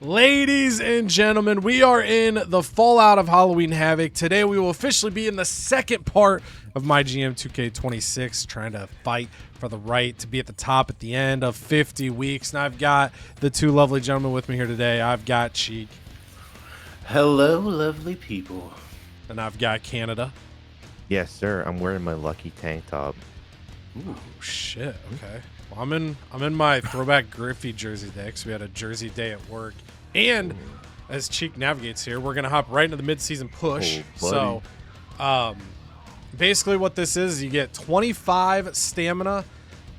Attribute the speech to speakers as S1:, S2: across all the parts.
S1: Ladies and gentlemen, we are in the fallout of Halloween Havoc. Today we will officially be in the second part of MyGM 2K26, trying to fight for the right to be at the top at the end of 50 weeks. And I've got the two lovely gentlemen with me here today. I've got Cheek.
S2: Hello, lovely people.
S1: And I've got Canada.
S3: Yes, sir. I'm wearing my lucky tank top.
S1: Ooh, shit. Okay. Well, I'm in my throwback Griffey jersey day because we had a jersey day at work. And as Cheek navigates here, we're gonna hop right into the mid-season push. So, basically, what this is, you get 25 stamina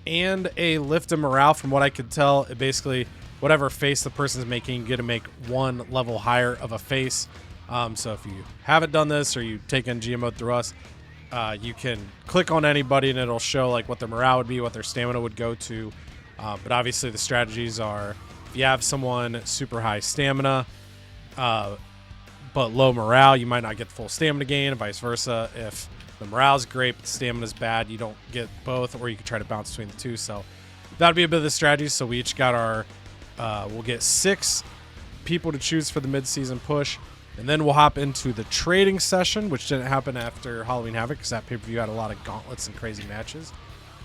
S1: and a lift in morale. From what I could tell, it basically whatever face the person's making, you get to make one level higher of a face. So if you haven't done this or you take in GM mode through us, you can click on anybody and it'll show like what their morale would be, what their stamina would go to. But obviously the strategies are, if you have someone super high stamina, but low morale, you might not get the full stamina gain, and vice versa. If the morale's great but the stamina's bad, you don't get both, or you can try to bounce between the two. So that'd be a bit of the strategy. So we each got our, we'll get 6 people to choose for the mid-season push. And then we'll hop into the trading session, which didn't happen after Halloween Havoc because that pay-per-view had a lot of gauntlets and crazy matches.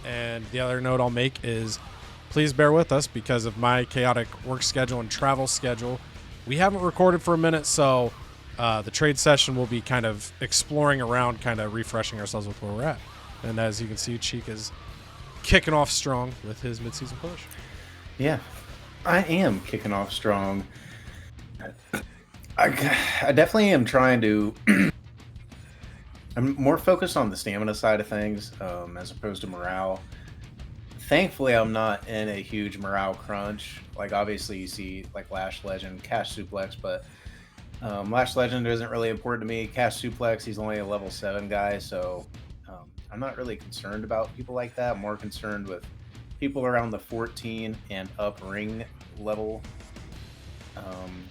S1: And the other note I'll make is please bear with us because of my chaotic work schedule and travel schedule. We haven't recorded for a minute, so the trade session will be kind of exploring around, kind of refreshing ourselves with where we're at. And as you can see, Cheek is kicking off strong with his mid-season push.
S2: Yeah, I am kicking off strong. I definitely am trying to. I'm more focused on the stamina side of things as opposed to morale. Thankfully, I'm not in a huge morale crunch. Like, obviously, you see, like, Lash Legend, Cash Suplex, but Lash Legend isn't really important to me. Cash Suplex, he's only a level 7 guy, so I'm not really concerned about people like that. I'm more concerned with people around the 14 and up ring level.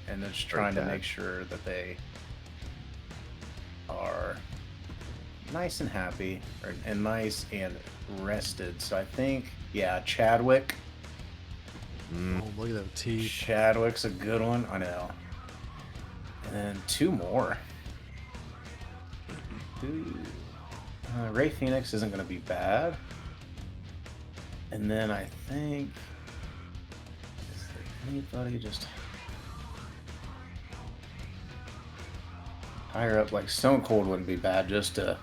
S2: And they're just trying to make sure that they are nice and happy and nice and rested. So I think, yeah, Chadwick.
S1: Oh, look at them teeth.
S2: Chadwick's a good one. I know. And then 2 more. Ray Phoenix isn't going to be bad. And then I think, is there anybody just higher up? Like Stone Cold wouldn't be bad just to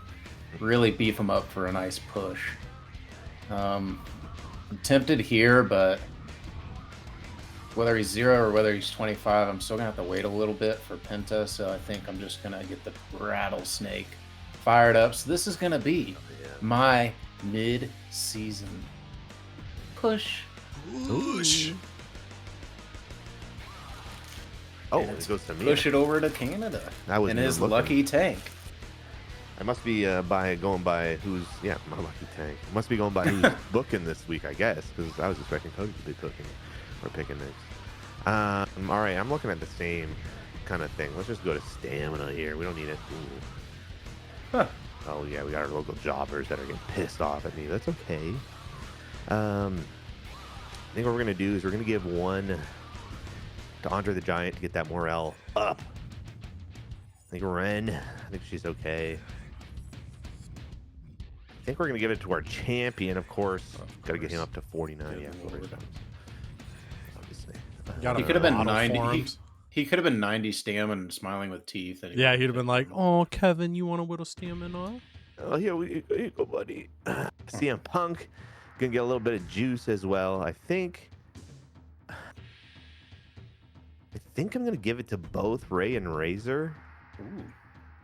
S2: really beef him up for a nice push. I'm tempted here, but whether he's 0 or whether he's 25, I'm still gonna have to wait a little bit for Penta, so I think I'm just gonna get the Rattlesnake fired up. So this is gonna be my mid-season push.
S3: Oh, it goes to me.
S2: Push it over to Canada in his lucky tank.
S3: I must be going by who's my lucky tank. I must be going by who's booking this week, I guess, because I was expecting Cody to be booking or picking next. All right, I'm looking at the same kind of thing. Let's just go to stamina here. We don't need it.
S2: Huh.
S3: Oh yeah, we got our local jobbers that are getting pissed off at me. That's okay. I think what we're gonna do is we're gonna give one to Andre the Giant to get that morale up. I think Ren, I think she's okay. I think we're going to give it to our champion, of course. Got to get him up to 49. Yeah, obviously.
S2: He could have been 90. He could have been 90 stamina and smiling with teeth. And
S1: Yeah, he'd have been like, "Oh, Kevin, you want a little stamina?"
S3: Oh, here you go, buddy. CM Punk gonna get a little bit of juice as well. I think I'm gonna give it to both Ray and Razor,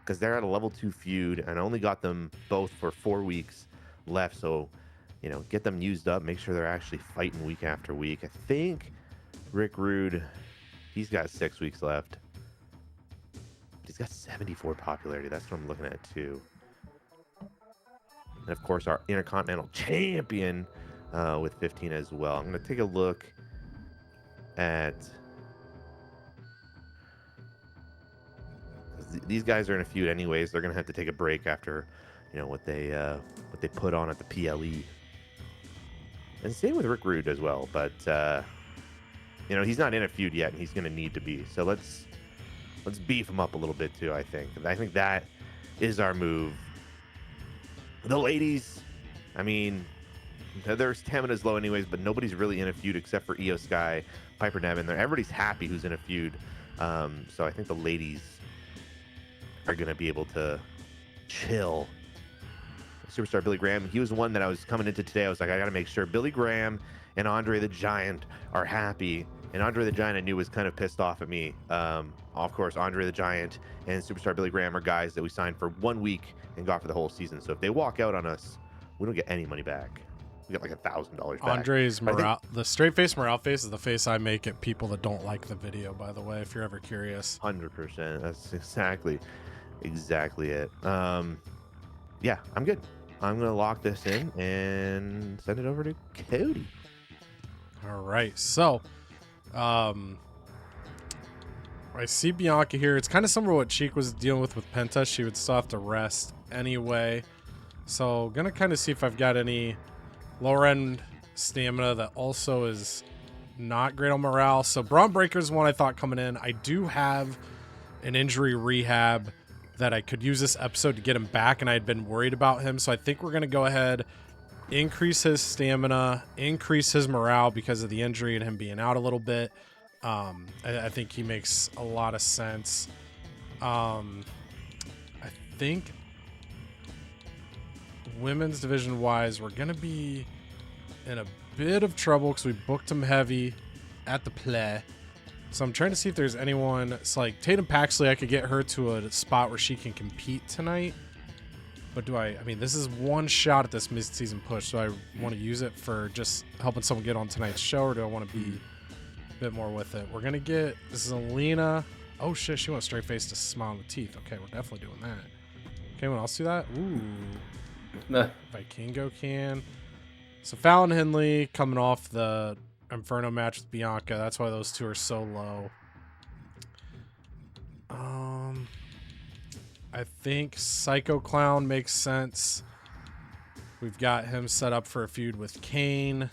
S3: because they're at a level 2 feud, and I only got them both for 4 weeks left. So, get them used up. Make sure they're actually fighting week after week. I think Rick Rude, he's got 6 weeks left. He's got 74 popularity. That's what I'm looking at too. And of course, our Intercontinental Champion with 15 as well. I'm gonna take a look at. These guys are in a feud anyways. They're gonna have to take a break after, what they put on at the PLE. And same with Rick Rude as well. But You know, he's not in a feud yet, and he's going to need to be. So let's beef him up a little bit too. I think that is our move. The ladies, I mean, their stamina's low anyways, but nobody's really in a feud except for Io Sky, Piper Niven. Everybody's happy who's in a feud. So I think the ladies are going to be able to chill. Superstar Billy Graham, he was one that I was coming into today. I was like, I got to make sure Billy Graham and Andre the Giant are happy. And Andre the Giant, I knew, was kind of pissed off at me. Of course, Andre the Giant and Superstar Billy Graham are guys that we signed for 1 week and got for the whole season. So if they walk out on us, we don't get any money back. We get like $1,000 back.
S1: Andre's morale, the straight face morale face is the face I make at people that don't like the video, by the way, if you're ever curious.
S3: 100%. That's exactly it. Yeah, I'm good. I'm going to lock this in and send it over to Cody.
S1: All right. So, I see Bianca here. It's kind of similar to what Cheek was dealing with Penta. She would still have to rest anyway. So, going to kind of see if I've got any lower end stamina that also is not great on morale. So, Braun Breaker's one I thought coming in. I do have an injury rehab that I could use this episode to get him back, and I had been worried about him. So I think we're going to go ahead, increase his stamina, increase his morale because of the injury and him being out a little bit. I think he makes a lot of sense. I think women's division wise, we're going to be in a bit of trouble because we booked him heavy at the play. So I'm trying to see if there's anyone. It's like Tatum Paxley, I could get her to a spot where she can compete tonight. But do I mean, this is one shot at this mid-season push. Do I want to use it for just helping someone get on tonight's show, or do I want to be a bit more with it? We're going to get, this is Alina. Oh shit, she went straight face to smile with teeth. Okay, we're definitely doing that. Okay, anyone else do that? Ooh.
S2: Nah.
S1: Vikingo can. So Fallon Henley coming off the Inferno match with Bianca. That's why those two are so low. I think Psycho Clown makes sense. We've got him set up for a feud with Kane.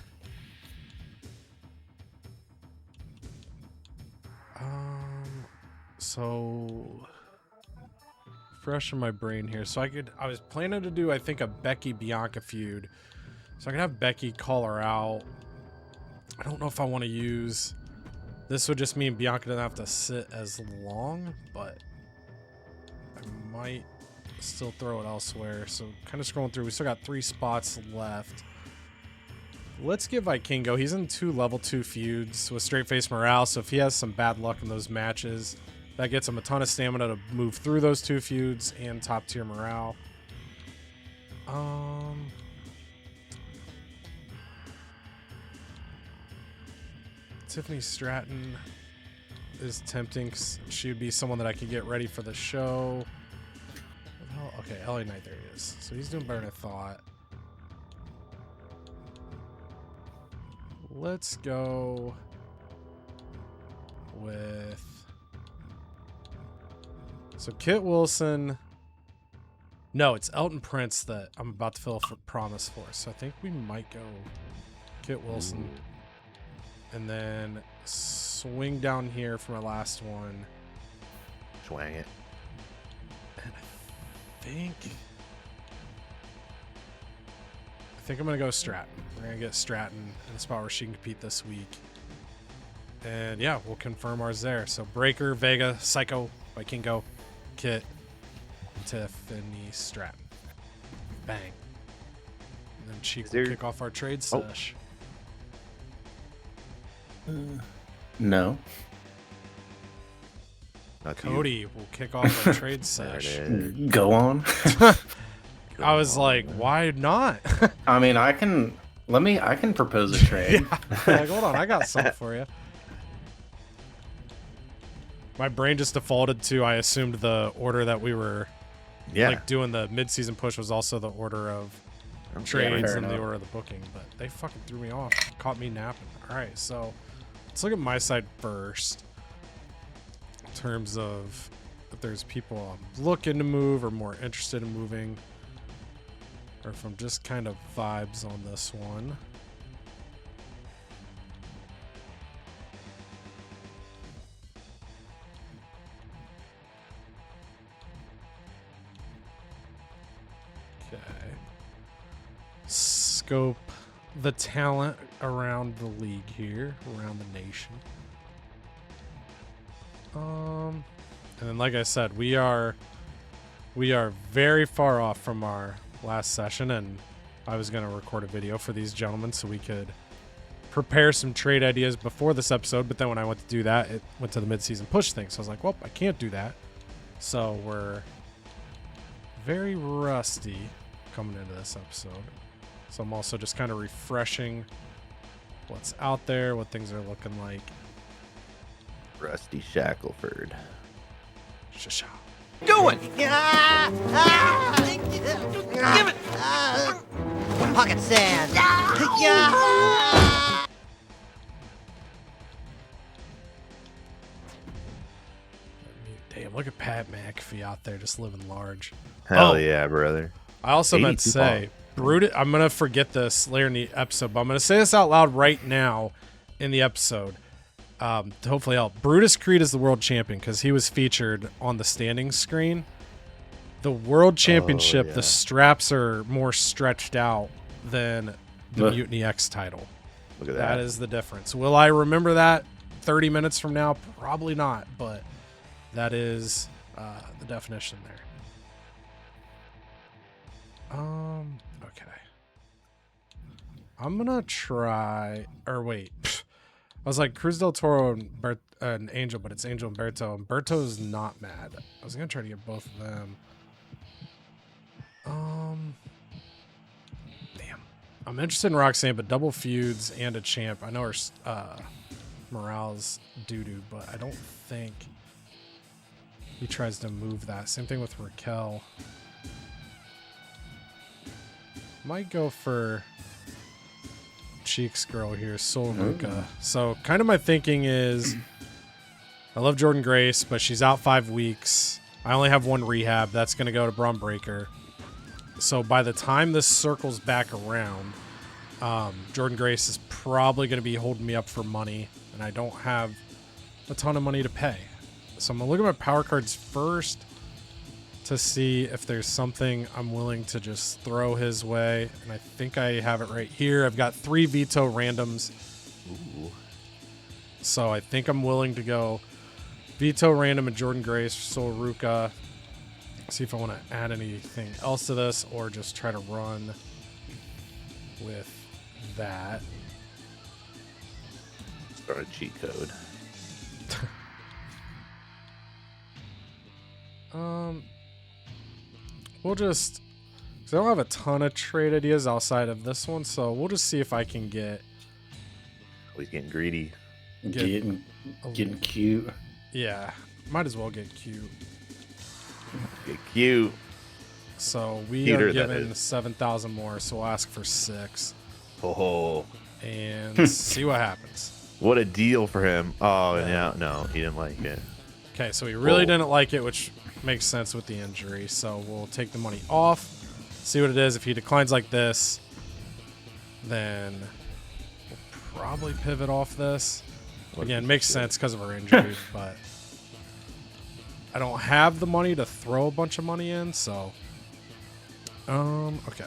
S1: So fresh in my brain here. So I was planning to do, I think, a Becky Bianca feud. So I can have Becky call her out. I don't know if I want to use, this would just mean Bianca doesn't have to sit as long, but I might still throw it elsewhere. So kind of scrolling through, we still got 3 spots left. Let's give Vikingo, he's in 2 level 2 feuds with straight face morale. So if he has some bad luck in those matches, that gets him a ton of stamina to move through those 2 feuds and top tier morale. Tiffany Stratton is tempting. She would be someone that I could get ready for the show. Oh, okay, LA Knight, there he is. So he's doing better than I thought. Let's go with, so Kit Wilson. No, it's Elton Prince that I'm about to fill for promise for. So I think we might go Kit Wilson. And then swing down here for my last one.
S3: Swang it.
S1: And I think I'm going to go Stratton. We're going to get Stratton in a spot where she can compete this week. And yeah, we'll confirm ours there. So Breaker, Vega, Psycho, Vikingo, Kit, Tiffany Stratton. Bang. And then Cheek will kick off our trade sesh.
S2: No.
S3: Not
S1: Cody will kick off our trade sesh.
S2: Go on.
S1: I was like, why not?
S2: I mean, I can propose a trade.
S1: Like, hold on, I got something for you. My brain just defaulted to, I assumed the order that we were like doing the mid-season push was also the order of trades and the order of the booking, but they fucking threw me off. Caught me napping. All right, so let's look at my side first. In terms of if there's people I'm looking to move or more interested in moving, or if I'm just kind of vibes on this one. scope the talent around the league here, around the nation. And then, like I said, we are very far off from our last session, and I was going to record a video for these gentlemen so we could prepare some trade ideas before this episode, but then when I went to do that, it went to the mid-season push thing, so I was like, well, I can't do that. So we're very rusty coming into this episode. So I'm also just kind of refreshing what's out there, what things are looking like.
S3: Rusty Shackleford.
S1: Shasha.
S4: Doing? Give it!
S5: Pocket sand.
S1: Damn, look at Pat McAfee out there just living large.
S3: Hell yeah, brother.
S1: I also meant to
S3: 82
S1: say, Brutus, I'm going to forget this later in the episode, but I'm going to say this out loud right now in the episode. To hopefully help. Brutus Creed is the world champion because he was featured on the standings screen. The world championship, the straps are more stretched out than the Mutiny X title.
S3: Look at that.
S1: That is the difference. Will I remember that 30 minutes from now? Probably not, but that is the definition there. Okay. I'm gonna try, or wait. I was like Cruz del Toro and Angel, but it's Angel and Berto. And Berto's not mad. I was gonna try to get both of them. Damn. I'm interested in Roxanne, but double feuds and a champ. I know her morale's doo-doo, but I don't think he tries to move that. Same thing with Raquel. Might go for Cheeks girl here, Soul Ruka. So kind of my thinking is I love Jordan Grace, but she's out 5 weeks. I only have 1 rehab. That's going to go to Braun Breaker. So by the time this circles back around, Jordan Grace is probably going to be holding me up for money, and I don't have a ton of money to pay. So I'm going to look at my power cards first to see if there's something I'm willing to just throw his way. And I think I have it right here. I've got 3 veto randoms.
S3: Ooh.
S1: So I think I'm willing to go veto random and Jordan Grace, Sol Ruka. See if I want to add anything else to this or just try to run with that.
S3: Start a cheat code.
S1: We'll just, because I don't have a ton of trade ideas outside of this one, so we'll just see if I can get.
S3: Oh, he's getting greedy.
S2: Getting cute.
S1: Yeah, might as well get cute.
S3: Get cute.
S1: So we
S3: Peter,
S1: are
S3: that
S1: given
S3: is.
S1: 7,000 more, so we'll ask for 6
S3: Oh,
S1: and see what happens.
S3: what a deal for him. Oh, yeah. No, he didn't like it.
S1: Okay, so he really
S3: Whoa.
S1: didn't like it, which makes sense with the injury. So we'll take the money off, see what it is. If he declines like this, then we'll probably pivot off this. Again, makes sense because of our injury, but I don't have the money to throw a bunch of money in, so okay.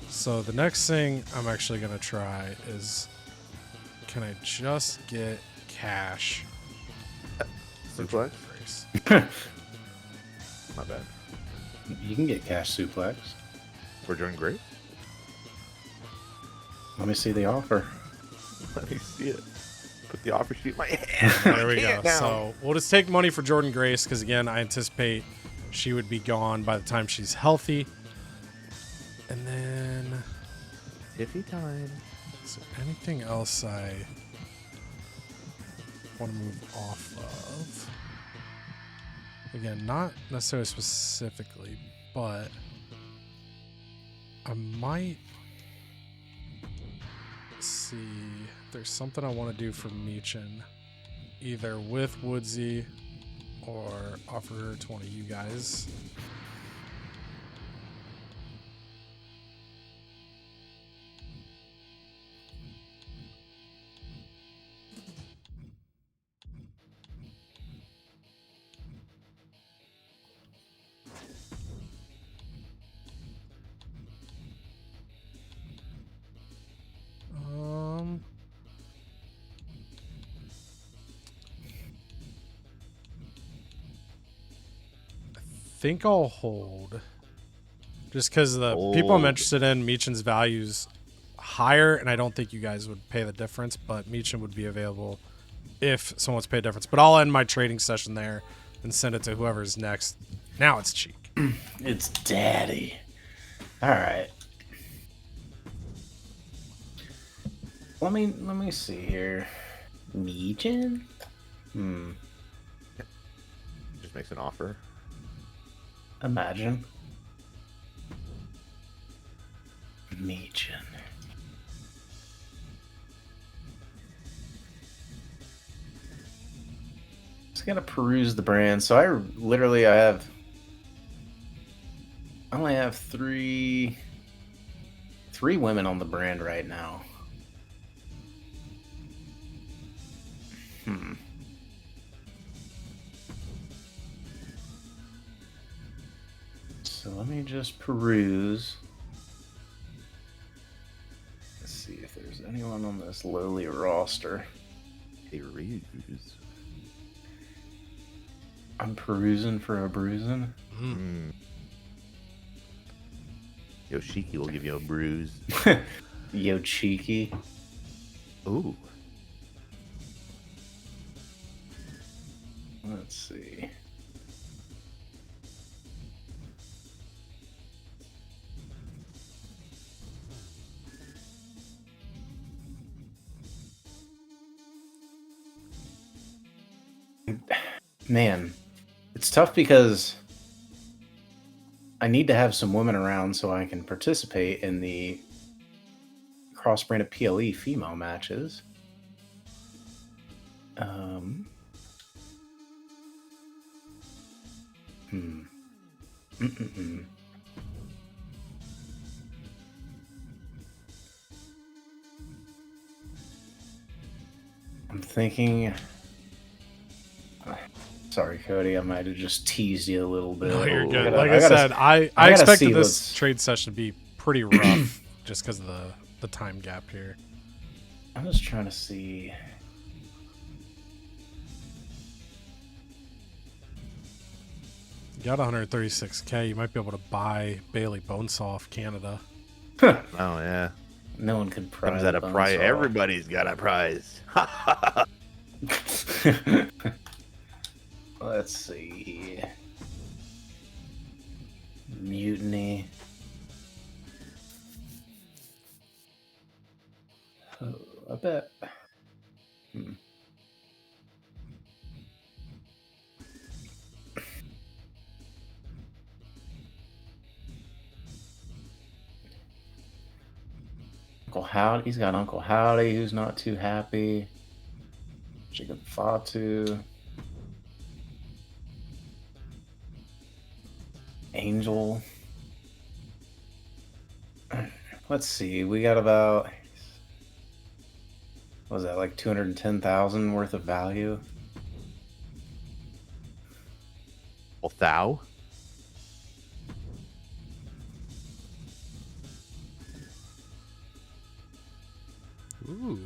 S1: So the next thing I'm actually gonna try is, can I just get cash?
S3: Suplex?
S1: Grace?
S3: My bad.
S2: You can get cash suplex.
S3: For Jordan Grace?
S2: Let me see the offer.
S3: Let me see it. Put the offer sheet in my hand.
S1: There we go.
S3: Can't now.
S1: So we'll just take money for Jordan Grace because, again, I anticipate she would be gone by the time she's healthy. And then,
S3: Tiffy time.
S1: is there anything else I want to move off of? Again, not necessarily specifically, but I might see if there's something I want to do for Meechin, either with Woodsy or offer her to one of you guys. think I'll hold. Just because the people I'm interested in, Meechan's value's higher, and I don't think you guys would pay the difference, but Meechan would be available if someone wants to pay a difference. But I'll end my trading session there and send it to whoever's next. Now it's Cheek.
S2: It's daddy. All right. Let me see here. Meechan?
S3: Just makes an offer.
S2: Imagine. Meechan. Just gotta peruse the brand. So I only have three women on the brand right now. So let me just peruse. Let's see if there's anyone on this lowly roster.
S3: Peruse.
S2: I'm perusing for a bruising.
S3: Yoshiki will give you a bruise.
S2: Yo, cheeky.
S3: Ooh.
S2: Let's see. Man, it's tough because I need to have some women around so I can participate in the cross-branded PLE female matches. I'm thinking. Sorry, Cody. I might have just teased you a little bit.
S1: No, you're good. Like I said, I expected this trade session to be pretty rough just because of the time gap here.
S2: I'm just trying to see.
S1: You got 136K. You might be able to buy Bailey Bonesaw off Canada.
S3: Oh, yeah.
S2: No one can prize.
S3: Comes at a prize. Everybody's got a prize.
S2: Let's see. Mutiny. Oh, I bet. Uncle Howdy. He's got Uncle Howdy, who's not too happy. Chicken Fatu. Angel. Let's see. We got about, what was that, like 210,000 worth of value?
S3: Well, thou?
S1: Ooh.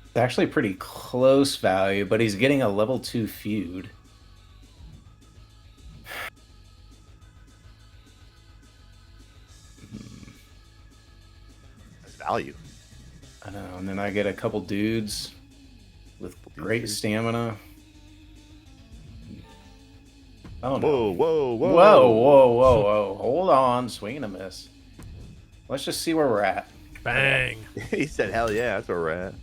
S2: It's actually pretty close value, but he's getting a level 2 feud.
S3: Value.
S2: I know, and then I get a couple dudes with great stamina. Oh no! Whoa! Hold on, swing and a miss. Let's just see where we're at.
S1: Bang!
S3: He said, "Hell yeah, that's where we're at."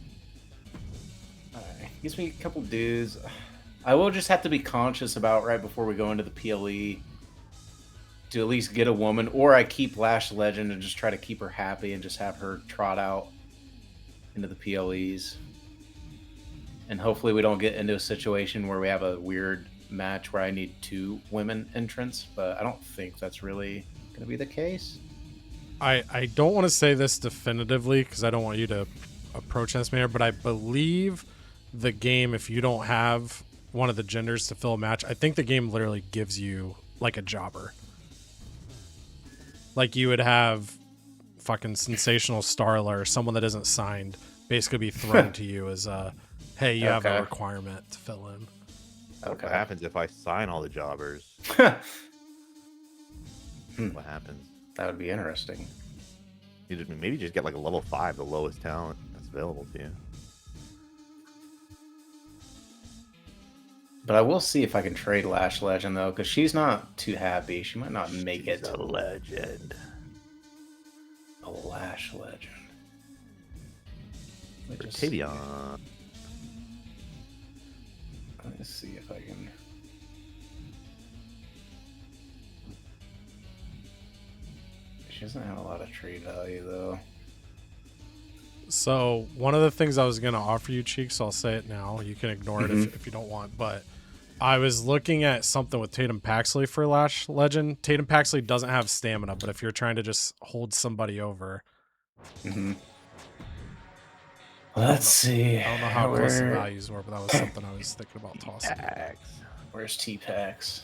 S2: All right, gives me a couple dudes. I will just have to be conscious about right before we go into the PLE to at least get a woman, or I keep Lash Legend and just try to keep her happy and just have her trot out into the PLEs. And hopefully we don't get into a situation where we have a weird match where I need 2 women entrants, but I don't think that's really going to be the case.
S1: I don't want to say this definitively because I don't want you to approach this manner, but I believe the game, if you don't have one of the genders to fill a match, I think the game literally gives you like a jobber. Like you would have fucking Sensational Starla or someone that isn't signed basically be thrown to you as hey, you have a requirement to fill in.
S3: What
S2: Okay.
S3: happens if I sign all the jobbers?
S2: That
S3: What happens?
S2: would be interesting.
S3: Maybe just get like a level 5, the lowest talent that's available to you.
S2: But I will see if I can trade Lash Legend though, because she's not too happy. She might not make it.
S3: A legend.
S2: A Lash Legend. Let me just-
S3: Tavion.
S2: Let me see if I can. She doesn't have a lot of trade value though.
S1: So one of the things I was going to offer you, Cheeks, I'll say it now. You can ignore it if you don't want. But I was looking at something with Tatum Paxley for Lash Legend. Tatum Paxley doesn't have stamina, but if you're trying to just hold somebody over,
S2: Let's see.
S1: I don't know how close the values were, but that was something I was thinking about tossing.
S2: Where's T-Pax?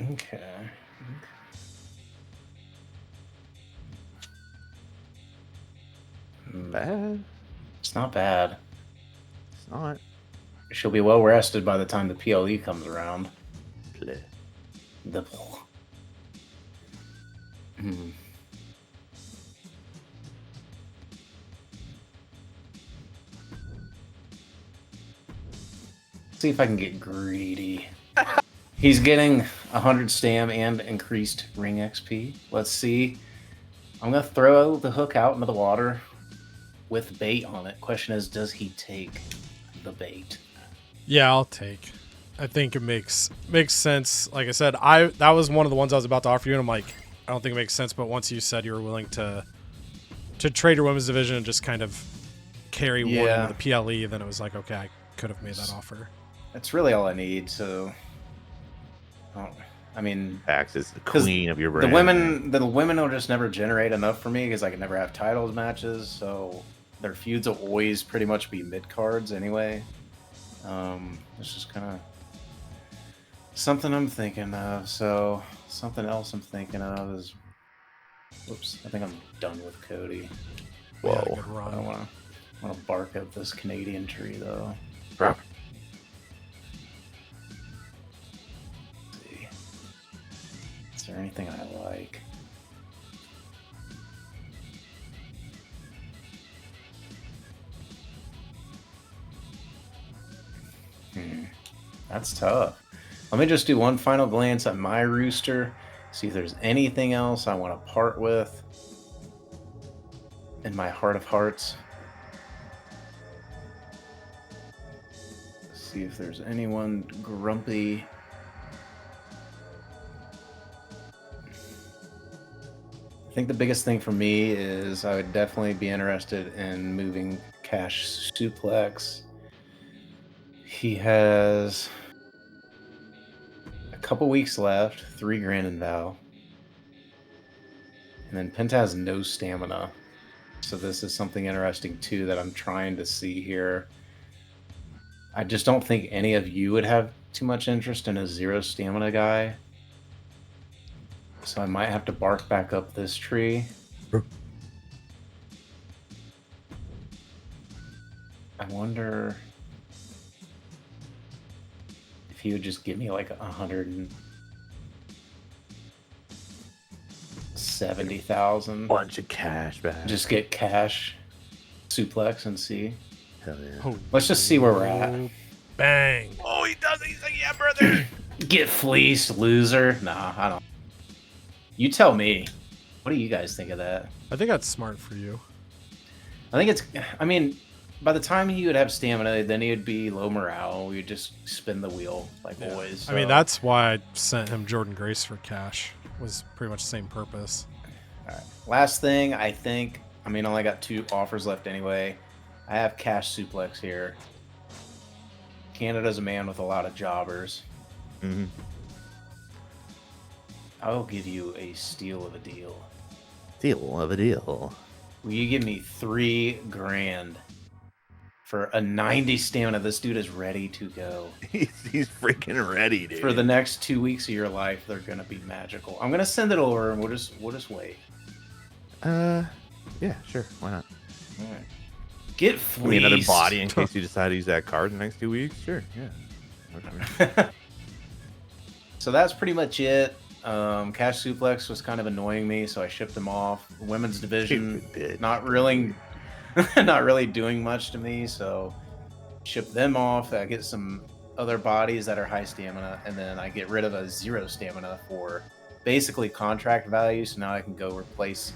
S2: Okay.
S3: Bad.
S2: It's not bad.
S3: It's not.
S2: She'll be well rested by the time the PLE comes around. The See if I can get greedy. He's getting 100 stam and increased ring XP. Let's see. I'm gonna throw the hook out into the water with bait on it. Question is, does he take the bait?
S1: Yeah, I'll take. I think it makes sense. Like I said, that was one of the ones I was about to offer you, and I'm like, I don't think it makes sense. But once you said you were willing to trade your women's division and just kind of carry one into the PLE, then it was like, okay, I could have made that offer.
S2: That's really all I need. So, I mean,
S3: Pax is the queen of your brand.
S2: The women will just never generate enough for me because I can never have titles matches. So their feuds will always pretty much be mid cards anyway. It's just kind of something I'm thinking of. So something else I'm thinking of is, whoops, I think I'm done with Cody.
S1: Whoa,
S2: I don't want to bark up this Canadian tree though.
S3: Bro.
S2: Let's see. Is there anything I like? That's tough. Let me just do one final glance at my rooster, see if there's anything else I want to part with in my heart of hearts. See if there's anyone grumpy. I think the biggest thing for me is I would definitely be interested in moving Cash Suplex. He has a couple weeks left, 3 grand in Val. And then Penta has no stamina. So this is something interesting too that I'm trying to see here. I just don't think any of you would have too much interest in a 0 stamina guy. So I might have to bark back up this tree. I wonder if he would just give me like 170,000.
S3: Bunch of cash back.
S2: Just get Cash Suplex and see.
S3: Hell yeah.
S1: Oh,
S2: Let's just see where we're at.
S1: bang.
S3: Oh, he does it. He's like, yeah, brother.
S2: Get fleeced, loser. Nah, I don't. You tell me. What do you guys think of that?
S1: I think that's smart for you.
S2: I think it's. I mean, by the time he would have stamina, then he would be low morale. We would just spin the wheel like always. So.
S1: I mean, that's why I sent him Jordan Grace for Cash. Was pretty much the same purpose.
S2: All right. Last thing, I think. I mean, I only got 2 offers left anyway. I have Cash Suplex here. Canada's a man with a lot of jobbers.
S3: Mm-hmm.
S2: I will give you a steal of a deal.
S3: Deal of a deal.
S2: Will you give me 3 grand for a 90 stamina? This dude is ready to go.
S3: He's freaking ready, dude.
S2: For the next 2 weeks of your life, they're gonna be magical. I'm gonna send it over, and we'll just wait.
S3: Yeah, sure. Why not?
S2: All right. Get
S3: Give me another
S2: fleeced.
S3: body in case you decide to use that card in the next 2 weeks. Sure, yeah.
S2: So that's pretty much it. Cash Suplex was kind of annoying me, so I shipped them off. Women's division,
S3: Stupid bitch.
S2: not really, not really doing much to me, so ship them off. I get some other bodies that are high stamina, and then I get rid of a 0 stamina for basically contract value. So now I can go replace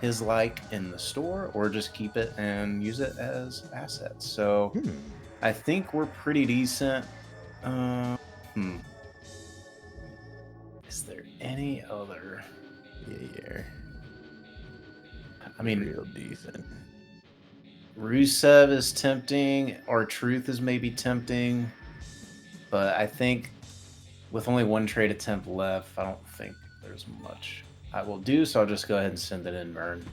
S2: his like in the store, or just keep it and use it as assets. So I think we're pretty decent. Is there any other?
S3: Yeah.
S2: I mean,
S3: Real decent.
S2: Rusev is tempting, or Truth is maybe tempting, but I think with only one trade attempt left, I don't think there's much I will do, so I'll just go ahead and send it in, Burn.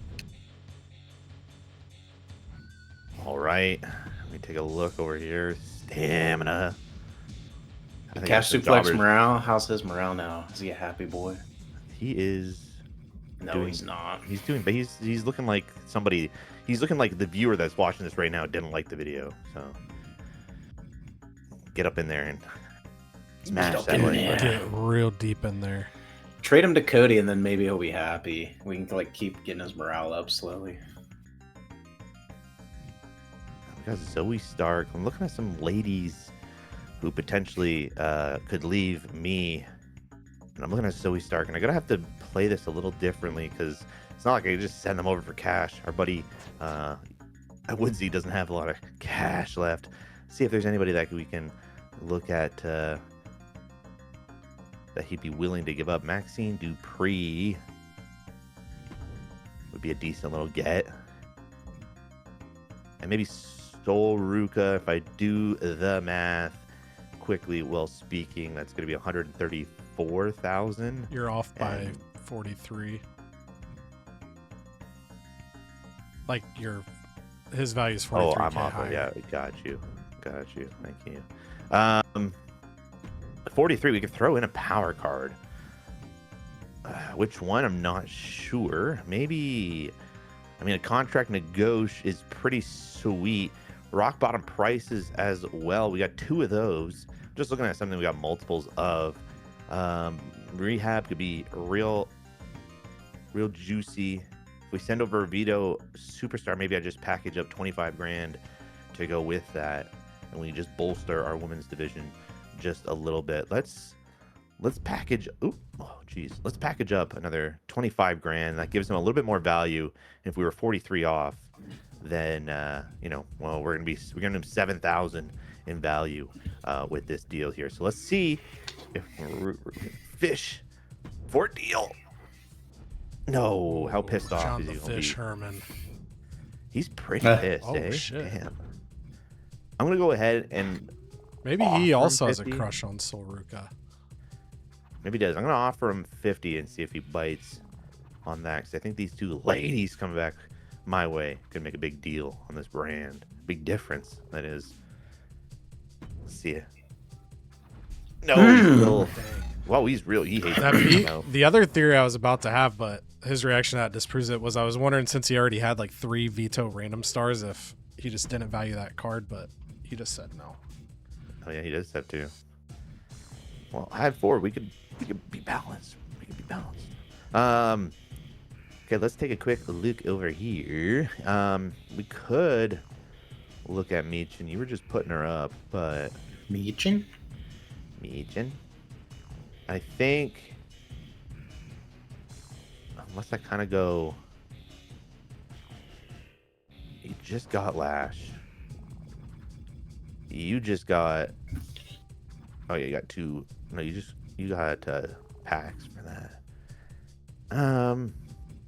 S3: All right. Let me take a look over here. Stamina. I think
S2: Cash
S3: that's the
S2: Suplex
S3: jobbers.
S2: morale. How's his morale now? Is he a happy boy?
S3: He is.
S2: No, he's not.
S3: He's doing, but he's looking like somebody. He's looking like the viewer that's watching this right now didn't like the video. So get up in there and smash
S2: up
S3: that
S2: in
S3: like
S2: there.
S3: button.
S1: Get real deep in there.
S2: Trade him to Cody, and then maybe he'll be happy. We can like keep getting his morale up slowly.
S3: We got Zoe Stark. I'm looking at some ladies who potentially could leave me. And I'm looking at Zoe Stark, and I'm gonna have to play this a little differently because it's not like I can just send them over for cash. Our buddy Woodsy doesn't have a lot of cash left. See if there's anybody that we can look at that he'd be willing to give up. Maxine Dupree would be a decent little get, and maybe Sol Ruka. If I do the math quickly while speaking, that's going to be 134,000.
S1: You're off by 43. Like his value is 43K
S3: Oh, I'm off.
S1: higher.
S3: Yeah, got you. Thank you. 43. We could throw in a power card. Which one? I'm not sure. Maybe. I mean, a contract negoti is pretty sweet. Rock bottom prices as well. We got 2 of those. Just looking at something we got multiples of. Rehab could be real juicy. If we send over a Vito Superstar, maybe I just package up 25 grand to go with that, and we just bolster our women's division just a little bit. Let's package. Let's package up another 25 grand. That gives them a little bit more value. If we were 43 off, then we're gonna have 7,000 in value with this deal here. So let's see if Fish for a deal. No, how pissed off
S1: John
S3: is
S1: the
S3: he gonna
S1: Fish
S3: be?
S1: Herman.
S3: He's pretty pissed.
S1: Oh,
S3: eh?
S1: shit.
S3: Damn. I'm gonna go ahead and
S1: Maybe
S3: offer
S1: he
S3: him
S1: also has a
S3: 50.
S1: crush on Sol Ruka.
S3: Maybe he does. I'm gonna offer him 50 and see if he bites on that. Because I think these 2 ladies coming back my way could make a big deal on this brand. Big difference, that is. Let's see it. No, he's real. Wow, he's real. He hates
S1: That
S3: it.
S1: beat,
S3: No.
S1: the other theory I was about to have, but his reaction to that disproves it, was I was wondering, since he already had like 3 Vito random stars, if he just didn't value that card, but he just said no.
S3: Oh yeah, he does have 2. Well, I had 4. We could be balanced. Okay, let's take a quick look over here. We could look at Meechin. You were just putting her up, but
S2: Meechin?
S3: I think, unless I kind of go, you just got Lash. You just got, oh yeah, you got 2. No, you got packs for that. And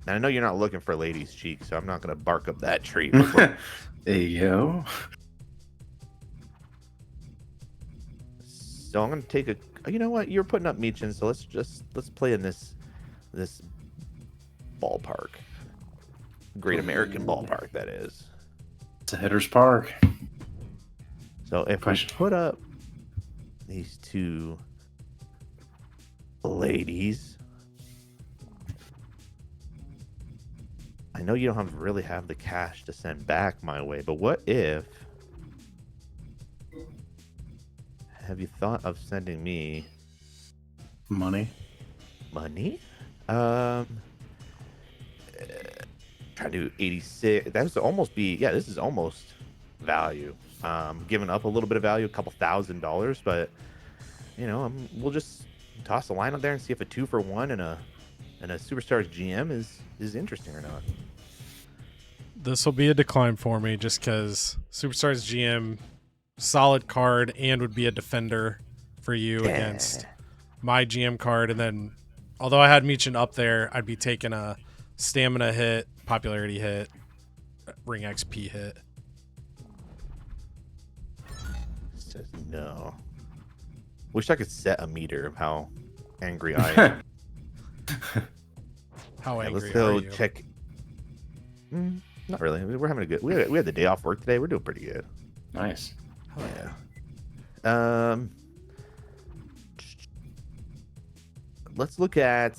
S3: I know you're not looking for ladies' cheek, so I'm not gonna bark up that tree.
S2: There you go.
S3: So I'm gonna take a. You know what? You're putting up Meechin, so let's play in this ballpark. Great American ballpark, that is.
S2: It's a hitter's park.
S3: So if we put up these 2 ladies, I know you don't really have the cash to send back my way, but what if... Have you thought of sending me...
S2: Money?
S3: Money? Try to do 86. That would almost be... Yeah, this is almost value. Giving up a little bit of value, a couple $1,000, but, you know, we'll just toss a line up there and see if a 2-for-1 and a Superstars GM is interesting or not.
S1: This will be a decline for me just because Superstars GM, solid card, and would be a defender for you against my GM card. And then, although I had Meechin up there, I'd be taking a stamina hit, popularity hit, ring XP hit.
S3: Says no. Wish I could set a meter of how angry I am.
S1: How angry
S3: let's go
S1: are you?
S3: check. Not really. We're having a good. We had the day off work today. We're doing pretty good.
S2: Nice.
S1: Oh, yeah.
S3: Let's look at.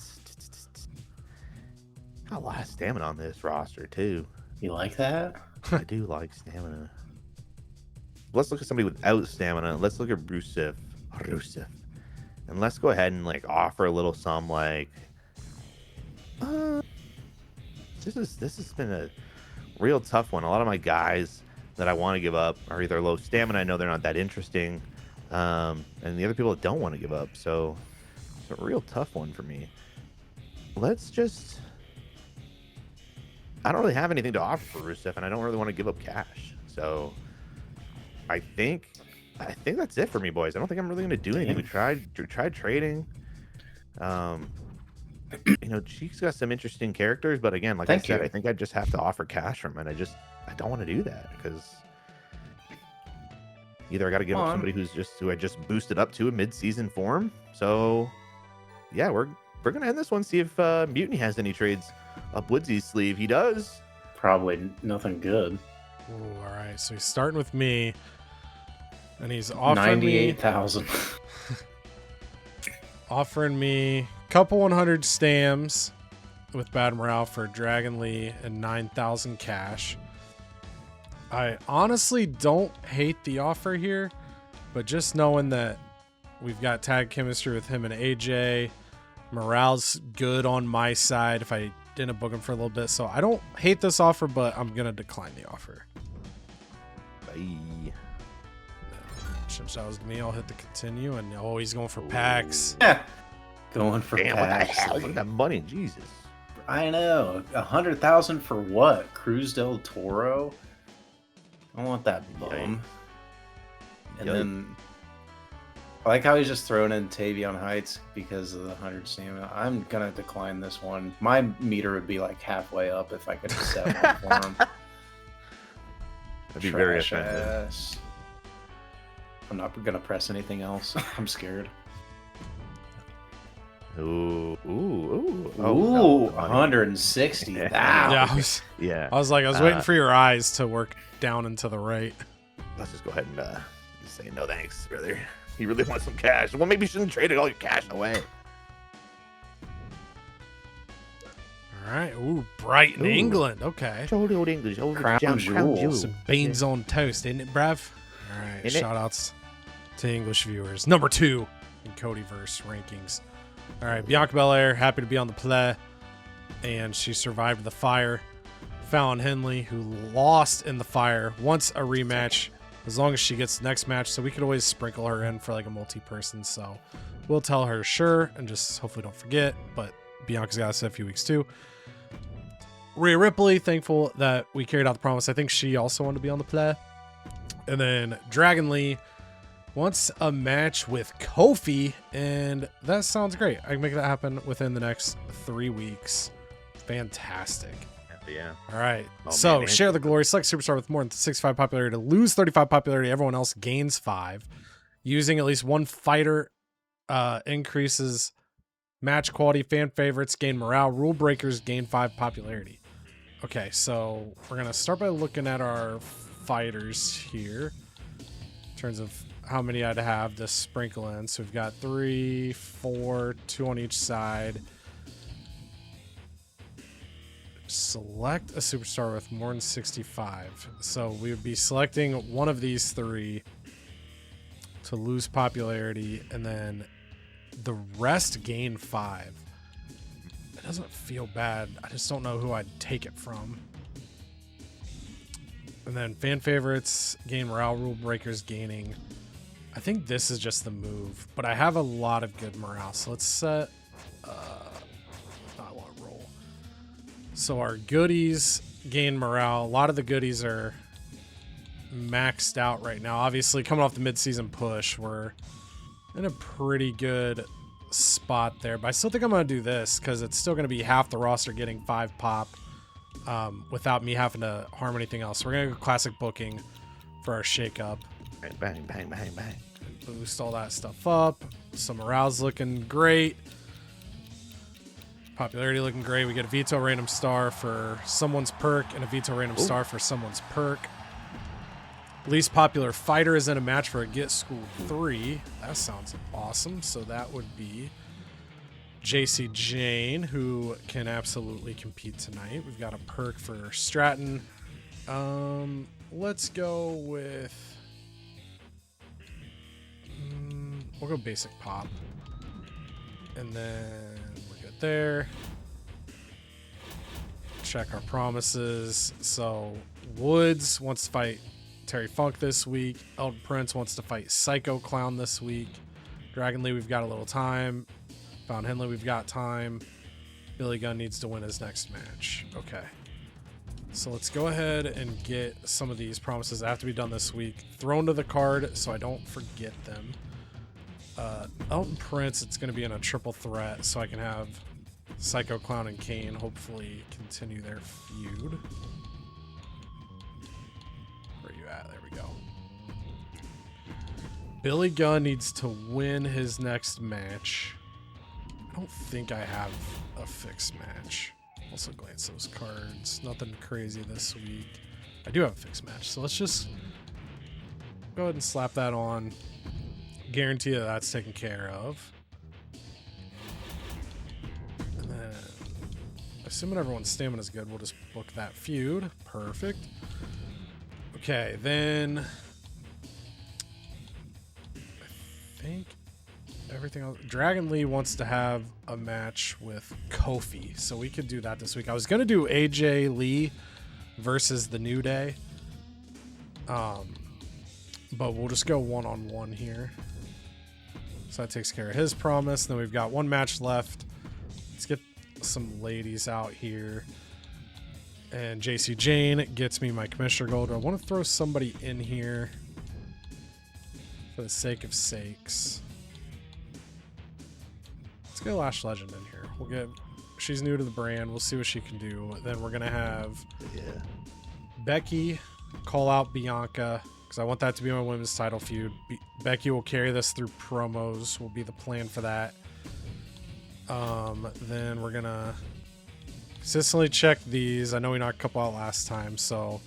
S3: Got a lot of stamina on this roster too.
S2: You like that?
S3: I do like stamina. Let's look at somebody without stamina. Let's look at Rusev. And let's go ahead and like offer a little some like. This has been a real tough one. A lot of my guys that I want to give up are either low stamina. I know they're not that interesting, and the other people that don't want to give up. So it's a real tough one for me. Let's just. I don't really have anything to offer for Rusev, and I don't really want to give up cash. So I think that's it for me, boys. I don't think I'm really going to do anything. We tried trading. You know, Cheek's got some interesting characters, but again, like I said, I think I just have to offer cash from it. I don't want to do that because either I got to give up somebody who I just boosted up to a mid-season form. So yeah, we're gonna end this one. See if Mutiny has any trades up Woodsy's sleeve. He does.
S2: Probably nothing good.
S1: Ooh, all right, so he's starting with me, and he's offering
S2: 98,000.
S1: offering me a couple 100 stams with bad morale for Dragon Lee and 9,000 cash. I honestly don't hate the offer here, but just knowing that we've got tag chemistry with him and AJ, morale's good on my side if I didn't book him for a little bit, so I don't hate this offer, but I'm gonna decline the offer.
S3: Bye.
S1: Since that was me, I'll hit the continue, and he's going for packs.
S2: Yeah. Going for
S3: Damn, what the
S2: packs.
S3: hell? Look at that money, Jesus.
S2: I know. 100,000 for what? Cruz del Toro? I want that bum. And then I like how he's just throwing in Tavion Heights because of the 100 stamina. I'm gonna decline this one. My meter would be like halfway up if I could have set one for him.
S3: That'd be very offensive.
S2: Ass. I'm not gonna press anything else. I'm scared.
S3: Ooh.
S2: Ooh,
S3: No,
S2: 160,000.
S1: Yeah,
S3: yeah.
S1: I was waiting for your eyes to work down and to the right.
S3: Let's just go ahead and just say no thanks, brother. You really want some cash? Well, maybe you shouldn't trade all your cash away.
S1: All right. Ooh, Brighton, England. Okay.
S3: Old English. Old
S2: Crown Jewel.
S1: Some beans on toast, isn't it, bruv? All right.
S3: Isn't it?
S1: Shout outs to English viewers. Number 2 in CodyVerse rankings. All right. Bianca Belair, happy to be on the play. And she survived the fire. Fallon Henley, who lost in the fire, wants a rematch as long as she gets the next match. So we could always sprinkle her in for like a multi-person. So we'll tell her sure and just hopefully don't forget. But Bianca's got us in a few weeks too. Rhea Ripley, thankful that we carried out the promise. I think she also wanted to be on the play. And then Dragon Lee wants a match with Kofi, and that sounds great. I can make that happen within the next 3 weeks. Fantastic.
S3: Yeah.
S1: All right.
S3: Oh,
S1: so
S3: man,
S1: share the glory. Select superstar with more than 65 popularity to lose 35 popularity. Everyone else gains 5. Using at least one fighter increases match quality. Fan favorites gain morale. Rule breakers gain 5 popularity. Okay, so we're gonna start by looking at our fighters here in terms of how many I'd have to sprinkle in. So we've got 3, 4, 2 on each side. Select a superstar with more than 65. So we would be selecting one of these three to lose popularity, and then the rest gain 5. It doesn't feel bad. I just don't know who I'd take it from. And then fan favorites, gain morale, rule breakers gaining. I think this is just the move, but I have a lot of good morale. So let's set, I want to roll. So our goodies gain morale. A lot of the goodies are maxed out right now. Obviously, coming off the mid-season push, we're in a pretty good spot there. But I still think I'm going to do this because it's still going to be half the roster getting 5 pop without me having to harm anything else. We're going to go classic booking for our shake-up.
S3: Bang, bang, bang, bang, bang.
S1: Boost all that stuff up. Some morale's looking great. Popularity looking great. We get a veto random star for someone's perk and a veto random star for someone's perk. Least popular fighter is in a match for a Get School 3. That sounds awesome. So that would be JC Jane, who can absolutely compete tonight. We've got a perk for Stratton. Let's go with... we'll go basic pop. And then we're good there. Check our promises. So Woods wants to fight Terry Funk this week. Elton Prince wants to fight Psycho Clown this week. Dragon Lee, we've got a little time. Found Henley, we've got time. Billy Gunn needs to win his next match. Okay. So let's go ahead and get some of these promises that have to be done this week thrown to the card so I don't forget them. Elton Prince, it's going to be in a triple threat so I can have Psycho Clown and Kane hopefully continue their feud. Where are you at? There we go. Billy Gunn needs to win his next match. I don't think I have a fixed match. Also glance those cards. Nothing crazy this week. I do have a fixed match, so let's just go ahead and slap that on. Guarantee that that's taken care of. And then, assuming everyone's stamina is good, we'll just book that feud. Perfect. Okay, then I think everything else. Dragon Lee wants to have a match with Kofi, so we could do that this week. I was gonna do AJ Lee versus the New Day, but we'll just go one-on-one here. So that takes care of his promise. Then we've got one match left. Let's get some ladies out here. And JC Jane gets me my commissioner gold. I want to throw somebody in here for the sake of sakes. Let's get Lash Legend in here. We'll get... She's new to the brand. We'll see what she can do. Then we're going to have Becky call out Bianca, because I want that to be my women's title feud. Becky will carry this through promos, will be the plan for that. Then we're going to consistently check these. I know we knocked a couple out last time, so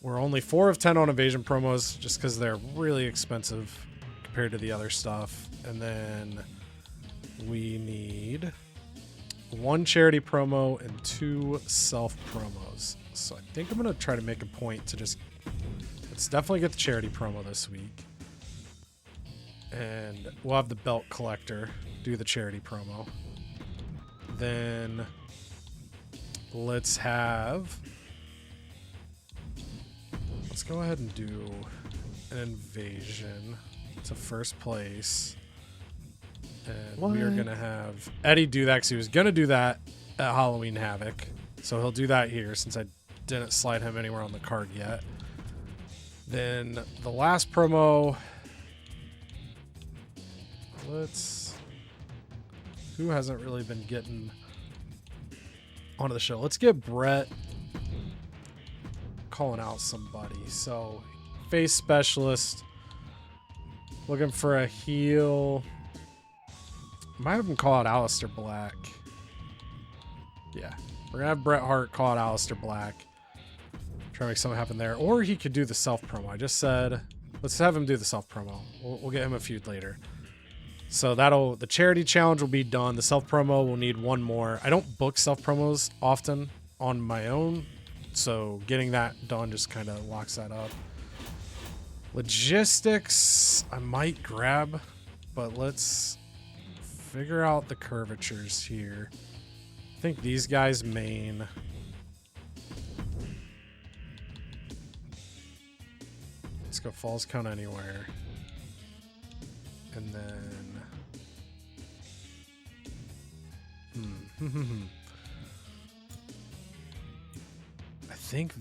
S1: we're only 4 of 10 on evasion promos just because they're really expensive compared to the other stuff. And then we need 1 charity promo and 2 self promos. So I think I'm going to try to make a point to just... Let's definitely get the charity promo this week. And we'll have the belt collector do the charity promo. Then let's go ahead and do an invasion to first place. And we are going to have Eddie do that because he was going to do that at Halloween Havoc. So he'll do that here since I didn't slide him anywhere on the card yet. Then the last promo, who hasn't really been getting onto the show? Let's get Brett calling out somebody. So face specialist, looking for a heel. Might have him call out Aleister Black. Yeah, we're gonna have Bret Hart call out Aleister Black. Try to make something happen there. Or he could do the self promo. I just said, let's have him do the self promo. We'll get him a feud later. So the charity challenge will be done. The self promo will need one more. I don't book self promos often on my own, so getting that done just kind of locks that up. Logistics, I might grab, but let's figure out the curvatures here. I think these guys main. Let's go falls count anywhere. And then I think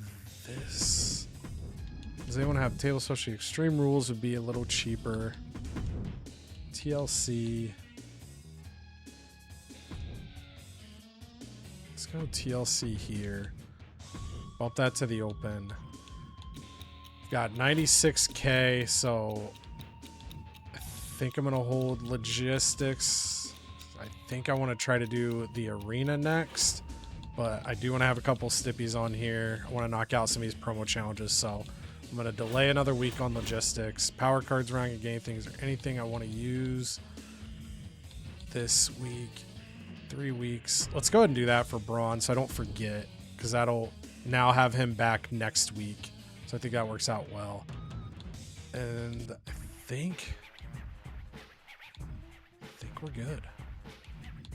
S1: this. Does anyone have table specialty? Extreme rules would be a little cheaper. TLC. Let's go TLC here. Bump that to the open. Got 96K, so I think I'm gonna hold logistics. I think I want to try to do the arena next, but I do want to have a couple stippies on here. I want to knock out some of these promo challenges, so I'm gonna delay another week on logistics. Power cards, ranking game things, or anything I want to use this week. 3 weeks. Let's go ahead and do that for Braun, so I don't forget, because that'll now have him back next week. So I think that works out well. And I think we're good. I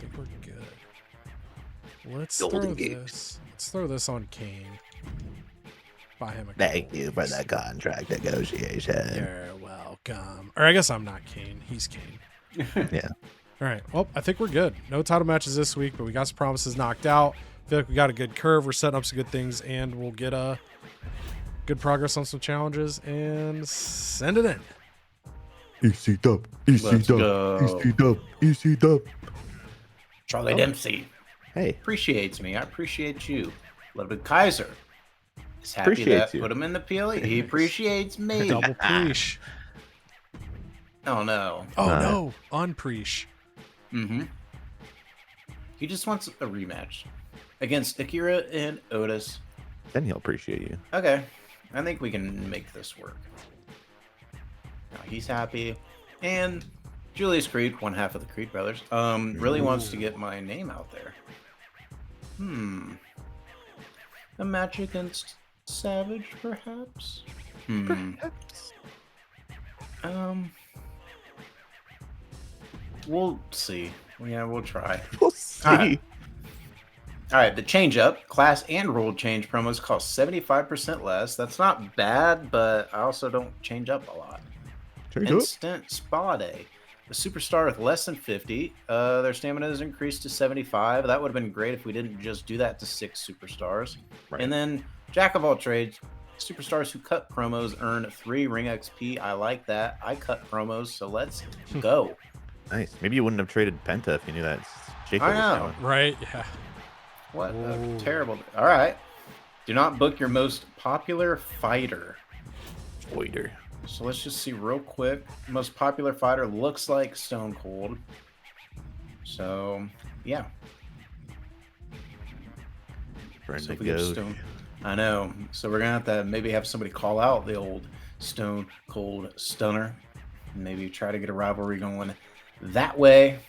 S1: think we're good. Let's throw this on Kane. Buy him a
S3: Thank you for the contract negotiation.
S1: You're welcome. Or I guess I'm not Kane. He's Kane.
S3: Yeah.
S1: All right. Well, I think we're good. No title matches this week, but we got some promises knocked out. I feel like we got a good curve. We're setting up some good things, and we'll get a good progress on some challenges and send it in.
S3: EC dub, EC dub, EC dub, EC dub.
S2: Charlie Dempsey
S3: Hey,
S2: appreciates me. I appreciate you. Ludwig Kaiser is happy
S3: Appreciates
S2: that
S3: you.
S2: put him in the PLE. He appreciates me.
S1: Double preach.
S2: Oh no.
S1: Oh no, unpreach.
S2: Mm-hmm. He just wants a rematch against Akira and Otis.
S3: then he'll appreciate you.
S2: Okay, I think we can make this work. Now he's happy, and Julius Creed, one half of the Creed brothers, really wants to get my name out there. A match against Savage, perhaps?
S3: Perhaps.
S2: We'll see. Yeah, we'll try.
S3: We'll see.
S2: All right, the change up, class and rule change promos cost 75% less. That's not bad, but I also don't change up a lot.
S3: Change up.
S2: Instant Spa Day. The superstar with less than 50, their stamina is increased to 75. That would have been great if we didn't just do that to 6 superstars.
S3: Right.
S2: And then Jack of all trades, superstars who cut promos earn 3 ring XP. I like that. I cut promos, so let's go.
S3: Nice. Maybe you wouldn't have traded Penta if you knew that Jacob
S2: I
S3: was
S2: know.
S3: going.
S1: Right? Yeah.
S2: What a terrible. All right. Do not book your most popular fighter.
S3: Waiter.
S2: So let's just see real quick. Most popular fighter looks like Stone Cold. So, yeah.
S3: Brenda
S2: So if we get
S3: goes.
S2: Stone, I know. So we're gonna have to maybe have somebody call out the old Stone Cold Stunner. Maybe try to get a rivalry going that way.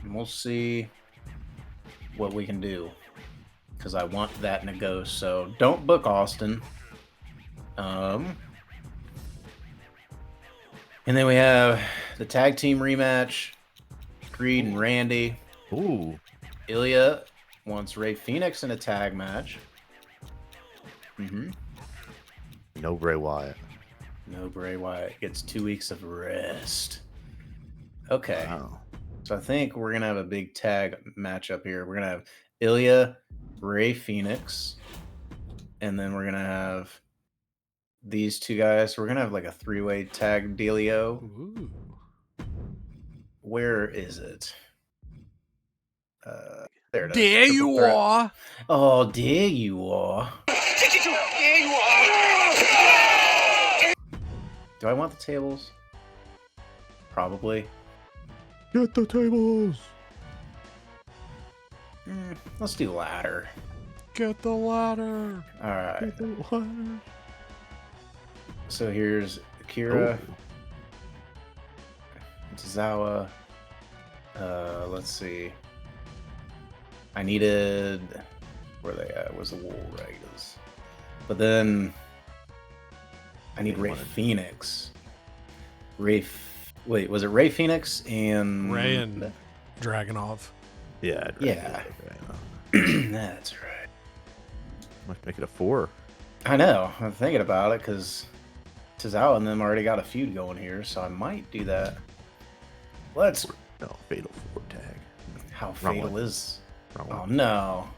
S2: And we'll see what we can do. Because I want that in a go. So don't book Austin. And then we have the tag team rematch. Creed and Randy.
S3: Ooh.
S2: Ilya wants Ray Phoenix in a tag match.
S3: No Bray Wyatt.
S2: No Bray Wyatt gets 2 weeks of rest. Okay.
S3: Wow.
S2: So I think we're going to have a big tag matchup here. We're going to have Ilya, Ray Phoenix, and then we're going to have these two guys. We're going to have like a 3-way tag dealio.
S1: Ooh.
S2: Where is it? There it is.
S1: There
S2: Triple
S1: you
S2: threat.
S1: are.
S2: Oh, there you are. Do I want the tables? Probably.
S3: Get the tables.
S2: Let's do ladder.
S1: Get the ladder.
S2: All right.
S3: Get the ladder.
S2: So here's Akira,
S3: Oh.
S2: Tozawa, Let's see. I needed where they at? Where's the wool raiders? But then I need Ray Phoenix. Wait, was it Ray Phoenix and
S1: Ray and Dragonov?
S3: Yeah.
S2: Yeah. That's right.
S3: Must make it a 4.
S2: I know. I'm thinking about it because Tozawa and them already got a feud going here, so I might do that. Let's.
S3: No, fatal 4 tag.
S2: How
S3: Wrong
S2: fatal
S3: one.
S2: is?
S3: Wrong
S2: Oh
S3: one.
S2: no!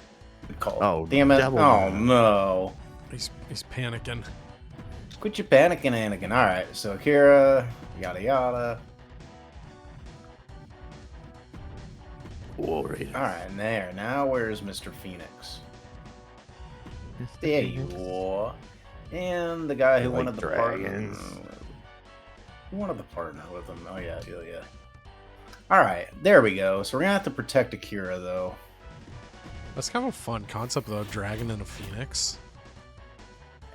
S2: Good call.
S3: Oh,
S2: damn it!
S3: double
S2: Oh
S3: no.
S2: no!
S1: He's panicking.
S2: Quit your panicking, Anakin. All right, so Akira, yada yada.
S3: Whoa, Raiden.
S2: All right, and there. Now where's Mr. Phoenix? There you are. And the guy who
S3: Like
S2: wanted the partner.
S3: dragons.
S2: Who wanted the partner with him? Oh yeah. All right, there we go. So we're gonna have to protect Akira though.
S1: That's kind of a fun concept though, dragon and a phoenix.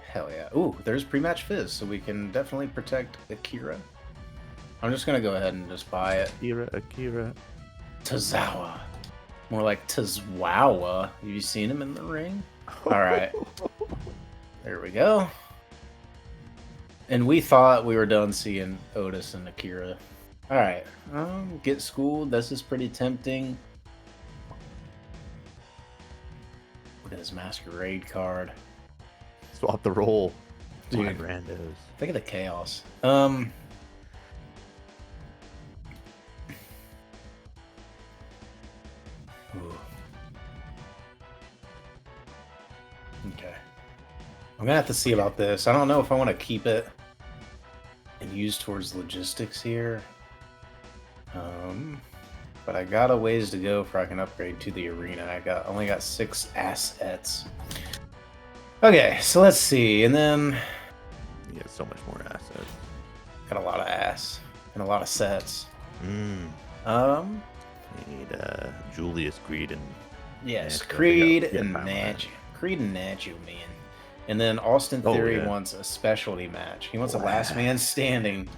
S2: Hell yeah. Ooh, there's pre-match fizz, so we can definitely protect Akira. I'm just gonna go ahead and just buy it.
S3: Akira.
S2: Tozawa. More like Tazwawa. Have you seen him in the ring? Alright. There we go. And we thought we were done seeing Otis and Akira. Alright. Get schooled. This is pretty tempting. Look at his masquerade card.
S3: Swap the role.
S2: Dude.
S3: Five randos.
S2: Think of the chaos. Ooh. Okay. I'm gonna have to see about this. I don't know if I want to keep it and use towards logistics here. But I got a ways to go before I can upgrade to the arena. I only got 6 assets. Okay, so let's see. And then
S3: You get so much more assets.
S2: got a lot of ass and a lot of sets.
S3: Mm.
S2: You
S3: Need Julius Creed and
S2: yes,
S3: Nacho.
S2: Creed
S3: Yeah,
S2: and
S3: power
S2: Nacho. Creed and Nacho, man. And then Austin
S3: Oh,
S2: Theory
S3: yeah.
S2: wants a specialty match. He wants a last man standing.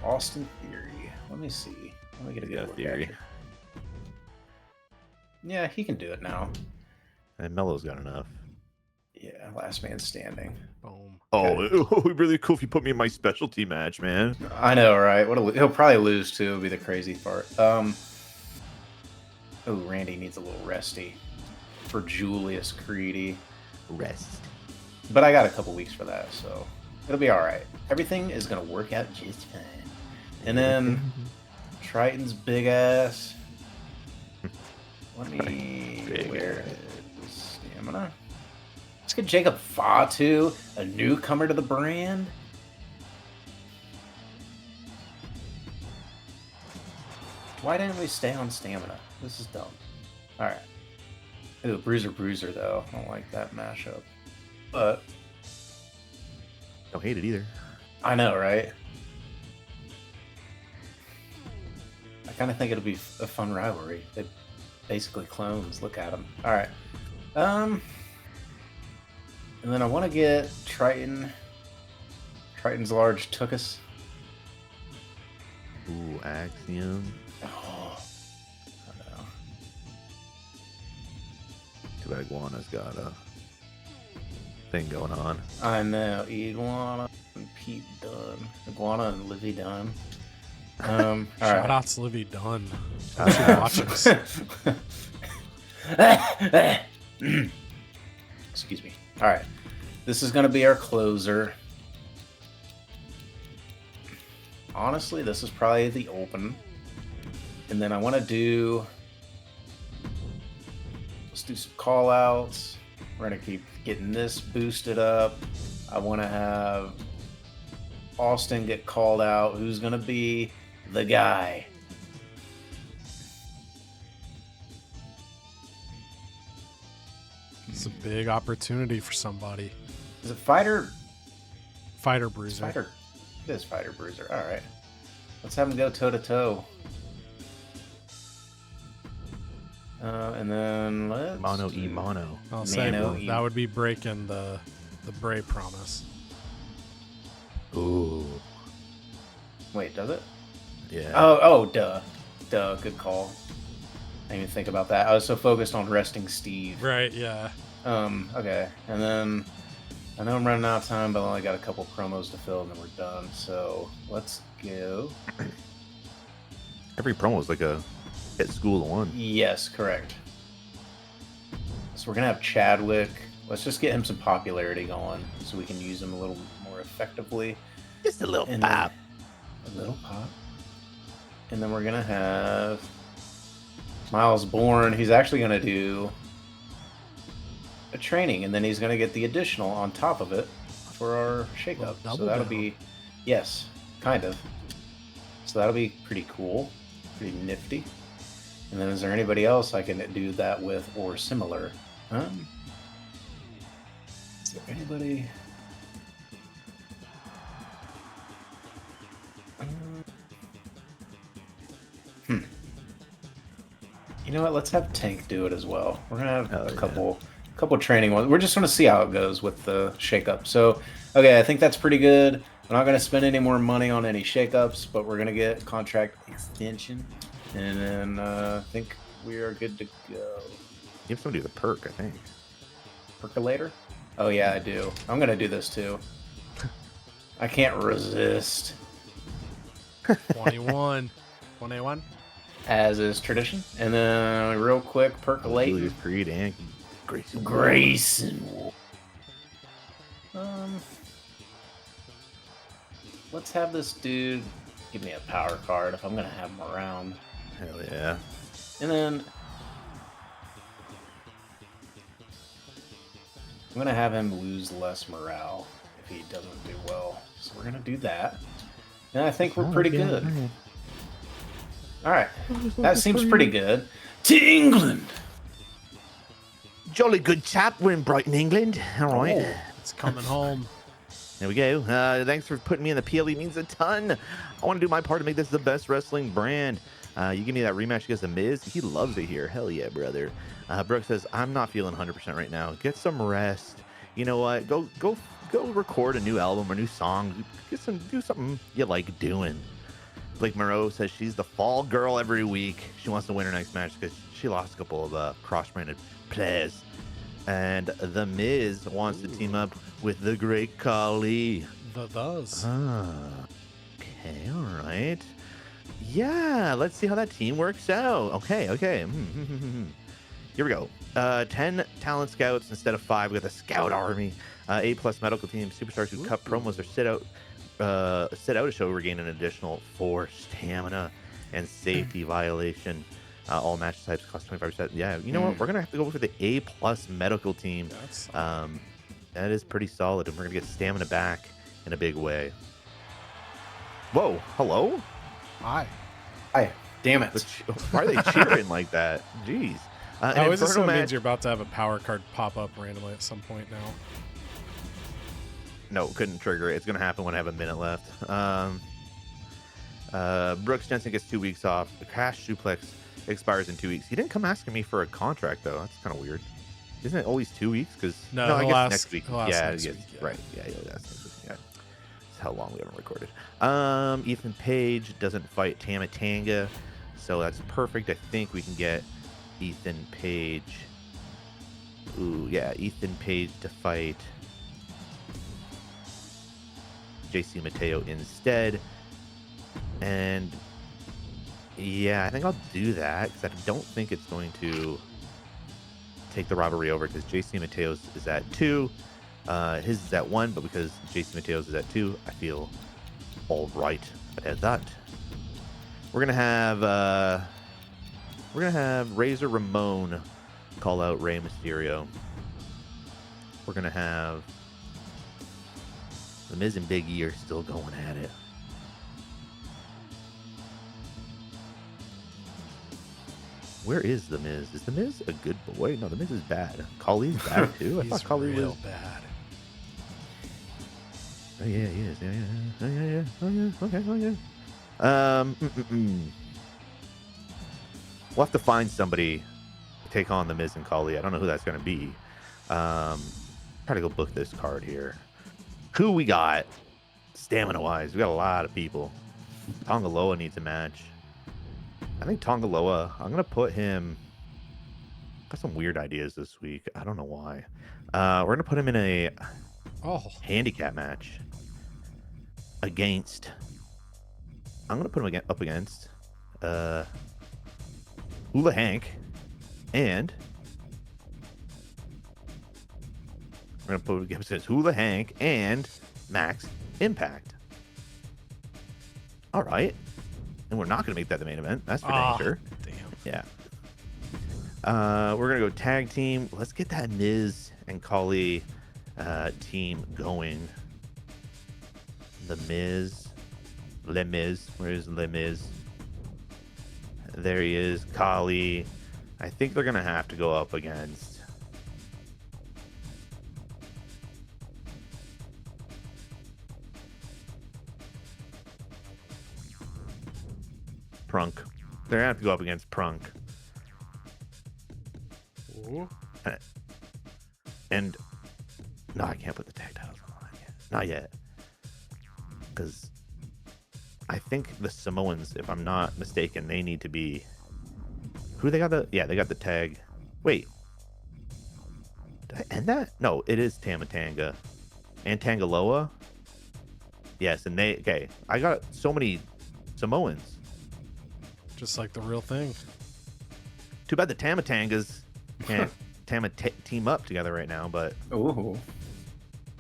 S2: Austin Theory. Let me see. Let me get a
S3: He's
S2: good
S3: got a
S2: look
S3: theory.
S2: at it. Yeah, he can do it now.
S3: And Melo's got enough.
S2: Yeah, last man standing.
S1: Boom.
S3: Oh, it would be really cool if you put me in my specialty match, man.
S2: I know, right? He'll probably lose too. It'll be the crazy part. Oh, Randy needs a little resty for Julius Creedy.
S3: Rest.
S2: But I got a couple weeks for that, so it'll be all right. Everything is gonna work out just fine. And then Triton's big ass. Let me where is stamina? Let's get Jacob Fatu, a newcomer to the brand. Why didn't we stay on stamina? This is dumb. All right. Ooh, Bruiser though. I don't like that mashup. But
S3: Don't hate it either.
S2: I know, right? I kind of think it'll be a fun rivalry. It basically clones. Look at them. All right. And then I want to get Triton. Triton's large took us.
S3: Ooh, Axiom.
S2: Oh, I know.
S3: Too bad Iguana's got a thing going on.
S2: I know. Iguana and Pete Dunn. Iguana and Livy Dunn. All
S1: Shout
S2: right.
S1: outs Livy Dunn. She watches.
S2: Excuse me. All right. This is going to be our closer. Honestly, this is probably the open. And then I want to do... Let's do some call outs. We're going to keep getting this boosted up. I want to have Austin get called out. Who's going to be the guy?
S1: It's a big opportunity for somebody.
S2: Is it Fighter?
S1: Fighter Bruiser.
S2: Fighter. It is Fighter Bruiser. All right. Let's have him go toe to toe. And then let's
S3: Mono
S2: do-
S3: e mono.
S1: I'll say
S2: Nano
S1: that
S2: E.
S1: would be breaking the Bray promise.
S3: Ooh.
S2: Wait, does it?
S3: Yeah.
S2: Oh, duh. Good call. I didn't even think about that. I was so focused on resting Steve.
S1: Right, yeah.
S2: Okay. And then I know I'm running out of time, but I only got a couple promos to fill and then we're done. So let's go.
S3: Every promo is like a hit school one.
S2: Yes, correct. So we're going to have Chadwick. Let's just get him some popularity going so we can use him a little more effectively.
S3: Just a little
S2: And
S3: pop.
S2: A little pop. And then we're going to have Miles Bourne. He's actually going to do a training, and then he's going to get the additional on top of it for our shakeup. So that'll be, yes, kind of. So that'll be pretty cool, pretty nifty. And then is there anybody else I can do that with or similar? Is there anybody? You know what? Let's have Tank do it as well. We're gonna have a couple training ones. We're just gonna see how it goes with the shakeup. So, okay, I think that's pretty good. We're not gonna spend any more money on any shakeups, but we're gonna get contract extension, and then I think we are good to go.
S3: You have somebody with a perk, I think.
S2: Percolator? Oh yeah, I do. I'm gonna do this too. I can't resist.
S1: 21. 21.
S2: As is tradition. And then real quick, percolate.
S3: Julius Creed and
S2: Grayson. Let's have this dude give me a power card if I'm gonna have him around.
S3: Hell yeah.
S2: And then I'm gonna have him lose less morale if he doesn't do well. So we're gonna do that. And I think we're pretty good. Alright. That seems pretty good. To England!
S3: Jolly good chap. We're in Brighton, England. All right.
S2: Oh.
S1: It's coming home.
S3: There we go. Thanks for putting me in the PLE. Means a ton. I want to do my part to make this the best wrestling brand. You give me that rematch against The Miz. He loves it here. Hell yeah, brother. Brooke says, I'm not feeling 100% right now. Get some rest. You know what? Go record a new album or new song. Do something you like doing. Blake Moreau says she's the fall girl every week. She wants to win her next match because she lost a couple of cross-branded players. And The Miz wants to team up with the Great Khali.
S1: Those.
S3: Okay, all right. Yeah, let's see how that team works out. Okay. Here we go. 10 talent scouts instead of 5. We got the scout army. A+ medical team. Superstars who cut promos or sit out a show regain an additional 4 stamina and safety violation. All match types cost 25%. Yeah, you know what? We're gonna have to go for the A+ medical team. That is pretty solid, and we're gonna get stamina back in a big way. Whoa! Hello?
S1: Hi.
S2: Damn it.
S3: Why are they cheering like that? Jeez.
S1: I
S3: An
S1: always
S3: Inferno
S1: assume it means
S3: match.
S1: you're about to have a power card pop up randomly at some point now.
S3: No, couldn't trigger it. It's gonna happen when I have a minute left. Brooks Jensen gets 2 weeks off. The Crash Suplex expires in 2 weeks. He didn't come asking me for a contract though. That's kind of weird. Isn't it always 2 weeks? Because
S1: No,
S3: I guess next week.
S1: Yeah,
S3: Right. Yeah, that's next week. Yeah. That's how long we haven't recorded. Ethan Page doesn't fight Tama Tonga, so that's perfect. I think we can get Ethan Page. Ooh, yeah, Ethan Page to fight JC Mateo instead. And yeah, I think I'll do that because I don't think it's going to take the rivalry over because JC Mateo's is at 2. His is at 1, but because JC Mateo's is at 2, I feel all right about that. We're gonna have Razor Ramon call out Rey Mysterio. We're gonna have The Miz and Big E are still going at it. Where is The Miz? Is The Miz a good boy? No, The Miz is bad. Khali's bad too. I thought Khali was
S1: bad.
S3: Oh yeah, he is. Yeah. Oh yeah. Okay. We'll have to find somebody to take on The Miz and Khali. I don't know who that's gonna be. Try to go book this card here. Who we got? Stamina wise, we got a lot of people. Tongaloa needs a match. I think Tongaloa, I'm going to put him... Got some weird ideas this week. I don't know why. We're going to put him in a handicap match against... I'm going to put him up against Hula Hank and... We're going to put him against Hula Hank and Max Impact. All right. And we're not going to make that the main event. That's for dang sure.
S1: Damn.
S3: Yeah. We're going to go tag team. Let's get that Miz and Kali team going. The Miz. Le Miz. Where is Le Miz? There he is. Kali. I think they're going to have to go up against... Prunk. They're going to have to go up against Prunk.
S1: Ooh.
S3: And no, I can't put the tag titles on yet. Not yet. Because I think the Samoans, if I'm not mistaken, they need to be... Who they got the... Yeah, they got the tag. Wait. Did I end that? No, it is Tamatanga. And Tangaloa. Yes, and they... Okay, I got so many Samoans.
S1: Just like the real thing.
S3: Too bad the Tamatangas can't team up together right now, but
S2: Ooh.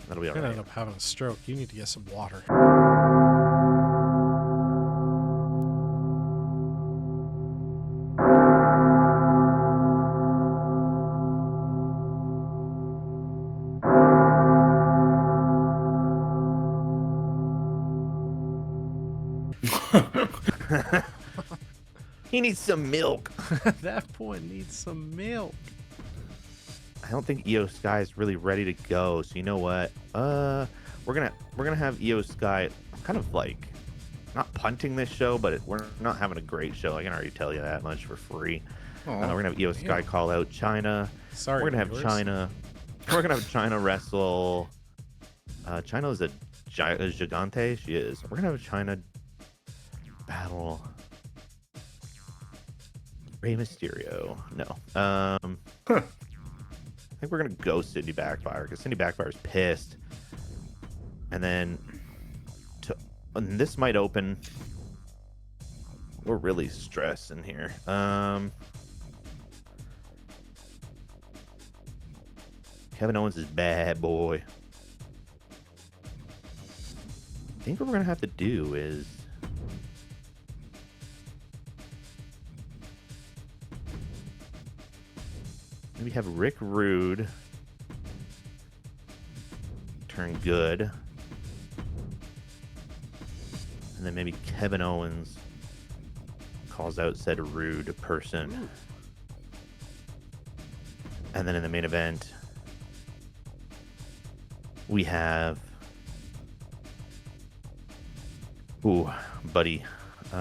S3: that'll be all
S1: You're gonna
S3: right.
S1: end up having a stroke. You need to get some water.
S3: He needs some milk.
S1: That boy needs some milk.
S3: I don't think Io Sky is really ready to go. So you know what? We're gonna have Io Sky. I'm kind of like not punting this show, but we're not having a great show. I can already tell you that much for free. We're gonna have Io Sky call out China.
S1: Sorry,
S3: we're gonna have
S1: viewers.
S3: China. We're gonna have China wrestle. China is a gigante. She is. We're gonna have China battle Rey Mysterio. No. I think we're gonna go Sydney Backfire because Sydney Backfire is pissed. And then and this might open. We're really stressing here. Kevin Owens is bad boy. I think what we're gonna have to do is maybe have Rick Rude turn good. And then maybe Kevin Owens calls out said rude person. Ooh. And then in the main event, we have... Ooh, buddy. Do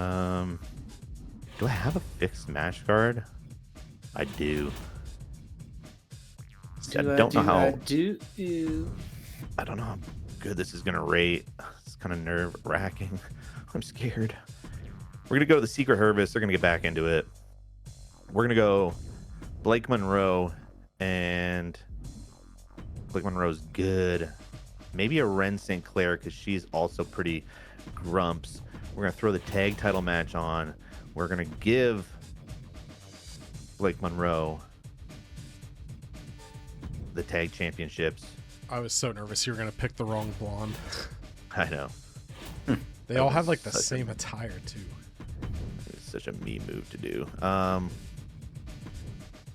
S3: I have a fixed match card? I do. I don't know how good this is gonna rate. It's kind of nerve-wracking. I'm scared. We're gonna go to the Secret Harvest. They're gonna get back into it. We're gonna go Blake Monroe, and Blake Monroe's good. Maybe a Ren St. Clair because she's also pretty grumps. We're gonna throw the tag title match on. We're gonna give Blake Monroe the tag championships.
S1: I was so nervous you were gonna pick the wrong blonde.
S3: I know.
S1: They all have like the same attire too.
S3: It's such a me move to do.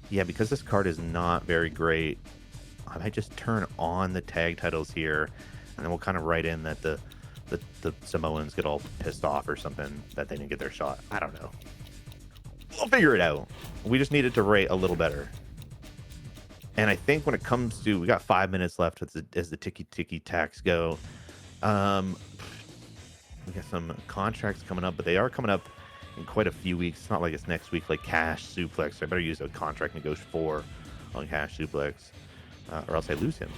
S3: Yeah, because this card is not very great, I might just turn on the tag titles here, and then we'll kind of write in that the Samoans get all pissed off or something that they didn't get their shot. I don't know. We'll figure it out. We just need it to rate a little better. And I think when it comes to, we got 5 minutes left as the ticky tacks go. We got some contracts coming up, but they are coming up in quite a few weeks. It's not like it's next week, like Cash Suplex. I better use a contract negotiation 4 on Cash Suplex, or else I lose him.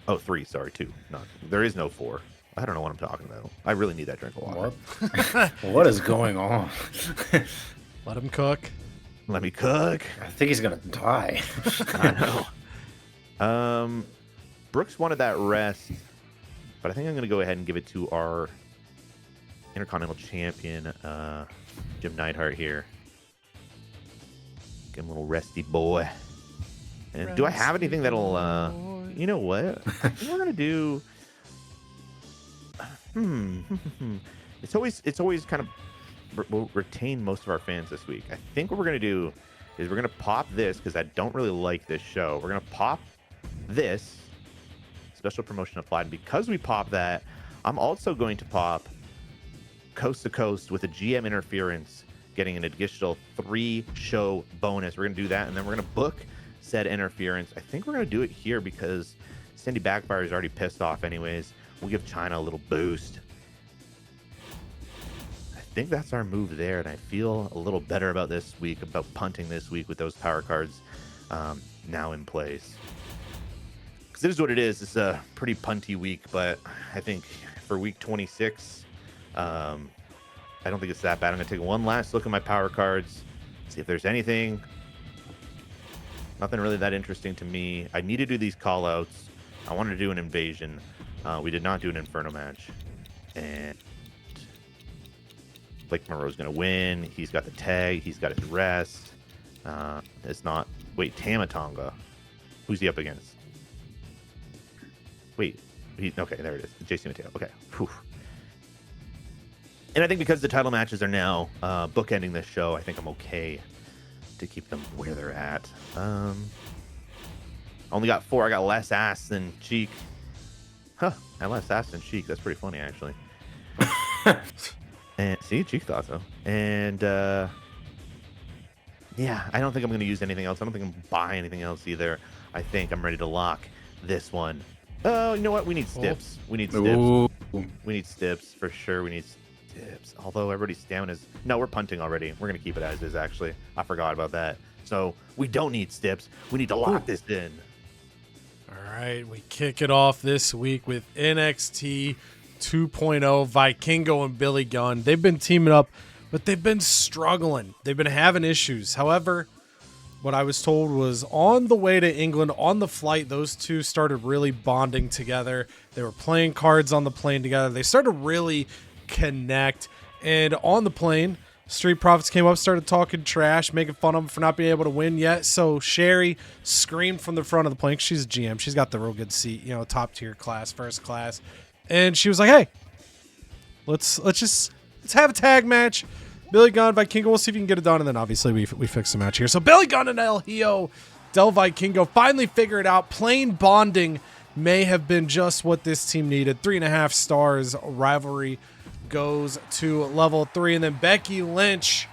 S3: Oh, 3, sorry, 2. No, there is no 4. I don't know what I'm talking about. I really need that drink of water.
S2: What? What is going on?
S1: Let him cook.
S3: Let me cook.
S2: I think he's gonna die.
S3: I know. Brooks wanted that rest, but I think I'm gonna go ahead and give it to our Intercontinental Champion, Jim Neidhart here. Give him a little resty boy. And do I have anything that'll, you know what? I think we're gonna do. It's always kind of we'll retain most of our fans this week. I think what we're gonna do is we're gonna pop this because I don't really like this show. We're gonna pop this special promotion applied. And because we pop that, I'm also going to pop Coast to Coast with a GM interference, getting an additional 3-show bonus. We're gonna do that, and then we're gonna book said interference. I think we're gonna do it here because Cindy Backfire is already pissed off anyways. We'll give China a little boost. I think that's our move there, and I feel a little better about this week, about punting this week with those power cards now in place. Because it is what it is. It's a pretty punty week, but I think for week 26, I don't think it's that bad. I'm going to take one last look at my power cards, see if there's anything. Nothing really that interesting to me. I need to do these call-outs. I wanted to do an invasion. We did not do an Inferno match. And Blake Monroe's going to win. He's got the tag. He's got his rest. It's not... Wait, Tamatonga. Who's he up against? Wait. Okay, there it is. JC Mateo. Okay. Whew. And I think because the title matches are now bookending this show, I think I'm okay to keep them where they're at. Only got 4. I got less ass than cheek. Huh. I less ass than cheek. That's pretty funny, actually. And see, cheek thought so. And yeah, I don't think I'm going to use anything else. I don't think I'm going to buy anything else either. I think I'm ready to lock this one. Oh, you know what? We need stips. We need stips.
S2: Ooh.
S3: We need stips for sure. We need stips. Although everybody's stamina is... No, we're punting already. We're going to keep it as is, actually. I forgot about that. So we don't need stips. We need to lock this in.
S1: All right, we kick it off this week with NXT 2.0, Vikingo and Billy Gunn. They've been teaming up, but they've been struggling. They've been having issues. However, what I was told was on the way to England, on the flight, those two started really bonding together. They were playing cards on the plane together. They started to really connect. And on the plane, Street Profits came up, started talking trash, making fun of him for not being able to win yet. So Sherry screamed from the front of the plane. She's a GM. She's got the real good seat, you know, top tier class, first class. And she was like, "Hey, let's have a tag match. Billy Gunn, Vikingo. We'll see if you can get it done." And then obviously we fixed the match here. So Billy Gunn and El Hijo del Vikingo finally figure it out. Plain bonding may have been just what this team needed. 3.5 stars. Rivalry goes to level 3. And then Becky Lynch,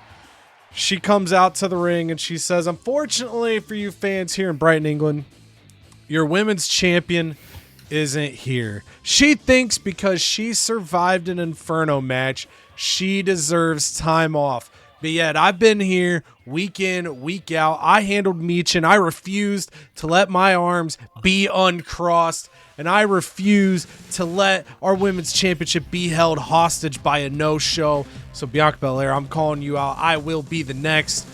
S1: she comes out to the ring and she says, "Unfortunately for you fans here in Brighton, England, your women's champion isn't here. She thinks because she survived an Inferno match, she deserves time off. But yet I've been here week in, week out. I handled Meechin. I refused to let my arms be uncrossed. And I refuse to let our women's championship be held hostage by a no-show. So Bianca Belair, I'm calling you out. I will be the next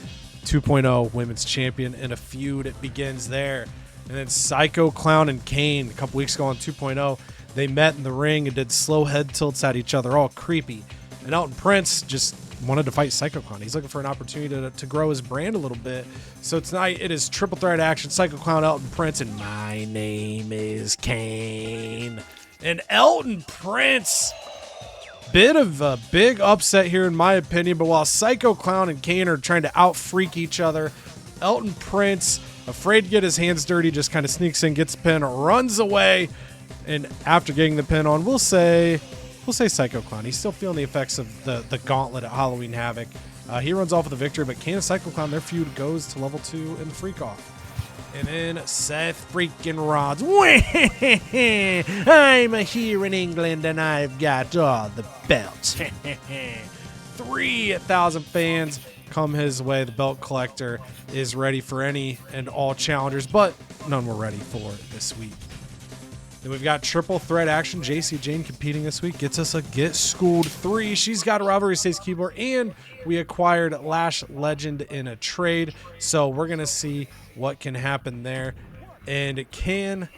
S1: 2.0 women's champion." And a feud begins there. And then Psycho Clown and Kane, a couple weeks ago on 2.0, they met in the ring and did slow head tilts at each other, all creepy. And Elton Prince just wanted to fight Psycho Clown. He's looking for an opportunity to grow his brand a little bit. So tonight it is triple threat action. Psycho Clown, Elton Prince, and my name is Kane. And Elton Prince, bit of a big upset here in my opinion, but while Psycho Clown and Kane are trying to out-freak each other, Elton Prince, afraid to get his hands dirty, just kind of sneaks in, gets a pin, runs away, and after getting the pin on, we'll say Psycho Clown. He's still feeling the effects of the gauntlet at Halloween Havoc. He runs off with a victory, but Kane and Psycho Clown, their feud goes to level 2 in the Freak Off. And then Seth freaking Rollins. I'm here in England and I've got all the belts. 3,000 fans come his way. The belt collector is ready for any and all challengers, but none were ready for this week. Then we've got triple threat action. JC Jane competing this week gets us a Get Schooled 3. She's got a Rivalry States Keebler, and we acquired Lash Legend in a trade. So we're going to see what can happen there. And can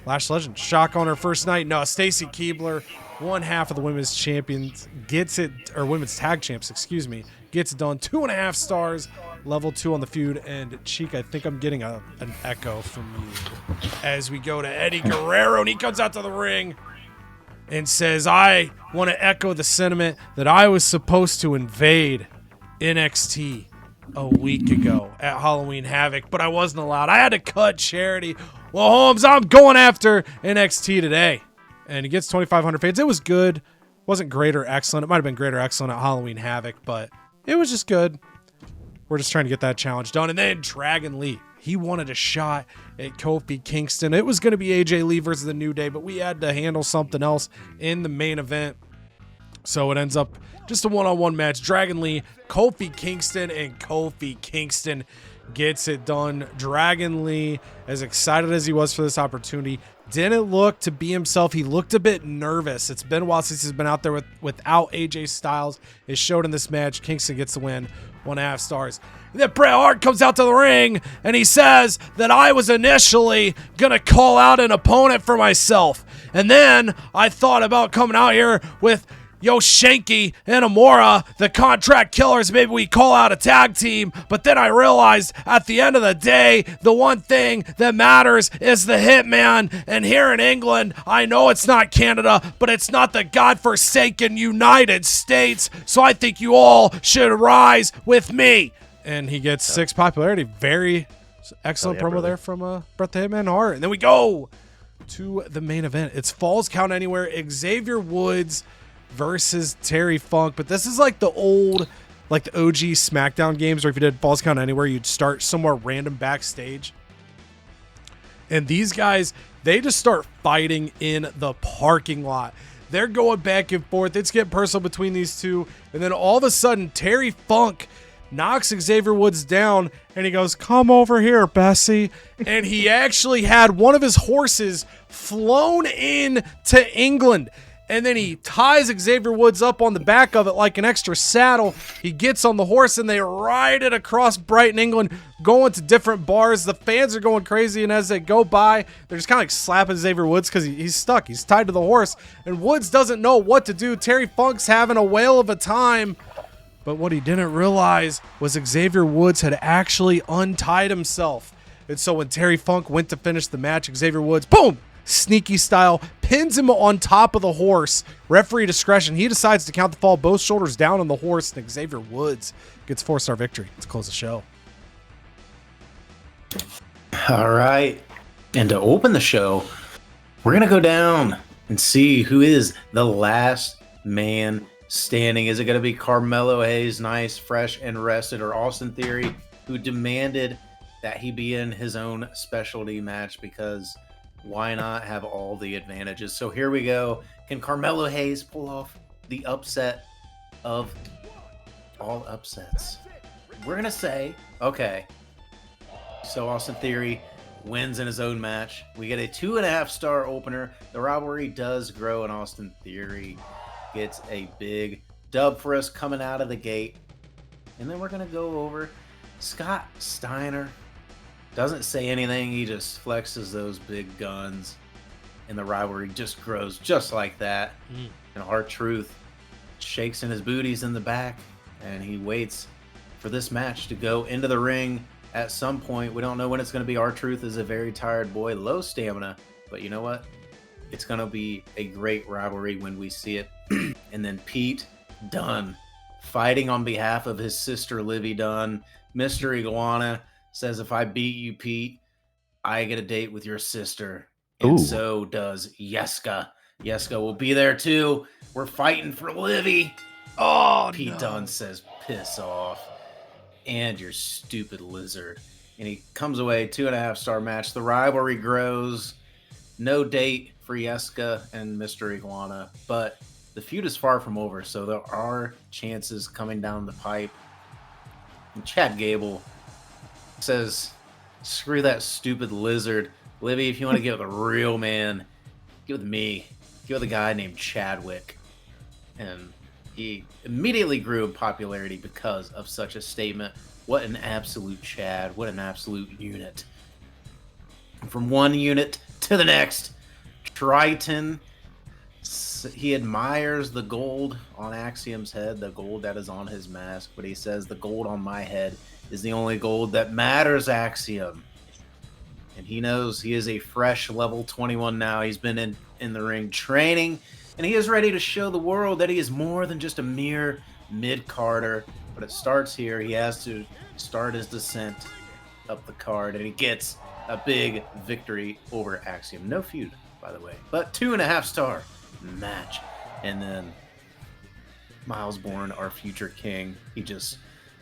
S1: Lash Legend shock on her first night? No, Stacy Keebler, one half of the women's champions, gets it, or women's tag champs, excuse me, gets it done. 2.5 stars. Level 2 on the feud, and Cheek, I think I'm getting an echo from you as we go to Eddie Guerrero, and he comes out to the ring and says, I want to echo the sentiment that I was supposed to invade NXT a week ago at Halloween Havoc, but I wasn't allowed. I had to cut charity. Well, Holmes, I'm going after NXT today. And he gets 2,500 fades. It was good. Wasn't great or excellent. It might have been great or excellent at Halloween Havoc, but it was just good. We're just trying to get that challenge done. And then Dragon Lee, he wanted a shot at Kofi Kingston. It was going to be AJ Lee versus the New Day, but we had to handle something else in the main event. So it ends up just a one-on-one match. Dragon Lee, Kofi Kingston, and Kofi Kingston gets it done. Dragon Lee, as excited as he was for this opportunity, didn't look to be himself. He looked a bit nervous. It's been a while since he's been out there without AJ Styles. It showed in this match. Kingston gets the win, 1.5 stars. And then Bret Hart comes out to the ring, and he says that I was initially going to call out an opponent for myself. And then I thought about coming out here with Shanky and Amora, the contract killers. Maybe we call out a tag team, but then I realized at the end of the day, the one thing that matters is the Hitman. And here in England, I know it's not Canada, but it's not the godforsaken United States. So I think you all should rise with me. And he gets 6 popularity. Very excellent promo there from Bret the Hitman Hart. And then we go to the main event. It's Falls Count Anywhere. Xavier Woods versus Terry Funk, but this is like the old, like the OG SmackDown games where if you did Falls Count Anywhere, you'd start somewhere random backstage. And these guys, they just start fighting in the parking lot. They're going back and forth. It's getting personal between these two. And then all of a sudden, Terry Funk knocks Xavier Woods down, and he goes, come over here, Bessie. And he actually had one of his horses flown in to England. And then he ties Xavier Woods up on the back of it like an extra saddle. He gets on the horse, and they ride it across Brighton, England, going to different bars. The fans are going crazy, and as they go by, they're just kind of like slapping Xavier Woods because he's stuck. He's tied to the horse, and Woods doesn't know what to do. Terry Funk's having a whale of a time, but what he didn't realize was Xavier Woods had actually untied himself. And so when Terry Funk went to finish the match, Xavier Woods, boom! Sneaky style, pins him on top of the horse. Referee discretion. He decides to count the fall, both shoulders down on the horse, and Xavier Woods gets 4-star victory to close the show.
S2: All right. And to open the show, we're going to go down and see who is the last man standing. Is it going to be Carmelo Hayes, nice, fresh, and rested, or Austin Theory, who demanded that he be in his own specialty match because why not have all the advantages? So here we go. Can Carmelo Hayes pull off the upset of all upsets? We're going to say, okay, so Austin Theory wins in his own match. We get a 2.5-star opener. The rivalry does grow, and Austin Theory gets a big dub for us coming out of the gate. And then we're going to go over Scott Steiner. Doesn't say anything. He just flexes those big guns, and the rivalry just grows just like that. And R-Truth shakes in his booties in the back, and he waits for this match to go into the ring at some point. We don't know when it's going to be. R-Truth is a very tired boy, low stamina, but you know what? It's going to be a great rivalry when we see it. And then Pete Dunne fighting on behalf of his sister Livy Dunne. Mr. Iguana says, if I beat you, Pete, I get a date with your sister. And so does Yeska. Yeska will be there too. We're fighting for Livy. Oh, Pete Dunne says, piss off. And your stupid lizard. And he comes away, 2.5-star match. The rivalry grows. No date for Yeska and Mr. Iguana. But the feud is far from over, so there are chances coming down the pipe. And Chad Gable says, screw that stupid lizard. Livy, if you want to get with a real man, Get with me. Get with a guy named Chadwick. And he immediately grew in popularity because of such a statement. What an absolute Chad. What an absolute unit. From one unit to the next, Triton. He admires the gold on Axiom's head, the gold that is on his mask, but he says the gold on my head is the only gold that matters, Axiom. And he knows he is a fresh level 21 now. He's been in the ring training, and he is ready to show the world that he is more than just a mere mid-carder. But it starts here. He has to start his descent up the card, and he gets a big victory over Axiom. No feud, by the way, but 2.5-star match. And then Miles Bourne, our future king, he just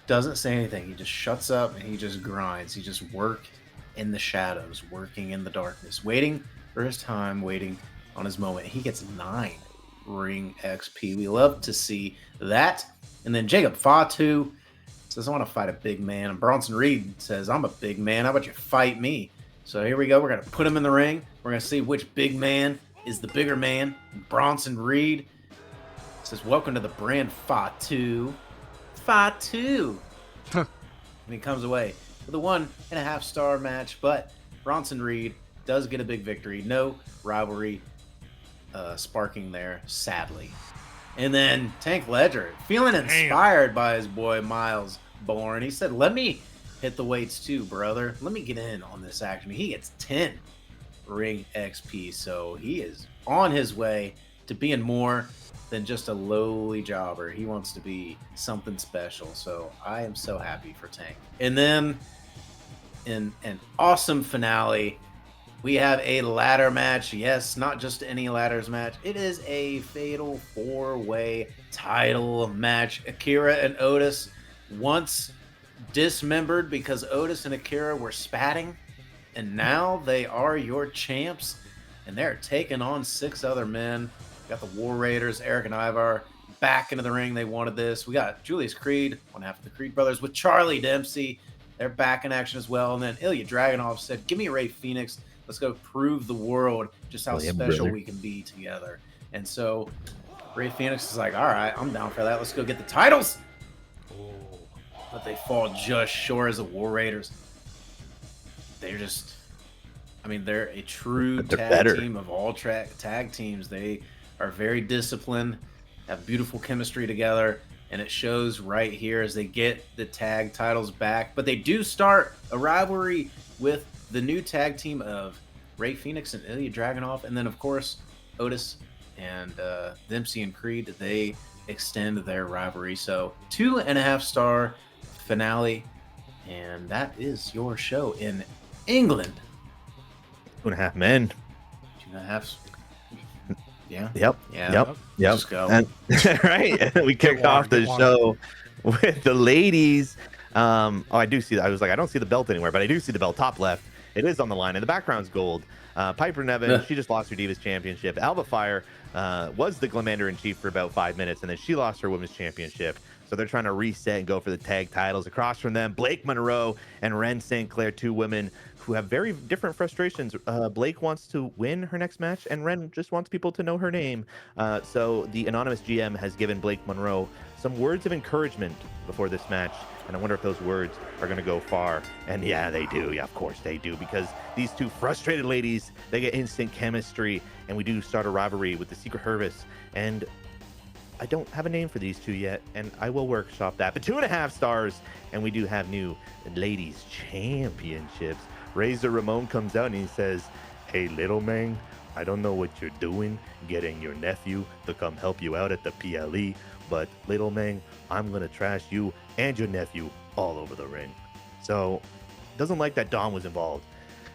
S2: doesn't say anything. He just shuts up and he just grinds. He just works in the shadows, working in the darkness, waiting for his time, waiting on his moment. He gets 9 ring XP. We love to see that. And then Jacob Fatu says, I want to fight a big man. And Bronson Reed says, I'm a big man. How about you fight me? So here we go. We're going to put him in the ring. We're going to see which big man is the bigger man. Bronson Reed says, welcome to the brand Fatu. Fatu. And he comes away with a 1.5-star match, but Bronson Reed does get a big victory. No rivalry sparking there, sadly. And then Tank Ledger, feeling inspired by his boy Miles Bourne, he said, let me hit the weights too, brother. Let me get in on this action. He gets 10 ring XP, so he is on his way to being more than just a lowly jobber. He wants to be something special, so I am so happy for Tank. And then in an awesome finale, we have a ladder match. Yes, not just any ladders match. It is a fatal 4-way title match. Akira and Otis, once dismembered because Otis and Akira were spatting, and now they are your champs, and they're taking on 6 other men. We got the War Raiders, Eric and Ivar, back into the ring. They wanted this. We got Julius Creed, one half of the Creed brothers, with Charlie Dempsey. They're back in action as well. And then Ilya Dragunov said, give me Ray Phoenix. Let's go prove the world just how special we can be together. And so Ray Phoenix is like, all right, I'm down for that. Let's go get the titles. But they fall just short as the War Raiders. They're just, I mean, they're a true tag team of all tag teams. They are very disciplined, have beautiful chemistry together, and it shows right here as they get the tag titles back. But they do start a rivalry with the new tag team of Ray Phoenix and Ilya Dragunov, and then of course Otis and Dempsey and Creed. They extend their rivalry. So 2.5-star finale, and that is your show in England.
S3: 2.5 men.
S2: 2.5. Yeah.
S3: Yep.
S2: Let's go.
S3: And, right. We kicked off the show with the ladies. I do see that. I was like, I don't see the belt anywhere, but I do see the belt top left. It is on the line, and the background's gold. Piper Nevin, she just lost her Divas Championship. Alba Fire was the Commander-in-Chief for about 5 minutes, and then she lost her Women's Championship. So they're trying to reset and go for the tag titles. Across from them, Blake Monroe and Ren St. Clair, 2 women who have very different frustrations. Blake wants to win her next match, and Ren just wants people to know her name. So the anonymous GM has given Blake Monroe some words of encouragement before this match, and I wonder if those words are going to go far. And yeah, they do. Yeah, of course they do, because these 2 frustrated ladies, they get instant chemistry, and we do start a rivalry with the Secret Service. And I don't have a name for these 2 yet, and I will workshop that. But 2.5 stars, and we do have new ladies championships. Razor Ramon comes out and he says, hey, little man, I don't know what you're doing getting your nephew to come help you out at the PLE, but little man, I'm going to trash you and your nephew all over the ring. So doesn't like that Dom was involved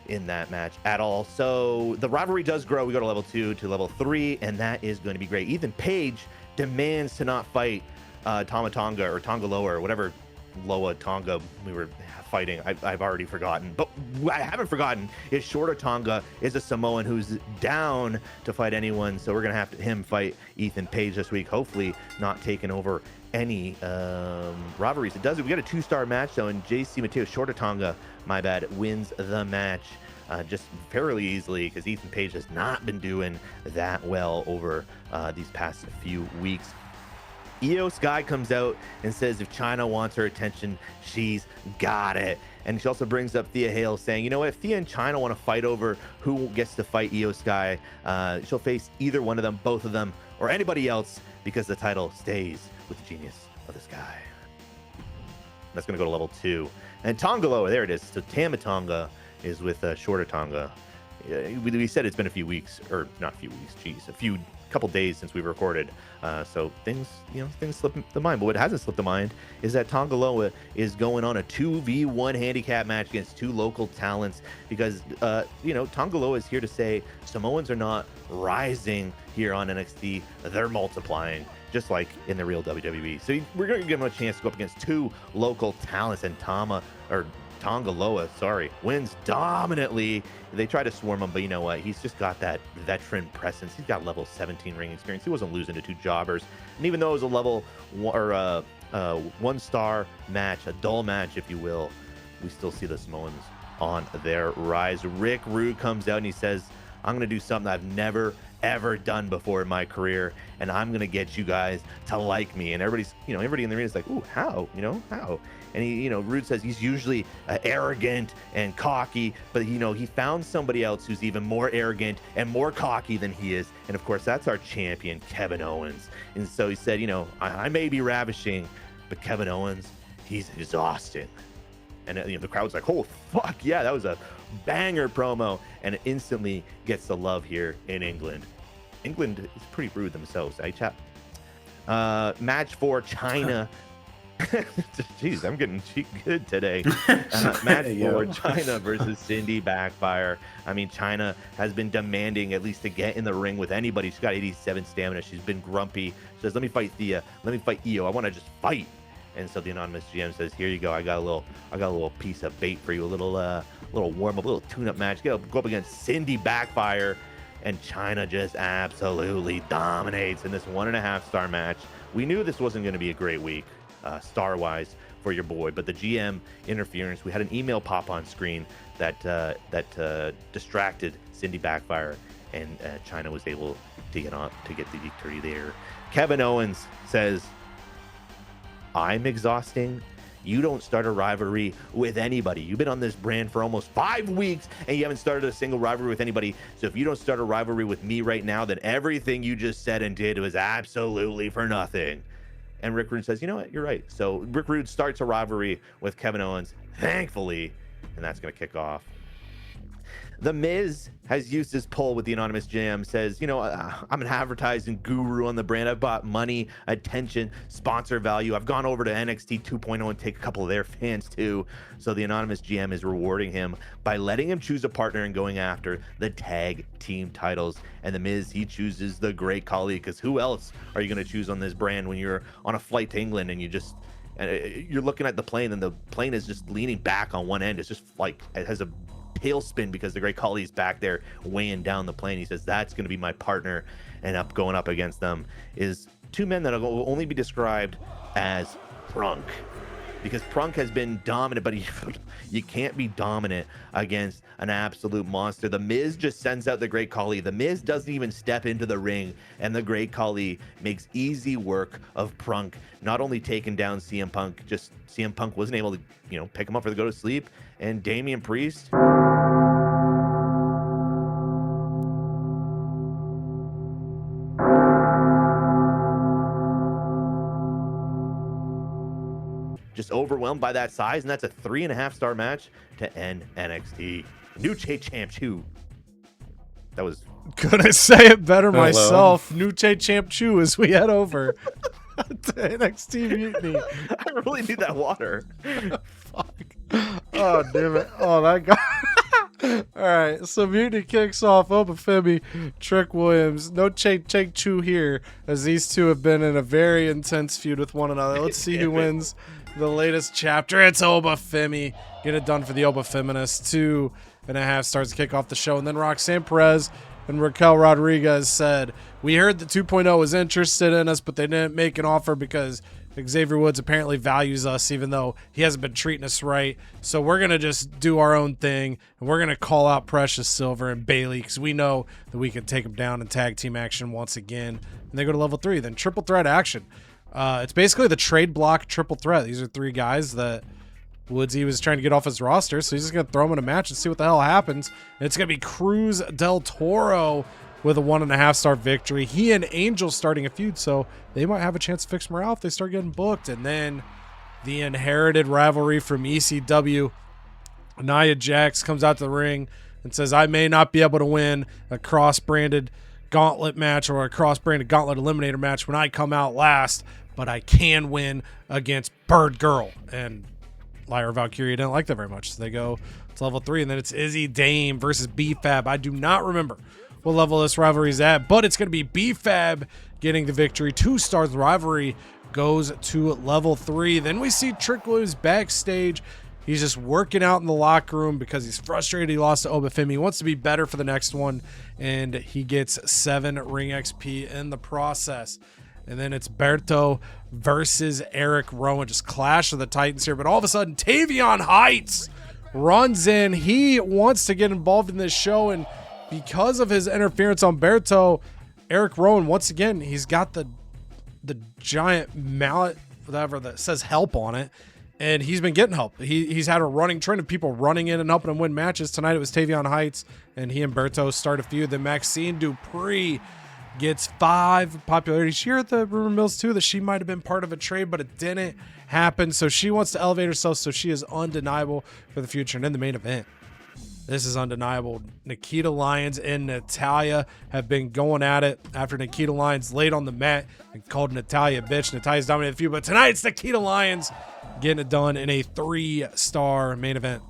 S3: in that match at all. So the rivalry does grow. We go to level 2 to level 3, and that is going to be great. Ethan Page demands to not fight Tama Tonga or Tonga Loa or whatever Loa Tonga we were fighting. I've already forgotten, but I haven't forgotten is Shorter Tonga is a Samoan who's down to fight anyone. So we're gonna have him fight Ethan Page this week, hopefully not taking over any rivalries. It does. We got a 2-star match though, and JC Mateo Shorter Tonga, my bad, wins the match. just fairly easily because Ethan Page has not been doing that well over these past few weeks. Io Sky comes out and says if China wants her attention, she's got it. And she also brings up Thea Hale saying, you know what, if Thea and China want to fight over who gets to fight Io Sky, she'll face either one of them, both of them, or anybody else because the title stays with the Genius of the Sky. That's going to go to level 2. And Tongaloa, there it is. So Tama Tonga is with Shorter Tonga. We said it's been a few weeks, or not a few weeks, geez, couple days since we recorded, so things slip the mind. But what hasn't slipped the mind is that Tongaloa is going on a 2v1 handicap match against 2 local talents because Tongaloa is here to say Samoans are not rising here on NXT, they're multiplying just like in the real WWE. So we're going to give them a chance to go up against 2 local talents, and Tongaloa, wins dominantly. They try to swarm him, but you know what? He's just got that veteran presence. He's got level 17 ring experience. He wasn't losing to 2 jobbers. And even though it was a level 1-star match, a dull match, if you will, we still see the Samoans on their rise. Rick Rude comes out and he says, I'm going to do something I've never, ever done before in my career, and I'm going to get you guys to like me. And everybody in the arena is like, ooh, how? How? And Rude says he's usually arrogant and cocky, but he found somebody else who's even more arrogant and more cocky than he is. And of course, that's our champion, Kevin Owens. And so he said, I may be ravishing, but Kevin Owens, he's exhausting. And the crowd's like, oh, fuck yeah, that was a banger promo. And it instantly gets the love here in England. England is pretty rude themselves, eh, chap? Match for China. Jeez, I'm getting good today. Match for China versus Cindy Backfire. I mean, China has been demanding at least to get in the ring with anybody. She's got 87 stamina. She's been grumpy. She says, let me fight Thea. Let me fight Io. I want to just fight. And so the anonymous GM says, here you go. I got a little piece of bait for you. A little warm up, a little tune-up match. Go up against Cindy Backfire. And China just absolutely dominates in this 1.5-star match. We knew this wasn't going to be a great week, star-wise, for your boy, but the GM interference, we had an email pop on screen that distracted Cindy Backfire, and China was able to get the victory there. Kevin Owens says, I'm exhausting. You don't start a rivalry with anybody. You've been on this brand for almost 5 weeks and you haven't started a single rivalry with anybody. So if you don't start a rivalry with me right now, then everything you just said and did was absolutely for nothing. And Rick Rude says, you know what? You're right. So Rick Rude starts a rivalry with Kevin Owens, thankfully, and that's going to kick off. The Miz has used his pull with the anonymous GM, says, I'm an advertising guru on the brand. I've bought money, attention, sponsor value. I've gone over to NXT 2.0 and take a couple of their fans too. So the anonymous GM is rewarding him by letting him choose a partner and going after the tag team titles. And the Miz, he chooses the Great Khali, because who else are you going to choose on this brand when you're on a flight to England and you're looking at the plane and the plane is just leaning back on one end. It's just like, it has a tailspin because the Great Khali is back there weighing down the plane. He says that's going to be my partner, and going up against them is 2 men that will only be described as Prunk, because Prunk has been dominant, but you can't be dominant against an absolute monster. The Miz just sends out the Great Khali. The Miz doesn't even step into the ring, and the Great Khali makes easy work of Prunk, not only taking down CM Punk, just CM Punk wasn't able to pick him up for the go to sleep, and Damian Priest just overwhelmed by that size, and that's a 3.5-star match to end NXT. New Champ Chu. That was...
S1: Could I say it better myself? New Champ Chu as we head over to NXT Mutiny.
S3: I really need that water.
S1: Fuck. Oh, damn it. Oh, that guy. All right, so Mutiny kicks off. Obafemi, Trick Williams. No Chang Chu here, as these two have been in a very intense feud with one another. Let's see who wins the latest chapter. It's Obafemi. Get it done for the Obafeminists. 2.5 stars to kick off the show. And then Roxanne Perez and Raquel Rodriguez said, we heard that 2.0 was interested in us, but they didn't make an offer because Xavier Woods apparently values us, even though he hasn't been treating us right. So we're going to just do our own thing, and we're going to call out Precious Silver and Bailey because we know that we can take them down in tag team action once again. And they go to level 3. Then triple threat action. It's basically the trade block triple threat. These are 3 guys that Woodsy was trying to get off his roster, so he's just going to throw them in a match and see what the hell happens. And it's going to be Cruz del Toro with a 1.5-star victory. He and Angel starting a feud, so they might have a chance to fix morale if they start getting booked. And then the inherited rivalry from ECW. Nia Jax comes out to the ring and says, I may not be able to win a cross-branded gauntlet match or a cross-branded gauntlet eliminator match when I come out last, but I can win against Bird Girl. And Lyra Valkyria didn't like that very much, so they go to level 3. And then it's Izzy Dame versus B-Fab. I do not remember what level this rivalry is at, but it's going to be B-Fab getting the victory. 2 stars. The rivalry goes to level 3. Then we see Trick Williams backstage. He's just working out in the locker room because he's frustrated he lost to Obafemi. He wants to be better for the next one, and he gets 7 ring XP in the process. And then it's Berto versus Eric Rowan. Just clash of the Titans here. But all of a sudden, Tavion Heights runs in. He wants to get involved in this show, and because of his interference on Berto, Eric Rowan, once again, he's got the giant mallet, whatever, that says help on it, and he's been getting help. He's had a running trend of people running in and helping him win matches. Tonight it was Tavion Heights, and he and Berto start a feud. Then Maxine Dupree gets 5 popularity. She heard the rumor mills too that she might have been part of a trade, but it didn't happen. So she wants to elevate herself, so she is undeniable for the future. And in the main event, this is undeniable. Nikita Lyons and Natalya have been going at it after Nikita Lyons laid on the mat and called Natalya a bitch. Natalya's dominated the feud, but tonight it's Nikita Lyons getting it done in a 3-star main event.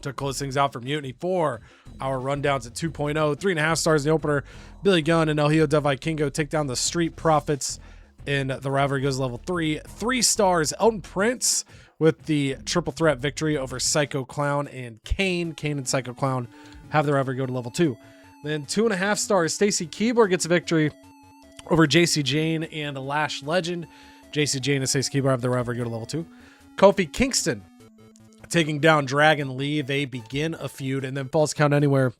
S1: To close things out for Mutiny 4, our rundowns at 2.0, 3.5 stars in the opener. Billy Gunn and El Hijo del Vikingo take down the Street Profits, and the rivalry goes level 3. 3 stars, Elton Prince with the triple threat victory over Psycho Clown and Kane. Kane and Psycho Clown have the rivalry go to level 2. Then 2.5 stars, Stacy Keibler gets a victory over JC Jane and Lash Legend. JC Jane and Stacy Keibler have the rivalry go to level 2. Kofi Kingston taking down Dragon Lee. They begin a feud, and then Falls Count Anywhere.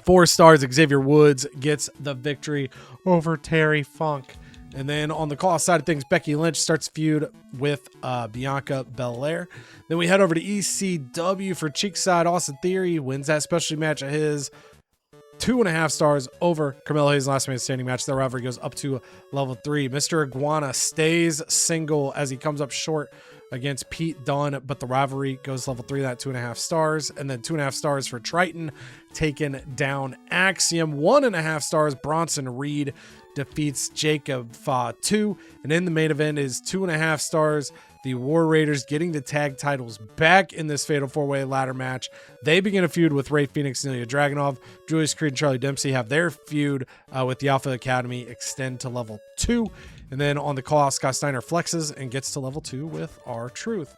S1: 4 stars, Xavier Woods gets the victory over Terry Funk. And then on the call side of things, Becky Lynch starts feud with Bianca Belair. Then we head over to ECW for Cheekside. Austin Theory wins that specialty match of his. 2.5 stars over Carmelo Hayes' last man standing match. Their rivalry goes up to level 3. Mr. Iguana stays single as he comes up short against Pete Dunne, but the rivalry goes level 3, that 2.5 stars. And then 2.5 stars for Triton, taking down Axiom. 1.5 stars, Bronson Reed defeats Jacob Fatu. And in the main event is 2.5 stars, the War Raiders getting the tag titles back in this Fatal 4-Way ladder match. They begin a feud with Ray Phoenix and Ilya Dragunov. Julius Creed and Charlie Dempsey have their feud with the Alpha Academy extend to level 2. And then on the call, Scott Steiner flexes and gets to level 2 with R-Truth.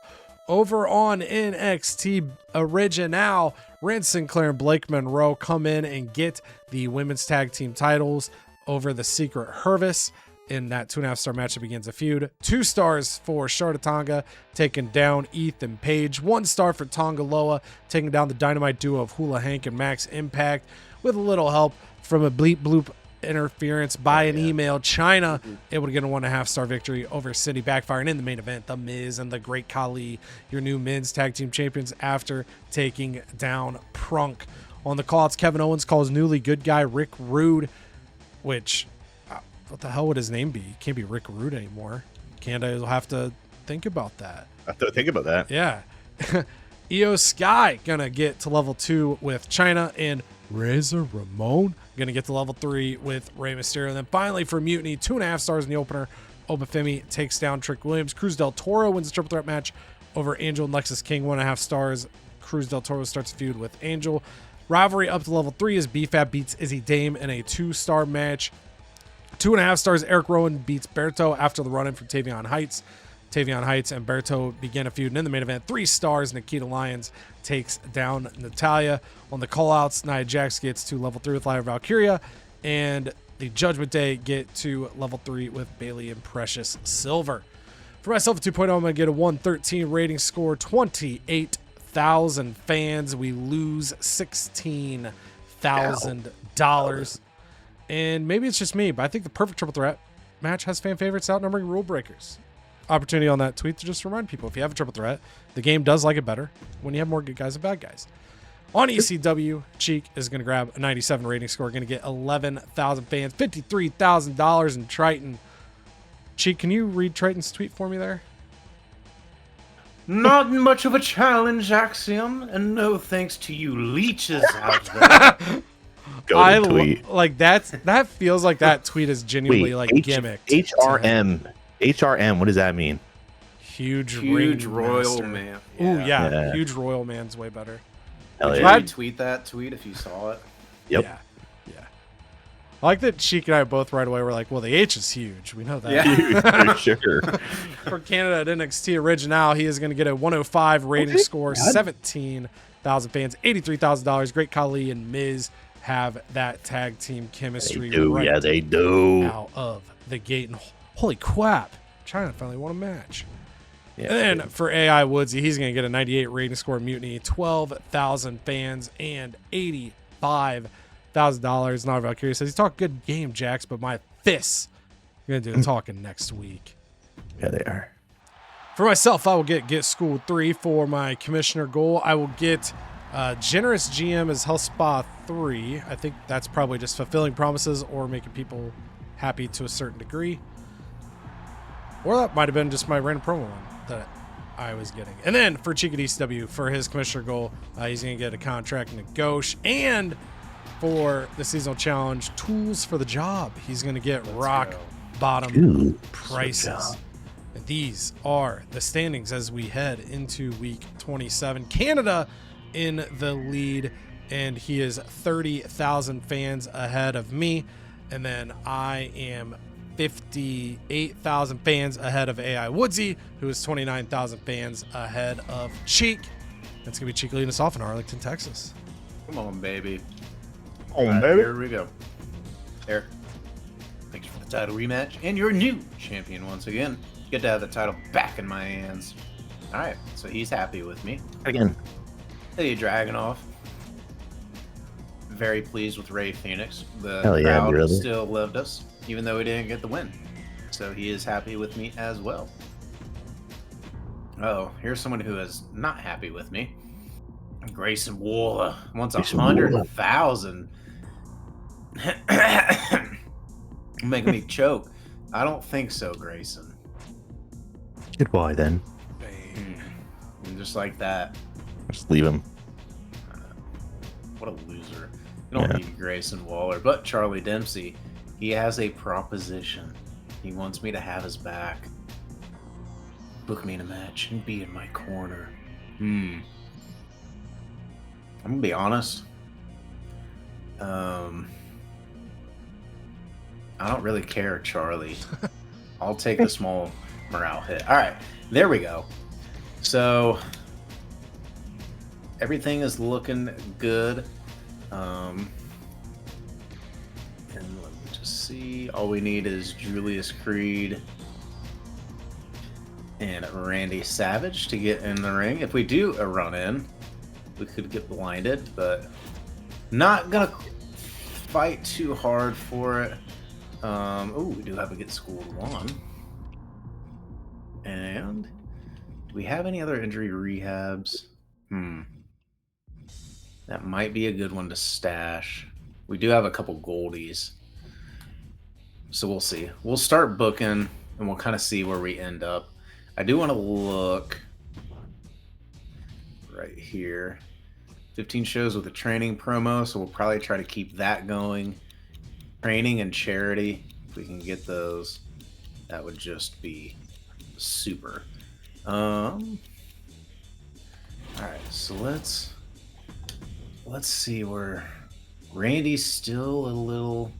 S1: Over on NXT Original, Rand Sinclair and Blake Monroe come in and get the women's tag team titles over the Secret Hervis. In that 2.5 star match that begins a feud. 2 stars for Charlotte Tonga taking down Ethan Page. 1 star for Tonga Loa taking down the Dynamite duo of Hula Hank and Max Impact with a little help from a bleep bloop interference by an email. China able to get a 1.5 star victory over City Backfire. And in the main event, The Miz and the Great Khali, your new men's tag team champions, after taking down Prunk. On the call, it's Kevin Owens calls newly good guy Rick Rude, which... what the hell would his name be? He can't be Rick Rude anymore. Candace will have to think about that.
S3: I have to think about that.
S1: Yeah. Io Sky gonna get to level 2 with China, and Razor Ramon gonna get to level 3 with Rey Mysterio. And then finally for Mutiny, 2.5 stars in the opener. Obafemi takes down Trick Williams. Cruz del Toro wins the triple threat match over Angel and Lexus King. 1.5 stars. Cruz del Toro starts a feud with Angel. Rivalry up to level 3 as B-Fab beats Izzy Dame in a 2-star match. 2.5 stars, Eric Rowan beats Berto after the run-in from Tavion Heights. Tavion Heights and Berto begin a feud. And in the main event, 3 stars, Nikita Lyons takes down Natalya. On the call-outs, Nia Jax gets to level 3 with Lyra Valkyria. And the Judgment Day get to level 3 with Bailey and Precious Silver. For myself at 2.0, I'm going to get a 113 rating score, 28,000 fans. We lose $16,000. And maybe it's just me, but I think the perfect triple threat match has fan favorites outnumbering rule breakers. Opportunity on that tweet to just remind people, if you have a triple threat, the game does like it better when you have more good guys and bad guys. On ECW, Cheek is going to grab a 97 rating score, going to get 11,000 fans, $53,000 in Triton. Cheek, can you read Triton's tweet for me there?
S2: Not much of a challenge, Axiom, and no thanks to you leeches out there.
S3: Go to tweet.
S1: Like that feels like that tweet is genuinely gimmicked.
S3: HRM, what does that mean?
S2: Huge
S1: Ring
S2: royal
S1: master.
S2: man.
S1: Ooh, yeah. Huge royal man's way better.
S3: Hell
S2: Did
S3: yeah.
S2: you retweet that tweet if you saw it?
S3: Yep.
S1: Yeah. I like that Sheik and I both right away were like, well, the H is huge. We know that.
S2: Yeah.
S3: Huge, for sure.
S1: For Canada at NXT Original, he is going to get a 105 rating score, 17,000 fans, $83,000. Great Khali and Miz have that tag team chemistry
S3: They do.
S1: out of the gate. And holy crap, China finally won a match.
S3: Yeah,
S1: and then for AI Woodsy, he's going to get a 98 rating score, Mutiny, 12,000 fans, and $85,000. Not Valkyrie says, he's talking good game, Jax, but my fists are going to do the talking next week.
S3: Yeah, they are.
S1: For myself, I will get School 3 for my commissioner goal. I will get Generous GM as Health Spa 3. I think that's probably just fulfilling promises or making people happy to a certain degree. Or that might have been just my random promo one that I was getting. And then for Cheek at ECW, for his commissioner goal, he's going to get a contract in a Gauche. And for the seasonal challenge, tools for the job, he's going to get rock bottom prices. And these are the standings as we head into week 27. Canada in the lead, and he is 30,000 fans ahead of me. And then I am 58,000 fans ahead of AI Woodsy, who is 29,000 fans ahead of Cheek. That's going to be Cheek leading us off in Arlington, Texas.
S2: Come on, baby.
S3: Baby.
S2: Here we go. Eric, thanks for the title rematch, and your new champion once again. Good to have the title back in my hands. All right, so he's happy with me.
S3: Again.
S2: Hey, Dragunov. Very pleased with Ray Phoenix. The
S3: Hell yeah,
S2: crowd
S3: brother.
S2: still loved us, even though we didn't get the win. So he is happy with me as well. Oh, here's someone who is not happy with me. Grayson Waller wants 100,000. Making me choke. I don't think so, Grayson.
S3: Goodbye then.
S2: And just like that.
S3: Just leave him.
S2: What a loser. You don't need Grayson Waller, but Charlie Dempsey, he has a proposition. He wants me to have his back. Book me in a match and be in my corner. I'm gonna be honest. I don't really care, Charlie. I'll take the small morale hit. All right, there we go. So everything is looking good. And let me just see. All we need is Julius Creed and Randy Savage to get in the ring. If we do a run in, we could get blinded, but not gonna fight too hard for it. Oh, we do have a Get Schooled 1. And do we have any other injury rehabs? That might be a good one to stash. We do have a couple goldies. So we'll see. We'll start booking and we'll kind of see where we end up. I do want to look right here. 15 shows with a training promo, so we'll probably try to keep that going. Training and charity, if we can get those, that would just be super. All right, so let's see where Randy's still a little.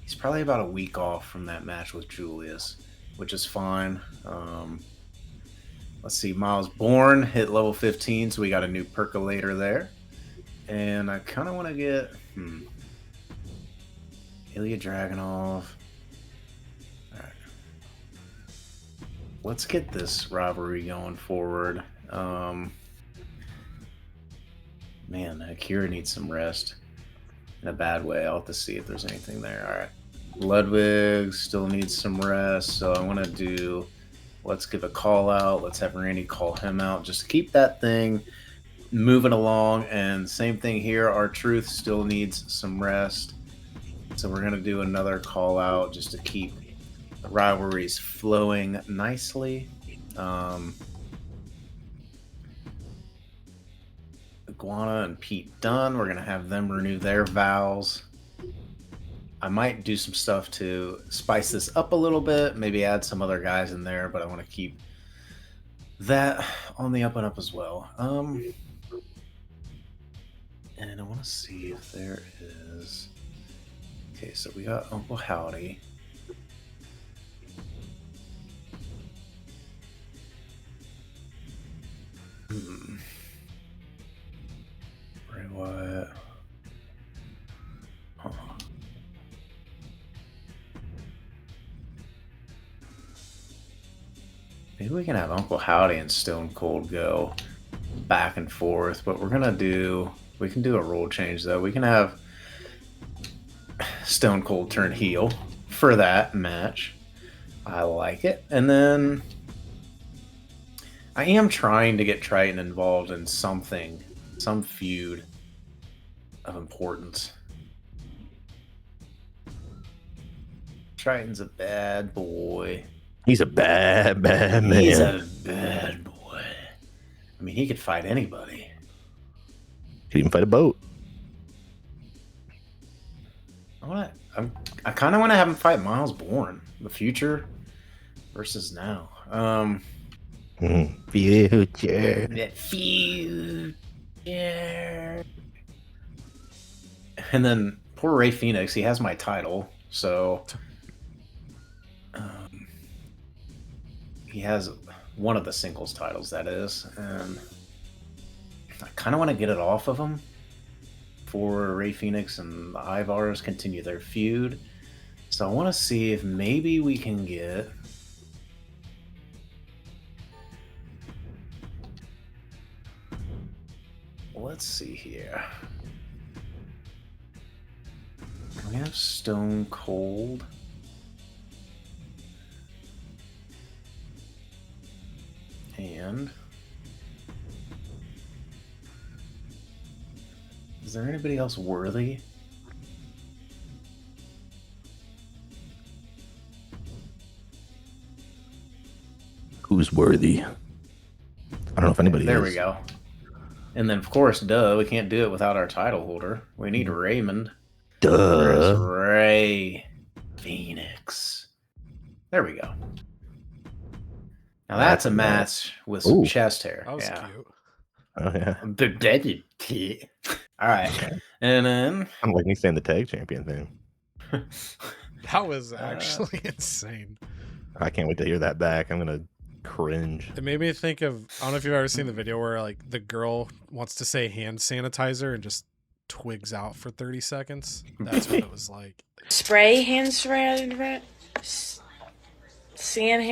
S2: He's probably about a week off from that match with Julius, which is fine. Let's see, Miles Bourne hit level 15, so we got a new percolator there. And I kind of want to get Ilya Dragunov. All right. let's get this rivalry going forward. Man, Akira needs some rest in a bad way. I'll have to see if there's anything there. All right. Ludwig still needs some rest, so I want to do, let's give a call out. Let's have Randy call him out just to keep that thing moving along. And same thing here. R-Truth still needs some rest. So we're going to do another call out just to keep the rivalries flowing nicely. Iguana and Pete Dunne, we're going to have them renew their vows. I might do some stuff to spice this up a little bit, maybe add some other guys in there, but I want to keep that on the up and up as well. And I want to see if there is... Okay, so we got Uncle Howdy. Bray Wyatt. Huh. Maybe we can have Uncle Howdy and Stone Cold go back and forth, but we're gonna do... We can do a rule change though. We can have Stone Cold turn heel for that match. I like it. And then I am trying to get Triton involved in something, some feud of importance. Triton's a bad boy.
S3: He's a bad man.
S2: He's a bad boy. I mean, he could fight anybody.
S3: He didn't fight a boat.
S2: I kind of want to have him fight Miles Bourne, the future versus now.
S3: Future.
S2: That future. And then poor Ray Phoenix, he has my title, so he has one of the singles titles, that is, and I kind of want to get it off of him for Ray Phoenix and the Ivars continue their feud. So I want to see if maybe we can get... Let's see here. We have Stone Cold. And... Is there anybody else worthy?
S3: Who's worthy? I don't know if anybody
S2: There
S3: is.
S2: we go. And then, of course, duh, we can't do it without our title holder. We need Raymond. Where's
S3: Duh.
S2: Ray Phoenix? There we go. Now that's a match with some
S3: Ooh.
S2: chest hair.
S1: That was
S2: Yeah.
S1: cute.
S3: Oh yeah.
S2: The dead kid. All right. And then
S3: I'm like me saying the tag champion thing.
S1: That was actually insane.
S3: I can't wait to hear that back. I'm gonna cringe.
S1: It made me think of, I don't know if you've ever seen the video where like the girl wants to say hand sanitizer and just twigs out for 30 seconds. That's what it was like.
S6: Spray hand sanitizer, sand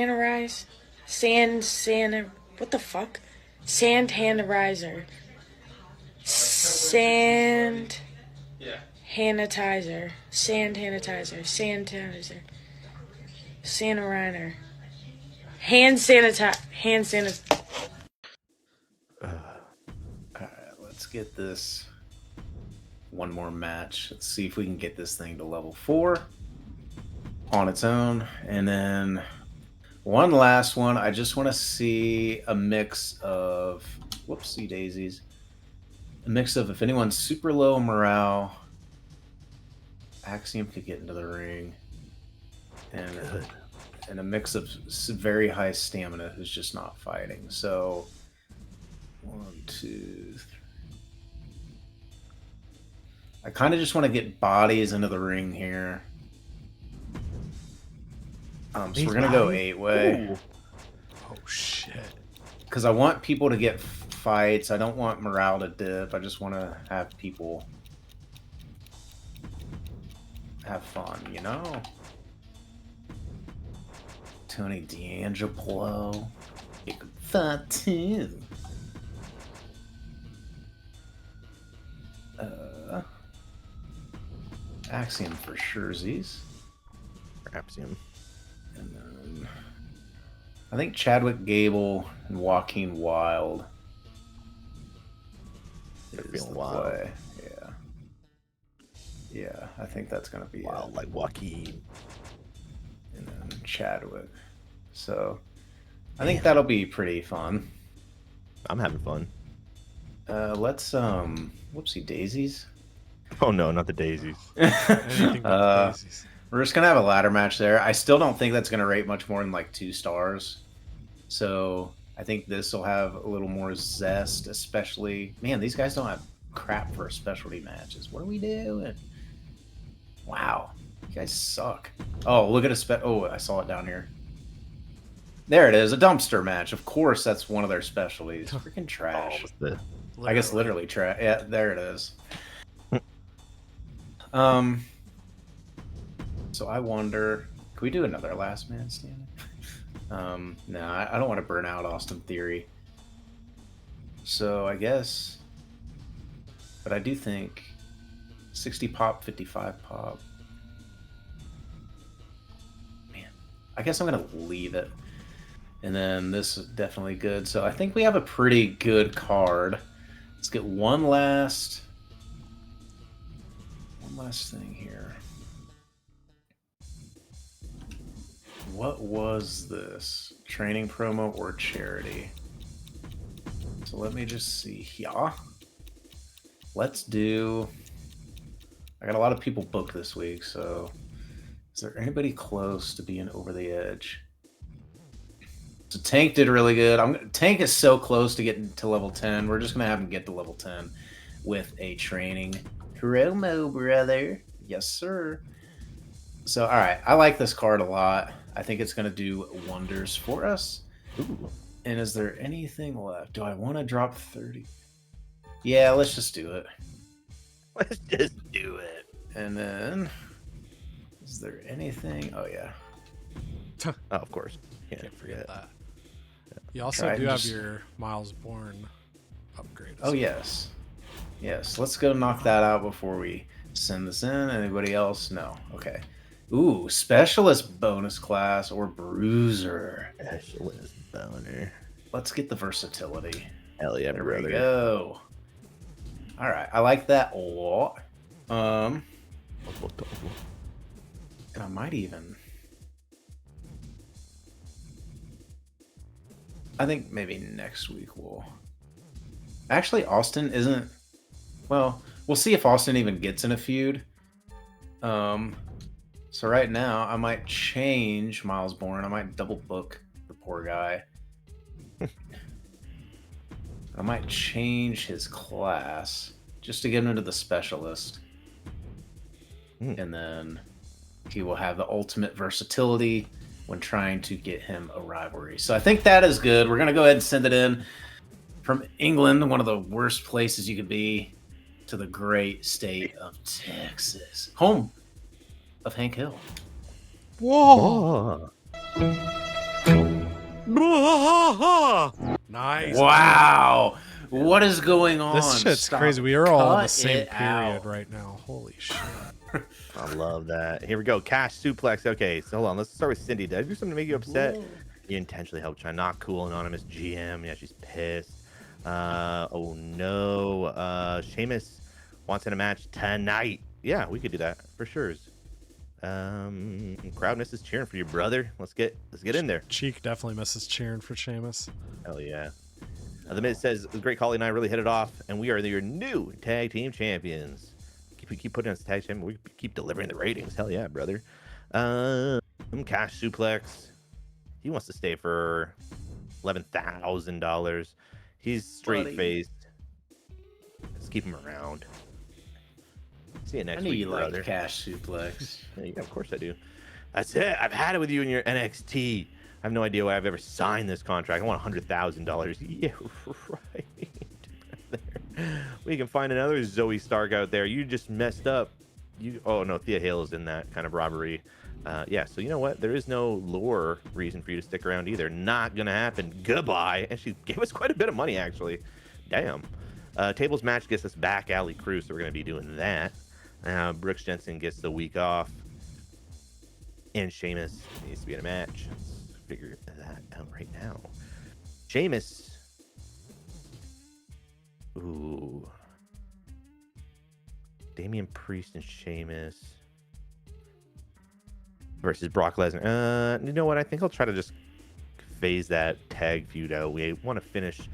S6: sanitizer, sand, what the fuck? Sand sanitizer, sand sanitizer, sand sanitizer, sand sanitizer, sanitizer, hand sanitizer.
S2: all right, let's get this one more match. Let's see if we can get this thing to level 4 on its own. And then one last one. I just want to see a mix of, whoopsie daisies, a mix of if anyone's super low morale, Axiom could get into the ring, and a mix of very high stamina who's just not fighting. So 1, 2, 3. I kind of just want to get bodies into the ring here. So we're gonna go 8-way.
S1: Oh shit.
S2: Because I want people to get fights. I don't want morale to dip. I just want to have people have fun, you know? Tony D'Angelo. Fatu. Axiom for Scherzies.
S3: Axiom.
S2: And then I think Chadwick Gable and Joaquin Wild.
S3: They're
S2: is
S3: feeling
S2: the
S3: wild.
S2: play. Yeah. Yeah, I think that's gonna be
S3: Wild
S2: it.
S3: like Joaquin.
S2: And then Chadwick. So I think that'll be pretty fun.
S3: I'm having fun.
S2: Let's whoopsie daisies.
S3: Oh no, not the daisies.
S1: Anything but the daisies.
S2: We're just gonna have a ladder match there. I still don't think that's gonna rate much more than like 2 stars. So I think this will have a little more zest, especially. Man, these guys don't have crap for specialty matches. What are we doing? Wow, you guys suck. Oh, look at a Oh, I saw it down here. There it is, a dumpster match. Of course, that's one of their specialties. Freaking trash. I guess literally trash. Yeah, there it is. So I wonder, can we do another last man standing? No, I don't want to burn out Austin Theory. So I guess, but I do think 60 pop, 55 pop. Man, I guess I'm gonna leave it. And then this is definitely good. So I think we have a pretty good card. Let's get one last thing here. What was this? Training promo or charity? So let me just see here. Let's do... I got a lot of people booked this week, so... Is there anybody close to being over the edge? So Tank did really good. Tank is so close to getting to level 10. We're just going to have him get to level 10 with a training promo, brother. Yes, sir. So, all right. I like this card a lot. I think it's going to do wonders for us. Ooh. And is there anything left? Do I want to drop 30? Yeah, let's just do it.
S3: Let's just do it.
S2: And then, is there anything? Oh, yeah.
S3: Oh, of course. Can't
S1: forget that. You also do have your Miles Bourne upgrade.
S2: Oh, yes. Yes, let's go knock that out before we send this in. Anybody else? No. Okay. Ooh, specialist bonus class or bruiser.
S3: Specialist boner.
S2: Let's get the versatility.
S3: Hell yeah,
S2: there
S3: brother.
S2: we go. All right, I like that a lot. And I might even. I think maybe next week we'll. Actually, Austin isn't. Well, we'll see if Austin even gets in a feud. So right now, I might change Miles Bourne. I might double book the poor guy. I might change his class just to get him into the specialist. And then he will have the ultimate versatility when trying to get him a rivalry. So I think that is good. We're going to go ahead and send it in from England, one of the worst places you could be, to the great state of Texas, home of Hank Hill.
S1: Whoa! Nice.
S2: Wow! What is going on?
S1: This shit's
S2: Stop.
S1: crazy. We are all in the
S2: Cut
S1: same
S2: it
S1: period
S2: out.
S1: right now. Holy shit.
S3: I love that. Here we go. Cash suplex. Okay, so hold on. Let's start with Cindy. Did I do something to make you upset?
S2: Whoa.
S3: You intentionally helped try. Not cool, anonymous GM. Yeah, she's pissed. Oh no. Sheamus wants in a match tonight. Yeah, we could do that for sure. Crowd misses cheering for your brother. Let's get in there.
S1: Cheek definitely misses cheering for Sheamus.
S3: Hell yeah. The Miz says, the Great Khali and I really hit it off, and we are your new tag team champions. We keep putting us tag team. We keep delivering the ratings. Hell yeah, brother. Cash suplex. He wants to stay for $11,000. He's straight faced. Let's keep him around. See you next
S2: I knew
S3: week,
S2: you
S3: brother.
S2: liked Cash Suplex.
S3: Yeah, of course I do. That's it. I've had it with you in your NXT. I have no idea why I've ever signed this contract. I want $100,000. Yeah, right. We can find another Zoe Stark out there. You just messed up. Oh no, Thea Hale is in that kind of robbery. Yeah, so you know what? There is no lore reason for you to stick around either. Not gonna happen. Goodbye. And she gave us quite a bit of money, actually. Damn. Tables match gets us back Alley Crew, so we're gonna be doing that. Brooks Jensen gets the week off. And Sheamus needs to be in a match. Let's figure that out right now. Sheamus. Ooh. Damian Priest and Sheamus versus Brock Lesnar. You know what? I think I'll try to just phase that tag feud out. We want to finish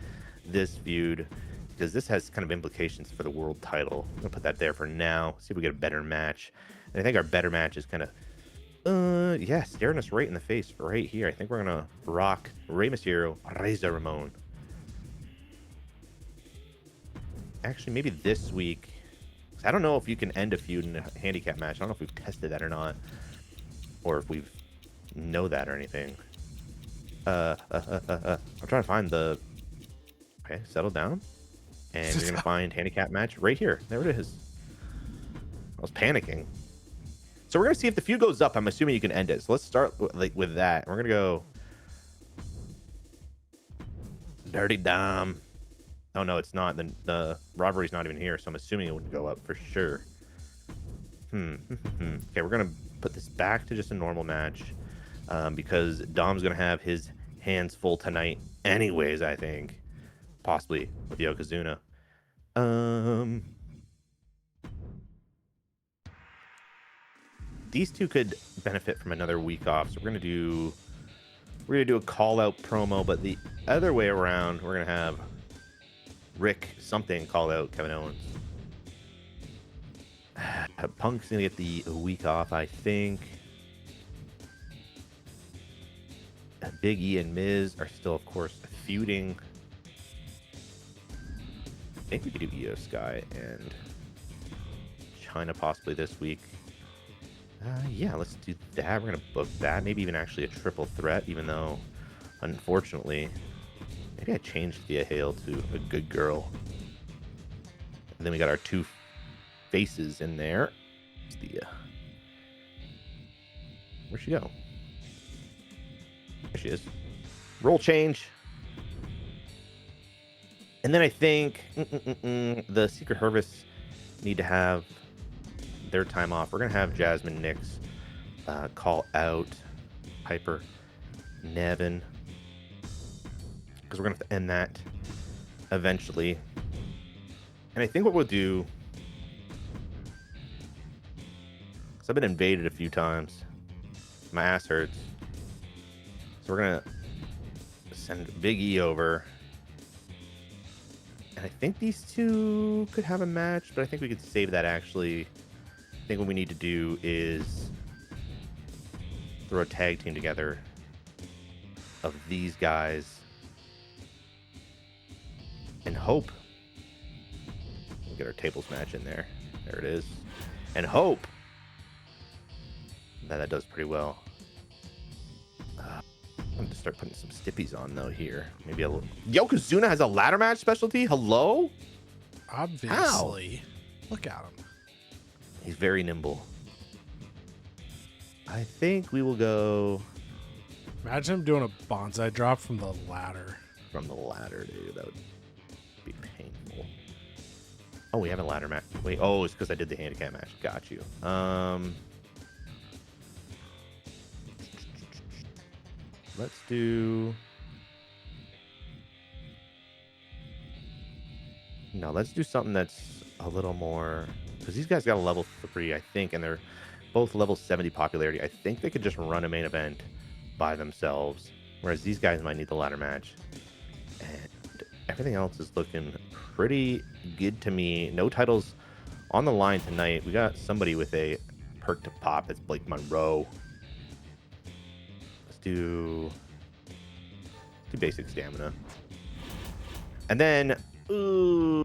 S3: this feud because this has kind of implications for the world title. I'm gonna put that there for now. See if we get a better match. And I think our better match is kind of, yeah, staring us right in the face right here. I think we're gonna rock Rey Mysterio, Razor Ramon. Actually, maybe this week. I don't know if you can end a feud in a handicap match. I don't know if we've tested that or not, or if we know that or anything. I'm trying to find the. Okay, settle down, and you're gonna find handicap match right here. There it is. I was panicking. So we're gonna see if the feud goes up. I'm assuming you can end it. So let's start with that. We're gonna go Dirty Dom. Oh no, it's not. The rivalry's not even here, so I'm assuming it wouldn't go up for sure. Okay, we're gonna put this back to just a normal match because Dom's gonna have his hands full tonight, anyways. I think possibly with Yokozuna. These two could benefit from another week off, so we're gonna do a call out promo, but the other way around, we're gonna have Rick something call out Kevin Owens. Punk's gonna get the week off, I think. Big E and Miz are still, of course, feuding. I think we could do Io Sky and China possibly this week. Yeah, let's do that. We're gonna book that. Maybe even actually a triple threat, even though, unfortunately, maybe I changed Thea Hale to a good girl. And then we got our two faces in there. Thea. Where'd she go? There she is. Roll change. And then I think the Secret Harvest need to have their time off. We're going to have Jasmine Nix call out Piper Nevin, because we're going to have to end that eventually. And I think what we'll do, because I've been invaded a few times, my ass hurts. So we're going to send Big E over. And I think these two could have a match, but I think we could save that actually. I think what we need to do is throw a tag team together of these guys and hope we'll get our tables match in there. There it is. And hope that does pretty well. I'm going to start putting some stippies on, though, here. Maybe a little. Yokozuna has a ladder match specialty? Hello?
S1: Obviously. Ow. Look at him.
S3: He's very nimble. I think we will go...
S1: Imagine him doing a bonsai drop from the ladder.
S3: From the ladder, dude. That would be painful. Oh, we have a ladder match. Wait, oh, it's because I did the handicap match. Got you. Let's do... No, let's do something that's a little more... Because these guys got a level 3, I think, and they're both level 70 popularity. I think they could just run a main event by themselves, whereas these guys might need the ladder match. And everything else is looking pretty good to me. No titles on the line tonight. We got somebody with a perk to pop. It's Blake Monroe. Let's do basic stamina. And then, ooh...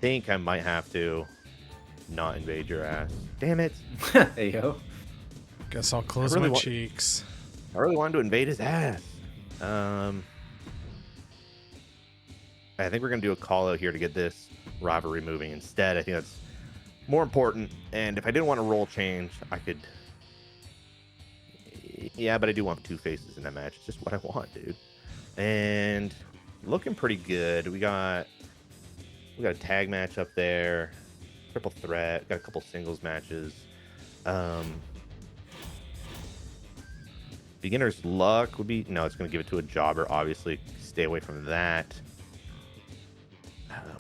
S3: think I might have to not invade your ass. Damn it.
S2: Hey, yo.
S1: Guess I'll close my cheeks.
S3: I really wanted to invade his ass. I think we're going to do a call out here to get this rivalry moving instead. I think that's more important. And if I didn't want a role change, I could. Yeah, but I do want 2 faces in that match. It's just what I want, dude. And looking pretty good. We got a tag match up there, triple threat. Got a couple singles matches. Beginner's luck would be no. It's going to give it to a jobber. Obviously, stay away from that.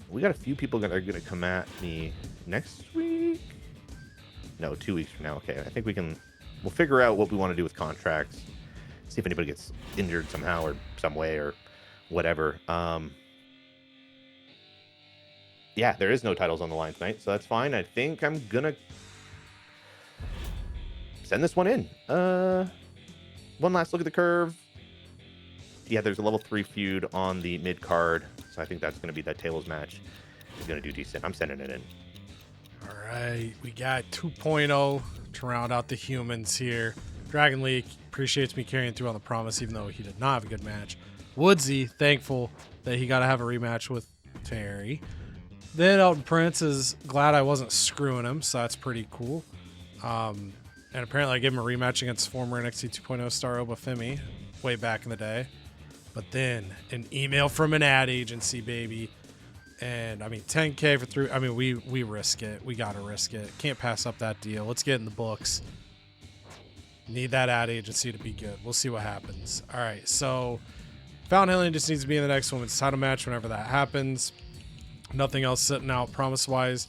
S3: We got a few people that are going to come at me next week. No, 2 weeks from now. Okay, I think we'll figure out what we want to do with contracts. See if anybody gets injured somehow or some way or whatever. Yeah, there is no titles on the line tonight, so that's fine. I think I'm gonna send this one in. One last look at the curve. Yeah, there's a level 3 feud on the mid card, so I think that's gonna be that tables match. Is gonna do decent. I'm sending it in.
S1: All right, we got 2.0 to round out the humans here. Dragon League appreciates me carrying through on the promise, even though he did not have a good match. Woodsy, thankful that he got to have a rematch with Terry. Then Elton Prince is glad I wasn't screwing him, so that's pretty cool. And apparently I gave him a rematch against former NXT 2.0 star Obafemi way back in the day. But then an email from an ad agency, baby. And I mean, 10K for 3. I mean, we risk it. We got to risk it. Can't pass up that deal. Let's get in the books. Need that ad agency to be good. We'll see what happens. All right, so Fountain Hillian just needs to be in the next women's title match whenever that happens. Nothing else sitting out promise-wise.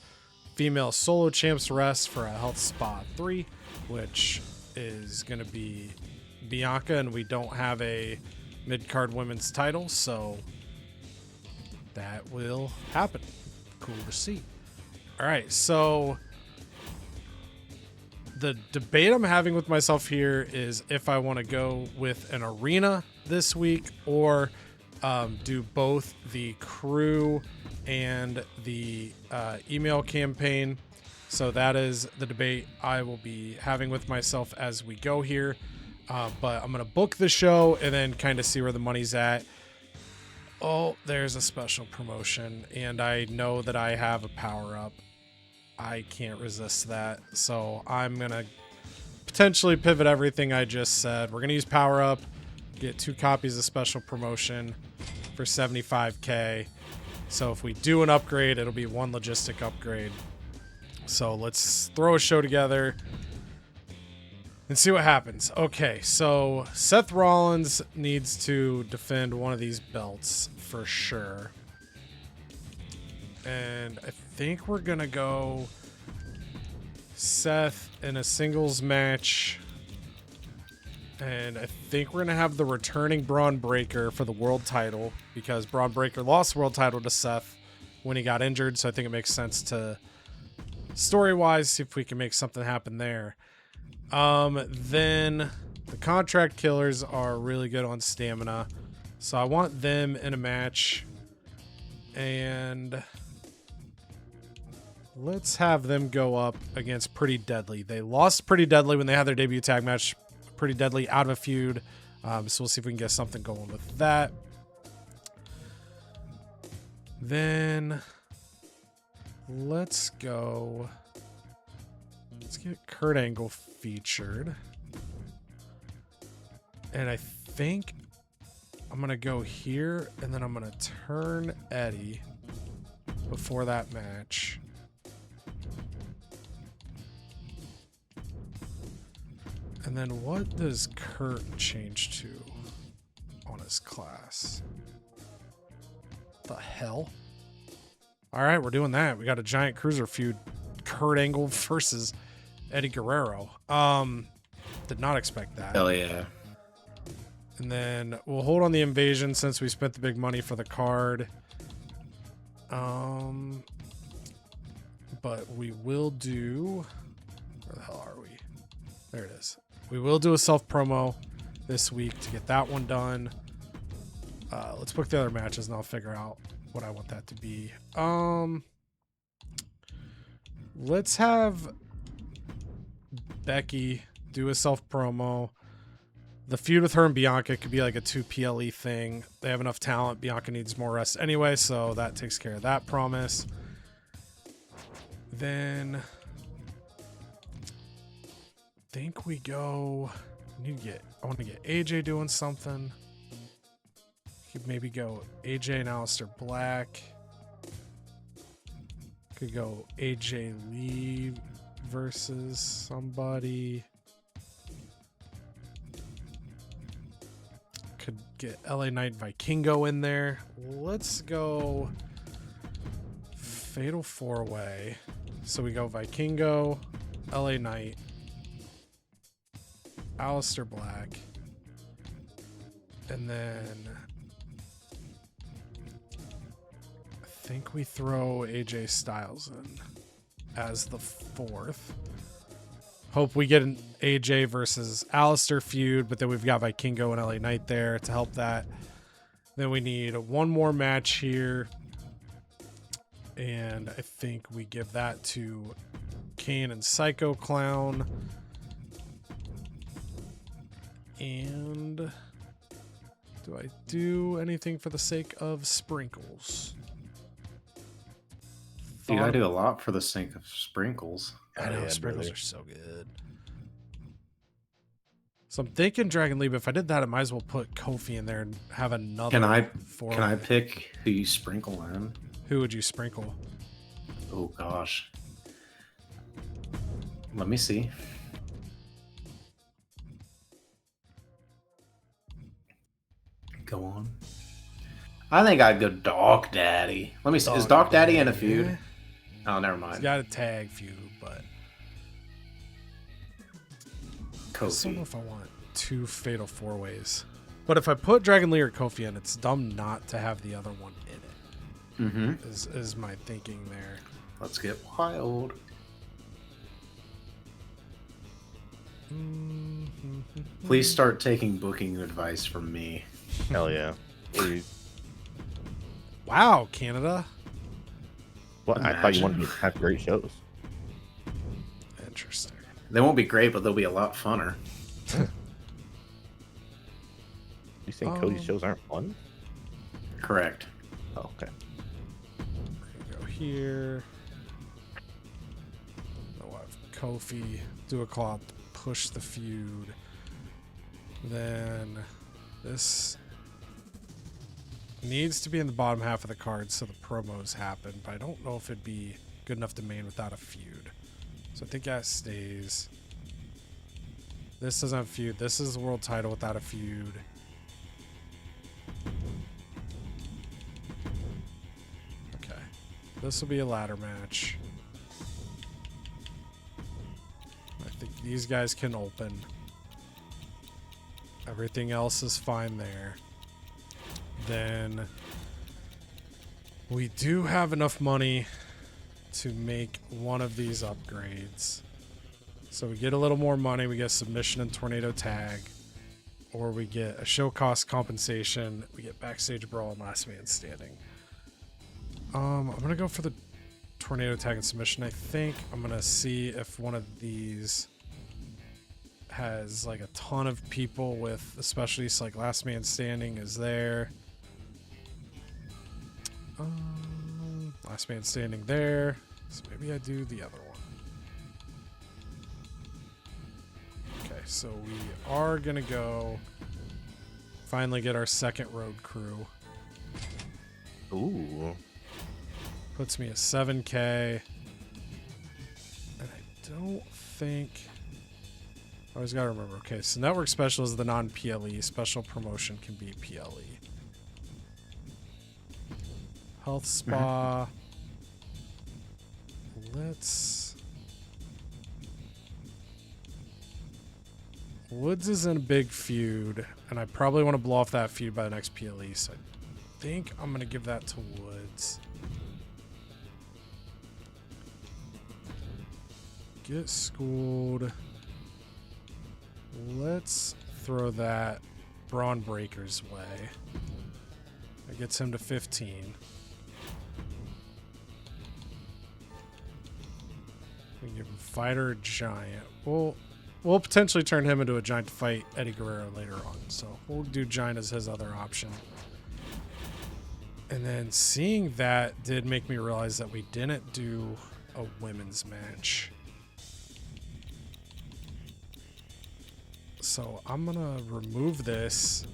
S1: Female solo champs rest for a health spot 3, which is going to be Bianca, and we don't have a mid-card women's title, so that will happen. Cool to see. All right, so the debate I'm having with myself here is if I want to go with an arena this week or do both the crew and the email campaign. So that is the debate I will be having with myself as we go here. But I'm going to book the show and then kind of see where the money's at. Oh, there's a special promotion, and I know that I have a power-up. I can't resist that. So I'm going to potentially pivot everything I just said. We're going to use power-up, get 2 copies of special promotion for 75K. So if we do an upgrade, it'll be 1 logistic upgrade. So let's throw a show together and see what happens. Okay, so Seth Rollins needs to defend one of these belts for sure. And I think we're going to go Seth in a singles match. And I think we're going to have the returning Braun Breaker for the world title because Braun Breaker lost the world title to Seth when he got injured. So I think it makes sense to, story-wise, see if we can make something happen there. Then the contract killers are really good on stamina. So I want them in a match. And let's have them go up against Pretty Deadly. They lost Pretty Deadly when they had their debut tag match. Pretty Deadly out of a feud. So we'll see if we can get something going with that. Then let's go. Let's get Kurt Angle featured. And I think I'm going to go here and then I'm going to turn Eddie before that match. And then what does Kurt change to on his class? The hell? All right, we're doing that. We got a giant cruiser feud. Kurt Angle versus Eddie Guerrero. Did not expect that.
S2: Hell yeah.
S1: And then we'll hold on the invasion since we spent the big money for the card. But we will do... Where the hell are we? There it is. We will do a self-promo this week to get that one done. Let's book the other matches and I'll figure out what I want that to be. Let's have Becky do a self-promo. The feud with her and Bianca could be like a 2 PLE thing. They have enough talent. Bianca needs more rest anyway, so that takes care of that promise. Then I think we go. I want to get AJ doing something. Could maybe go AJ and Aleister Black. Could go AJ Lee versus somebody. Could get LA Knight Vikingo in there. Let's go Fatal 4-Way. So we go Vikingo, LA Knight, Aleister Black, and then I think we throw AJ Styles in as the 4th. Hope we get an AJ versus Aleister feud, but then we've got Vikingo and LA Knight there to help that. Then we need one more match here. And I think we give that to Kane and Psycho Clown. And do I do anything for the sake of sprinkles?
S2: Dude, I do a lot for the sake of sprinkles.
S1: I know,
S3: Yeah,
S1: sprinkles
S3: brother.
S1: are so good. So I'm thinking Dragon Lee, but if I did that, I might as well put Kofi in there and have another.
S2: Can I
S1: four-way.
S2: pick who you sprinkle in?
S1: Who would you sprinkle?
S2: Oh gosh. Let me see. Go on. I think I'd go Doc Daddy. Let me see. Is Doc Daddy in a feud?
S1: Yeah.
S2: Oh, never
S1: He's
S2: mind.
S1: got a tag feud, but I don't know
S2: Kofi.
S1: if I want 2 fatal 4-ways. But if I put Dragon Lee or Kofi in, it's dumb not to have the other one in it.
S2: Mm-hmm.
S1: Is my thinking there.
S2: Let's get wild. Please start taking booking advice from me.
S3: Hell yeah. Please.
S1: Wow, Canada.
S3: Well, I thought you wanted to have great shows.
S1: Interesting.
S2: They won't be great, but they'll be a lot funner.
S3: You saying Cody's shows aren't fun?
S2: Correct.
S3: Oh, okay.
S1: Go here. We'll have Kofi do a claw to push the feud. Then this needs to be in the bottom half of the card so the promos happen, but I don't know if it'd be good enough to main without a feud. So I think that stays. This doesn't have a feud. This is the world title without a feud. Okay. This will be a ladder match. I think these guys can open. Everything else is fine there. Then we do have enough money to make one of these upgrades. So we get a little more money. We get submission and tornado tag. Or we get a show cost compensation. We get backstage brawl and last man standing. I'm going to go for the tornado tag and submission. I think I'm going to see if one of these has like a ton of people with especially like last man standing is there. Last man standing there. So maybe I do the other one. Okay, so we are gonna go finally get our second road crew.
S3: Ooh.
S1: Puts me at 7K. And I don't think I always gotta remember. Okay, so network special is the non-PLE. Special promotion can be PLE. Health spa. Woods is in a big feud, and I probably want to blow off that feud by the next PLE, so I think I'm going to give that to Woods. Get schooled. Let's throw that Braun Breaker's way. That gets him to 15. We give him Fighter Giant. We'll we'll potentially turn him into a giant to fight Eddie Guerrero later on. So we'll do giant as his other option. And then seeing that did make me realize that we didn't do a women's match. So I'm going to remove this.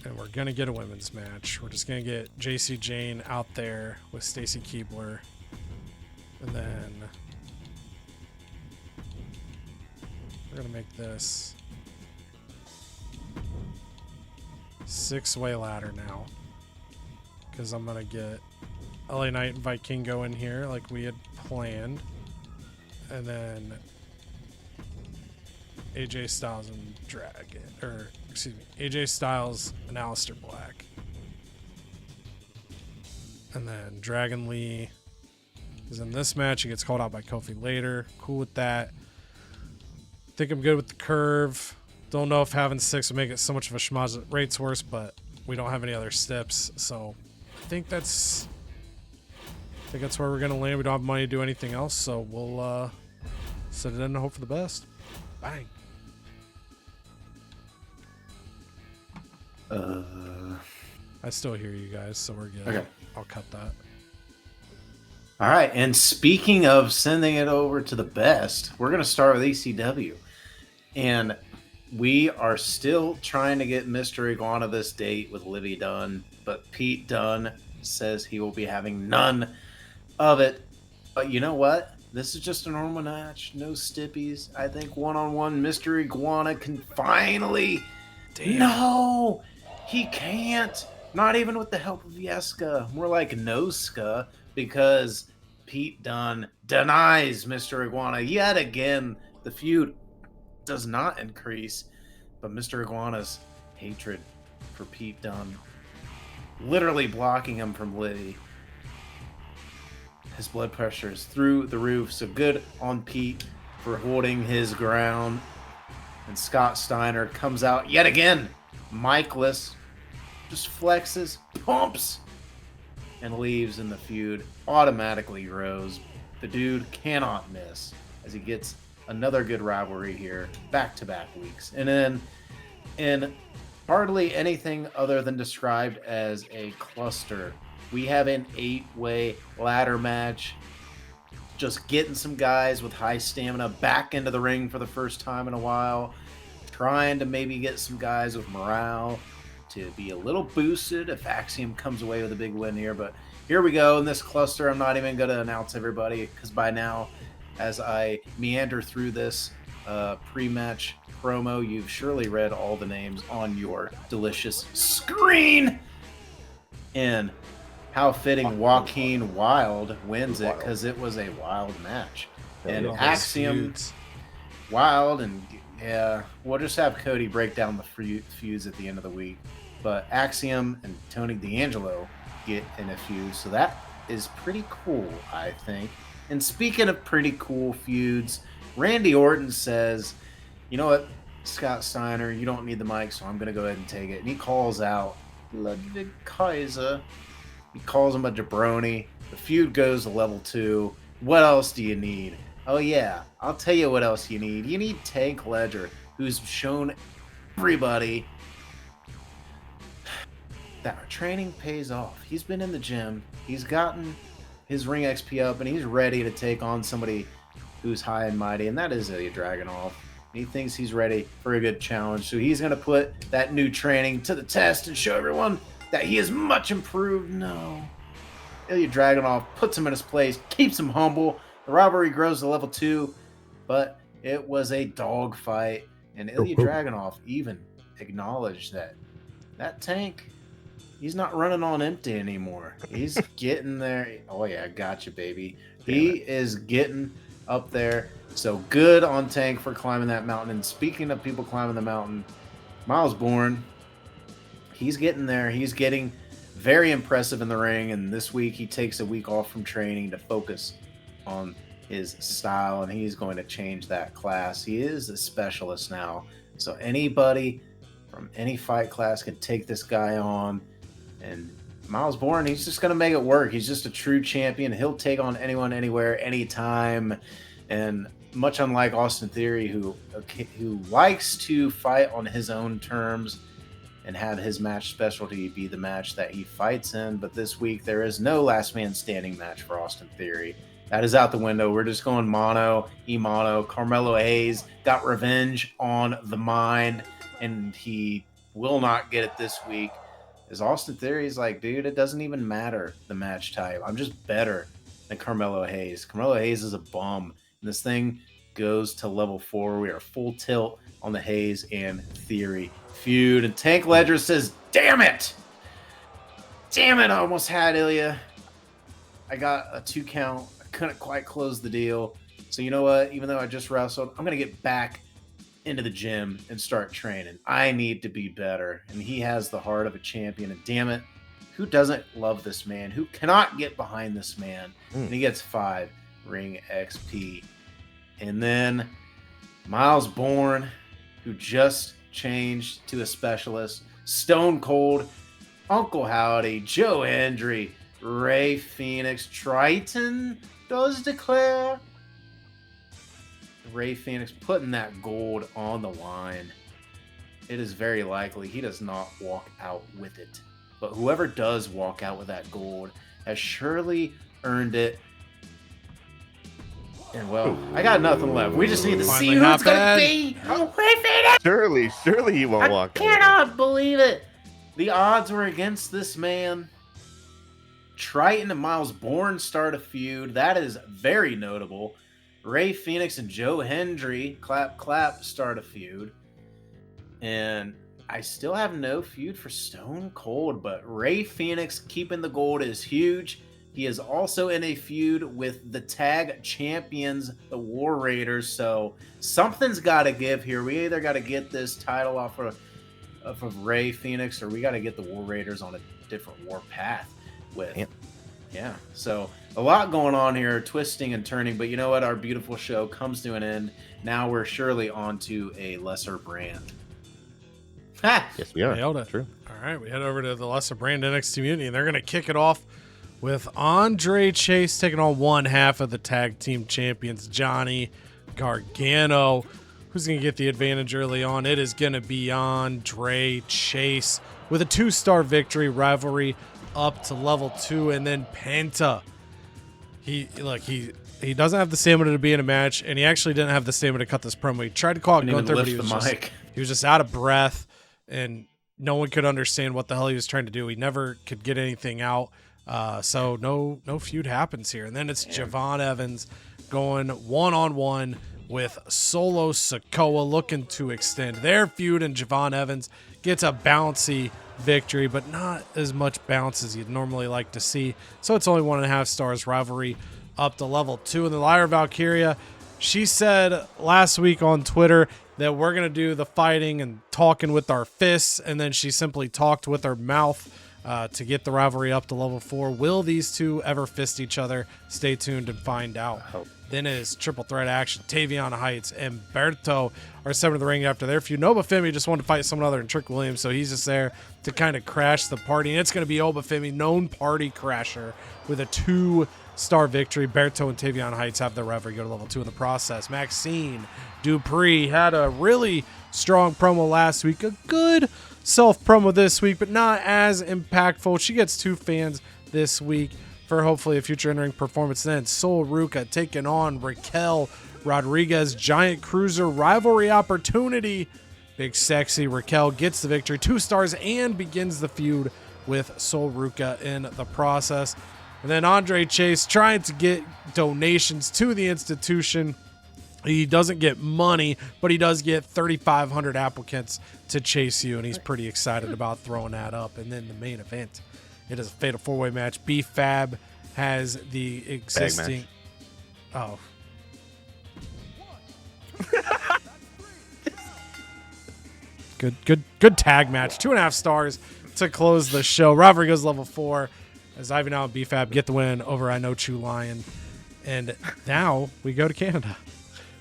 S1: And we're going to get a women's match. We're just going to get JC Jane out there with Stacy Keibler. And then we're going to make this 6-way ladder now. Because I'm going to get LA Knight and Vikingo in here like we had planned. And then AJ Styles and Dragon. Or, excuse me, AJ Styles and Aleister Black. And then Dragon Lee is in this match. He gets called out by Kofi later. Cool with that. Think I'm good with the curve. Don't know if having 6 would make it so much of a schmoz rates worse, but we don't have any other steps, so I think that's where we're gonna land. We don't have money to do anything else, so we'll set it in and hope for the best. Bang. I still hear you guys, so we're good.
S2: Okay.
S1: I'll cut that.
S2: All right, and speaking of sending it over to the best, we're going to start with ECW. And we are still trying to get Mr. Iguana this date with Livy Dunn, but Pete Dunne says he will be having none of it. But you know what? This is just a normal match, no stippies. I think one-on-one Mr. Iguana can finally...
S1: Damn.
S2: No! He can't! Not even with the help of Yeska. More like Noska, because Pete Dunne denies Mr. Iguana yet again. The feud does not increase, but Mr. Iguana's hatred for Pete Dunne, literally blocking him from Liddy. His blood pressure is through the roof, so good on Pete for holding his ground. And Scott Steiner comes out yet again, Mikeless, just flexes, pumps, and leaves, and the feud automatically grows. The dude cannot miss as he gets another good rivalry here, back-to-back weeks. And then in hardly anything other than described as a cluster, we have an 8-way ladder match. Just getting some guys with high stamina back into the ring for the first time in a while. Trying to maybe get some guys with morale to be a little boosted if Axiom comes away with a big win here. But here we go in this cluster. I'm not even going to announce everybody because by now, as I meander through this pre-match promo, you've surely read all the names on your delicious screen. And how fitting Joaquin Wild wins it, because it was a wild match. And Axiom, Wild, and yeah, we'll just have Cody break down the feuds at the end of the week. But Axiom and Tony D'Angelo get in a feud, so that is pretty cool, I think. And speaking of pretty cool feuds, Randy Orton says, you know what, Scott Steiner, you don't need the mic, so I'm going to go ahead and take it. And he calls out Ludwig Kaiser. He calls him a jabroni. The feud goes to level 2. What else do you need? Oh yeah, I'll tell you what else you need. You need Tank Ledger, who's shown everybody that our training pays off. He's been in the gym. He's gotten his ring XP up, and he's ready to take on somebody who's high and mighty, and that is Ilya Dragunov. He thinks he's ready for a good challenge, so he's going to put that new training to the test and show everyone that he is much improved. No. Ilya Dragunov puts him in his place, keeps him humble. The rivalry grows to level 2, but it was a dog fight, and Ilya Dragunov even acknowledged that Tank, he's not running on empty anymore. He's getting there. Oh yeah, gotcha, baby. He is getting up there. So good on Tank for climbing that mountain. And speaking of people climbing the mountain, Miles Bourne, he's getting there. He's getting very impressive in the ring. And this week he takes a week off from training to focus on his style, and he's going to change that class. He is a specialist now. So anybody from any fight class can take this guy on. And Miles Bourne, he's just going to make it work. He's just a true champion. He'll take on anyone, anywhere, anytime. And much unlike Austin Theory, who likes to fight on his own terms and have his match specialty be the match that he fights in. But this week, there is no last man standing match for Austin Theory. That is out the window. We're just going mono, e-mono. Carmelo Hayes got revenge on the mind, and he will not get it this week. As Austin Theory is like, dude, it doesn't even matter the match type. I'm just better than Carmelo Hayes. Carmelo Hayes is a bum. And this thing goes to level 4. We are full tilt on the Hayes and Theory feud. And Tank Ledger says, damn it! Damn it, I almost had Ilya. I got a 2 count. I couldn't quite close the deal. So you know what? Even though I just wrestled, I'm going to get back into the gym and start training. I need to be better. And he has the heart of a champion. And damn it, who doesn't love this man? Who cannot get behind this man? And he gets 5 ring XP. And then Miles Bourne, who just changed to a specialist. Stone Cold, Uncle Howdy, Joe Hendry, Ray Phoenix, Triton does declare. Ray Phoenix putting that gold on the line. It is very likely he does not walk out with it. But whoever does walk out with that gold has surely earned it. And well, I got nothing left. We just need to see who it's going to be. Ray Phoenix!
S3: Surely he won't walk out.
S2: I cannot believe it. The odds were against this man. Triton and Miles Bourne start a feud. That is very notable. Ray Phoenix and Joe Hendry, clap, clap, start a feud. And I still have no feud for Stone Cold, but Ray Phoenix keeping the gold is huge. He is also in a feud with the tag champions, the War Raiders. So something's got to give here. We either got to get this title off of Ray Phoenix, or we got to get the War Raiders on a different war path with. Yeah. So a lot going on here, twisting and turning. But you know what? Our beautiful show comes to an end. Now we're surely on to a lesser brand. Ha!
S3: Yes, we are.
S1: Nailed it.
S3: True.
S1: All right, we head over to the lesser brand NXT Community, and they're going to kick it off with Andre Chase taking on one half of the tag team champions, Johnny Gargano. Who's going to get the advantage early on? It is going to be Andre Chase with a 2-star victory, rivalry up to level 2, and then Penta. He doesn't have the stamina to be in a match, and he actually didn't have the stamina to cut this promo. He tried to call it Gunther, but he was just out of breath, and no one could understand what the hell he was trying to do. He never could get anything out. So no feud happens here. And then it's Javon Evans going one-on-one with Solo Sikoa, looking to extend their feud, and Javon Evans gets a bouncy victory, but not as much bounce as you'd normally like to see. So it's only 1.5 stars, rivalry up to level 2. And the Lyra Valkyria, she said last week on Twitter that we're going to do the fighting and talking with our fists, and then she simply talked with her mouth to get the rivalry up to level 4. Will these two ever fist each other? Stay tuned and find out. Then is triple threat action. Tavion Heights and Berto are sent to the ring after their feud. Obafemi just wanted to fight someone other than Trick Williams, so he's just there to kind of crash the party. And it's going to be Obafemi, known party crasher, with a 2-star victory. Berto and Tavion Heights have their rivalry go to level 2 in the process. Maxine Dupree had a really strong promo last week. A good self-promo this week, but not as impactful. She gets 2 fans this week for hopefully a future entering performance. Then Sol Ruca taking on Raquel Rodriguez, Giant Cruiser rivalry opportunity. Big sexy Raquel gets the victory, 2 stars, and begins the feud with Sol Ruca in the process. And then Andre Chase trying to get donations to the institution. He doesn't get money, but he does get 3,500 applicants to chase you, and he's pretty excited about throwing that up. And then the main event, it is a fatal 4-way match. B-Fab has the existing... Oh. Good tag match. 2.5 stars to close the show. Rivalry goes level 4 as Ivy Now and B-Fab get the win over I Know Chu Lion. And now we go to Canada.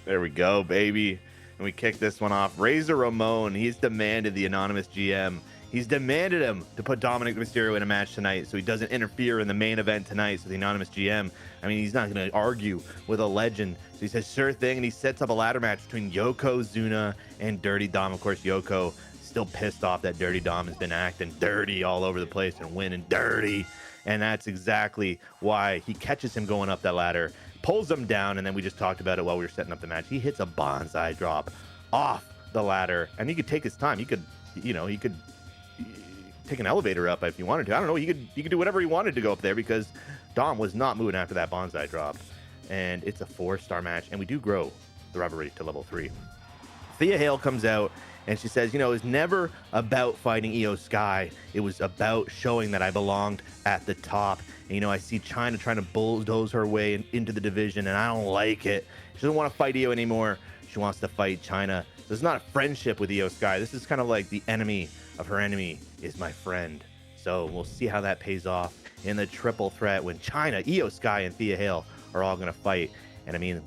S3: There we go, baby. And we kick this one off. Razor Ramon, he's demanded the anonymous GM He's demanded him to put Dominic Mysterio in a match tonight so he doesn't interfere in the main event tonight. So the anonymous GM, I mean, he's not going to argue with a legend. So he says, sure thing, and he sets up a ladder match between Yokozuna and Dirty Dom. Of course, Yoko still pissed off that Dirty Dom has been acting dirty all over the place and winning dirty. And that's exactly why he catches him going up that ladder, pulls him down, and then we just talked about it while we were setting up the match. He hits a bonsai drop off the ladder, and he could take his time. He could take an elevator up if you wanted to. I don't know. He could do whatever he wanted to go up there because Dom was not moving after that bonsai drop. And it's a 4-star match, and we do grow the rivalry to level 3. Thea Hale comes out, and she says, you know, it's never about fighting Io Sky. It was about showing that I belonged at the top. And, you know, I see China trying to bulldoze her way into the division, and I don't like it. She doesn't want to fight Io anymore. She wants to fight China. So it's not a friendship with Io Sky. This is kind of like the enemy of her enemy is my friend. So we'll see how that pays off in the triple threat when China, Io Sky, and Thea Hale are all going to fight. And I mean,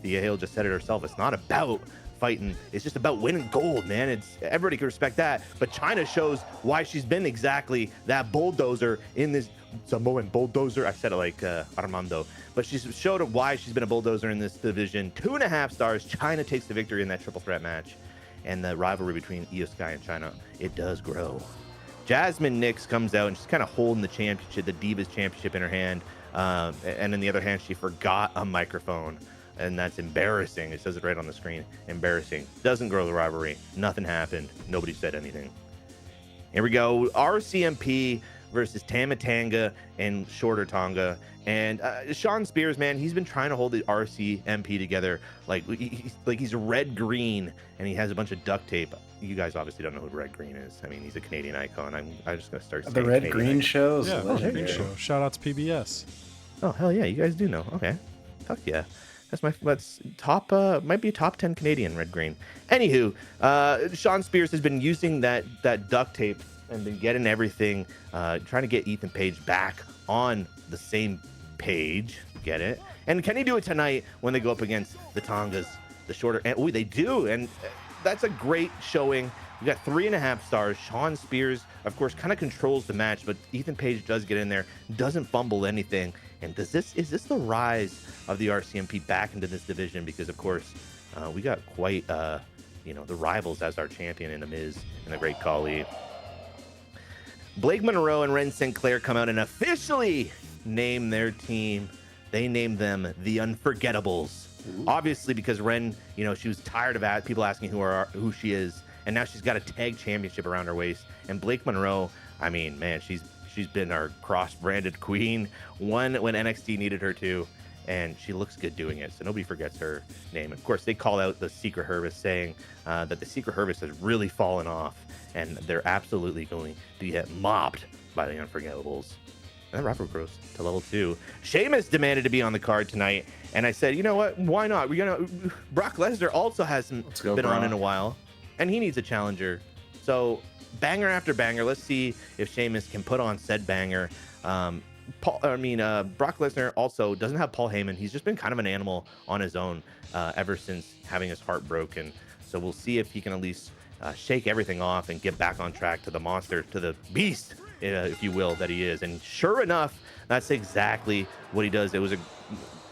S3: Thea Hale just said it herself. It's not about fighting. It's just about winning gold, man. It's everybody can respect that. But China shows why she's been exactly that bulldozer in this Samoan bulldozer. I said it like Armando, but she's showed why she's been a bulldozer in this division. 2.5 stars. China takes the victory in that triple threat match, and the rivalry between Io Sky and China, it does grow. Jasmine Nix comes out and she's kind of holding the championship, the Divas Championship in her hand, and in the other hand, she forgot a microphone. And that's embarrassing. It says it right on the screen. Embarrassing. Doesn't grow the rivalry. Nothing happened. Nobody said anything. Here we go. RCMP versus Tamatanga and Shorter Tonga. And Sean Spears, man, he's been trying to hold the RCMP together like he's red green, and he has a bunch of duct tape. You guys obviously don't know who Red Green is. I mean, he's a Canadian icon. I'm just gonna start saying
S2: The Red Green Show is
S1: Yeah,
S2: legendary.
S1: Green Show. Shout out to PBS.
S3: Oh hell yeah, you guys do know. Okay, fuck yeah. That's top, might be a top 10 Canadian Red Green. Anywho, Sean Spears has been using that duct tape and been getting everything, trying to get Ethan Page back on the same page. Get it? And can he do it tonight when they go up against the Tongas, the Shorter? And they do, and that's a great showing. We got 3.5 stars. Sean Spears, of course, kind of controls the match, but Ethan Page does get in there, doesn't fumble anything. And is this the rise of the RCMP back into this division? Because of course, we got quite the rivals as our champion in the Miz and the Great Khali. Blake Monroe and Ren Sinclair come out and officially name their team. They named them the Unforgettables. Ooh. Obviously, because Ren, she was tired of people asking who she is, and now she's got a tag championship around her waist. And Blake Monroe, I mean, man, she's been our cross-branded queen, when NXT needed her to, and she looks good doing it, so nobody forgets her name. Of course, they call out the Secret Service, saying that the Secret Service has really fallen off, and they're absolutely going to get mopped by the Unforgettables. And that rivalry grows to level 2. Sheamus demanded to be on the card tonight, and I said, you know what? Why not? Brock Lesnar also hasn't been on in a while, and he needs a challenger. So banger after banger. Let's see if Sheamus can put on said banger. Brock Lesnar also doesn't have Paul Heyman. He's just been kind of an animal on his own ever since having his heart broken. So we'll see if he can at least shake everything off and get back on track to the monster, to the beast, if you will, that he is. And sure enough, that's exactly what he does. It was a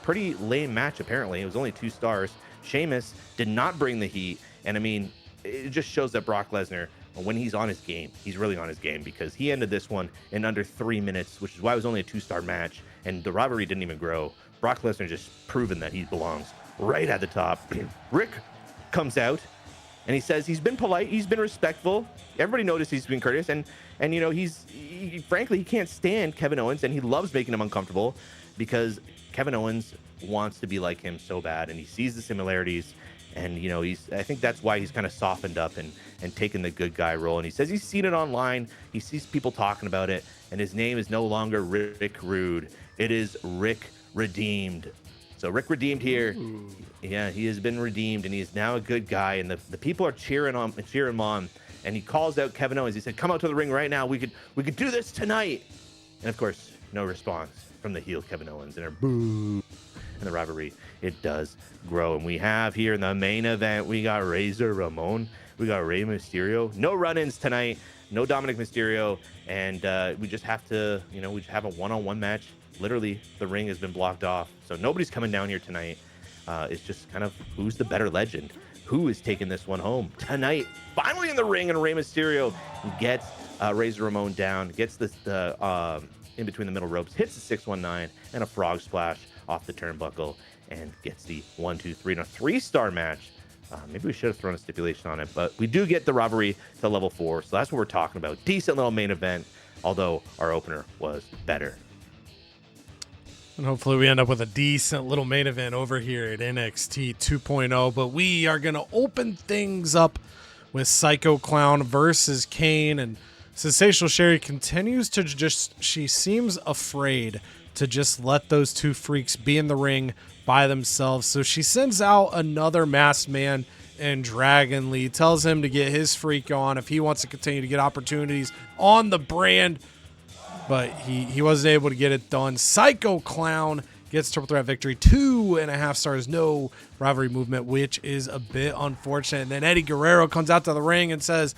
S3: pretty lame match, apparently. It was only 2 stars. Sheamus did not bring the heat. And I mean, it just shows that Brock Lesnar, when he's on his game, he's really on his game, because he ended this one in under 3 minutes, which is why it was only a 2-star match, and the rivalry didn't even grow. Brock Lesnar just proven that he belongs right at the top. Rick comes out, and he says he's been polite, he's been respectful. Everybody noticed he's been courteous, and frankly, he can't stand Kevin Owens, and he loves making him uncomfortable, because Kevin Owens wants to be like him so bad, and he sees the similarities. And, I think that's why he's kind of softened up and taken the good guy role. And he says he's seen it online. He sees people talking about it. And his name is no longer Rick Rude. It is Rick Redeemed. So Rick Redeemed here. Ooh. Yeah, he has been redeemed. And he is now a good guy. And the people are cheering him on. And he calls out Kevin Owens. He said, come out to the ring right now. We could do this tonight. And, of course, no response from the heel Kevin Owens. And they're boo. And the rivalry, it does grow. And we have here in the main event, we got Razor Ramon, we got Rey Mysterio. No run-ins tonight. no Dominic Mysterio, and we just have to, we just have a one-on-one match. Literally, the ring has been blocked off, so nobody's coming down here tonight. It's just kind of who's the better legend, who is taking this one home tonight. Finally in the ring, and Rey Mysterio gets Razor Ramon down, gets this in between the middle ropes, hits the 619 and a frog splash off the turnbuckle, and gets the 1, 2, 3 and a 3-star match. Maybe we should have thrown a stipulation on it, but we do get the rivalry to level 4, so that's what we're talking about. Decent little main event, although our opener was better.
S1: And hopefully we end up with a decent little main event over here at NXT 2.0. But we are going to open things up with Psycho Clown versus Kane. And Sensational Sherry continues to she seems afraid to just let those two freaks be in the ring by themselves. So she sends out another masked man and Dragon Lee, tells him to get his freak on if he wants to continue to get opportunities on the brand. But he wasn't able to get it done. Psycho Clown gets triple threat victory, 2.5 stars, no rivalry movement, which is a bit unfortunate. And then Eddie Guerrero comes out to the ring and says,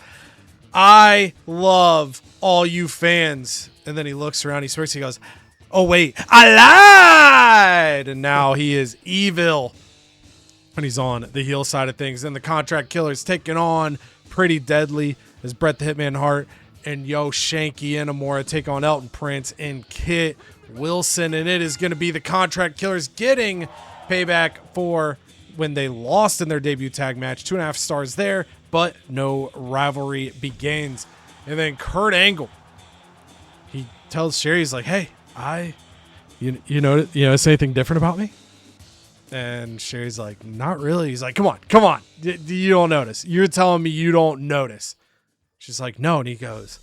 S1: I love all you fans. And then he looks around, he smirks, he goes, oh wait, I lied! And now he is evil. And he's on the heel side of things. And the Contract Killer's taking on Pretty Deadly as Bret the Hitman Hart and Shanky Inamura take on Elton Prince and Kit Wilson. And it is going to be the Contract Killers getting payback for when they lost in their debut tag match. 2.5 stars there, but no rivalry begins. And then Kurt Angle, he tells Sherry, he's like, hey, you notice anything different about me? And Sherry's like, not really. He's like, come on. You don't notice. You're telling me you don't notice. She's like, no. And he goes,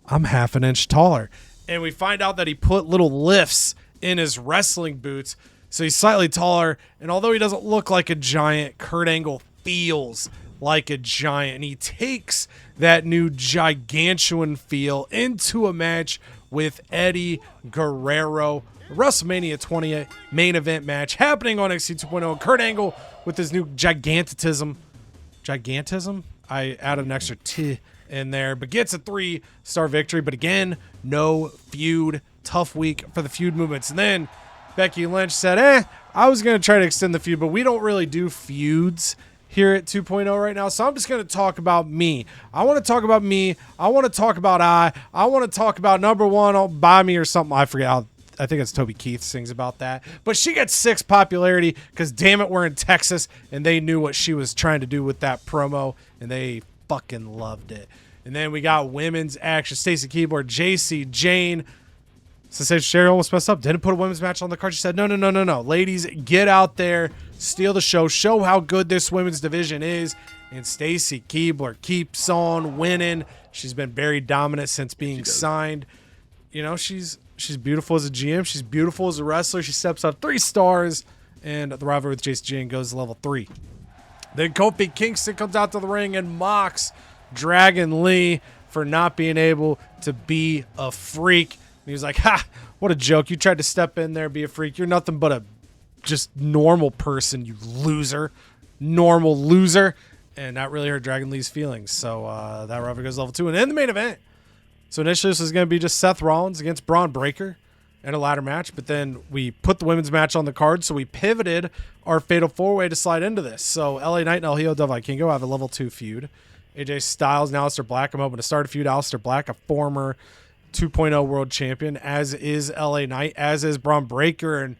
S1: I'm half an inch taller. And we find out that he put little lifts in his wrestling boots. So he's slightly taller. And although he doesn't look like a giant, Kurt Angle feels like a giant. And he takes that new gigantuan feel into a match with Eddie Guerrero. WrestleMania 20 main event match happening on NXT 2.0. Kurt Angle with his new gigantism. I added an extra T in there, but gets a 3-star victory. But again, no feud. Tough week for the feud movements. And then Becky Lynch said, I was going to try to extend the feud, but we don't really do feuds here at 2.0 right now. So I'm just going to talk about me. I want to talk about me. I want to talk about I want to talk about number one, buy me or something. I forget how. I think it's Toby Keith sings about that. But she gets 6 popularity because, damn it, we're in Texas, and they knew what she was trying to do with that promo, and they fucking loved it. And then we got women's action. Stacy Keyboard, JC Jane. Sensational Sherry almost messed up. Didn't put a women's match on the card. She said, no. Ladies, get out there. Steal the show. Show how good this women's division is. And Stacy Keebler keeps on winning. She's been very dominant since being signed. She's beautiful as a GM. She's beautiful as a wrestler. She steps up 3 stars, and the rivalry with Jason Jane goes to level 3. Then Kofi Kingston comes out to the ring and mocks Dragon Lee for not being able to be a freak. And he was like, what a joke. You tried to step in there, be a freak. You're nothing but a just normal person, you loser. Normal loser. And that really hurt Dragon Lee's feelings. So that rivalry goes to level 2. And in the main event, so initially this was going to be just Seth Rollins against Braun Breaker in a ladder match, but then we put the women's match on the card, so we pivoted our Fatal 4-Way to slide into this. So LA Knight and El Hijo del Vikingo have a level 2 feud. AJ Styles and Aleister Black, I'm hoping to start a feud. Aleister Black, a former 2.0 world champion, as is LA Knight, as is Braun Breaker, and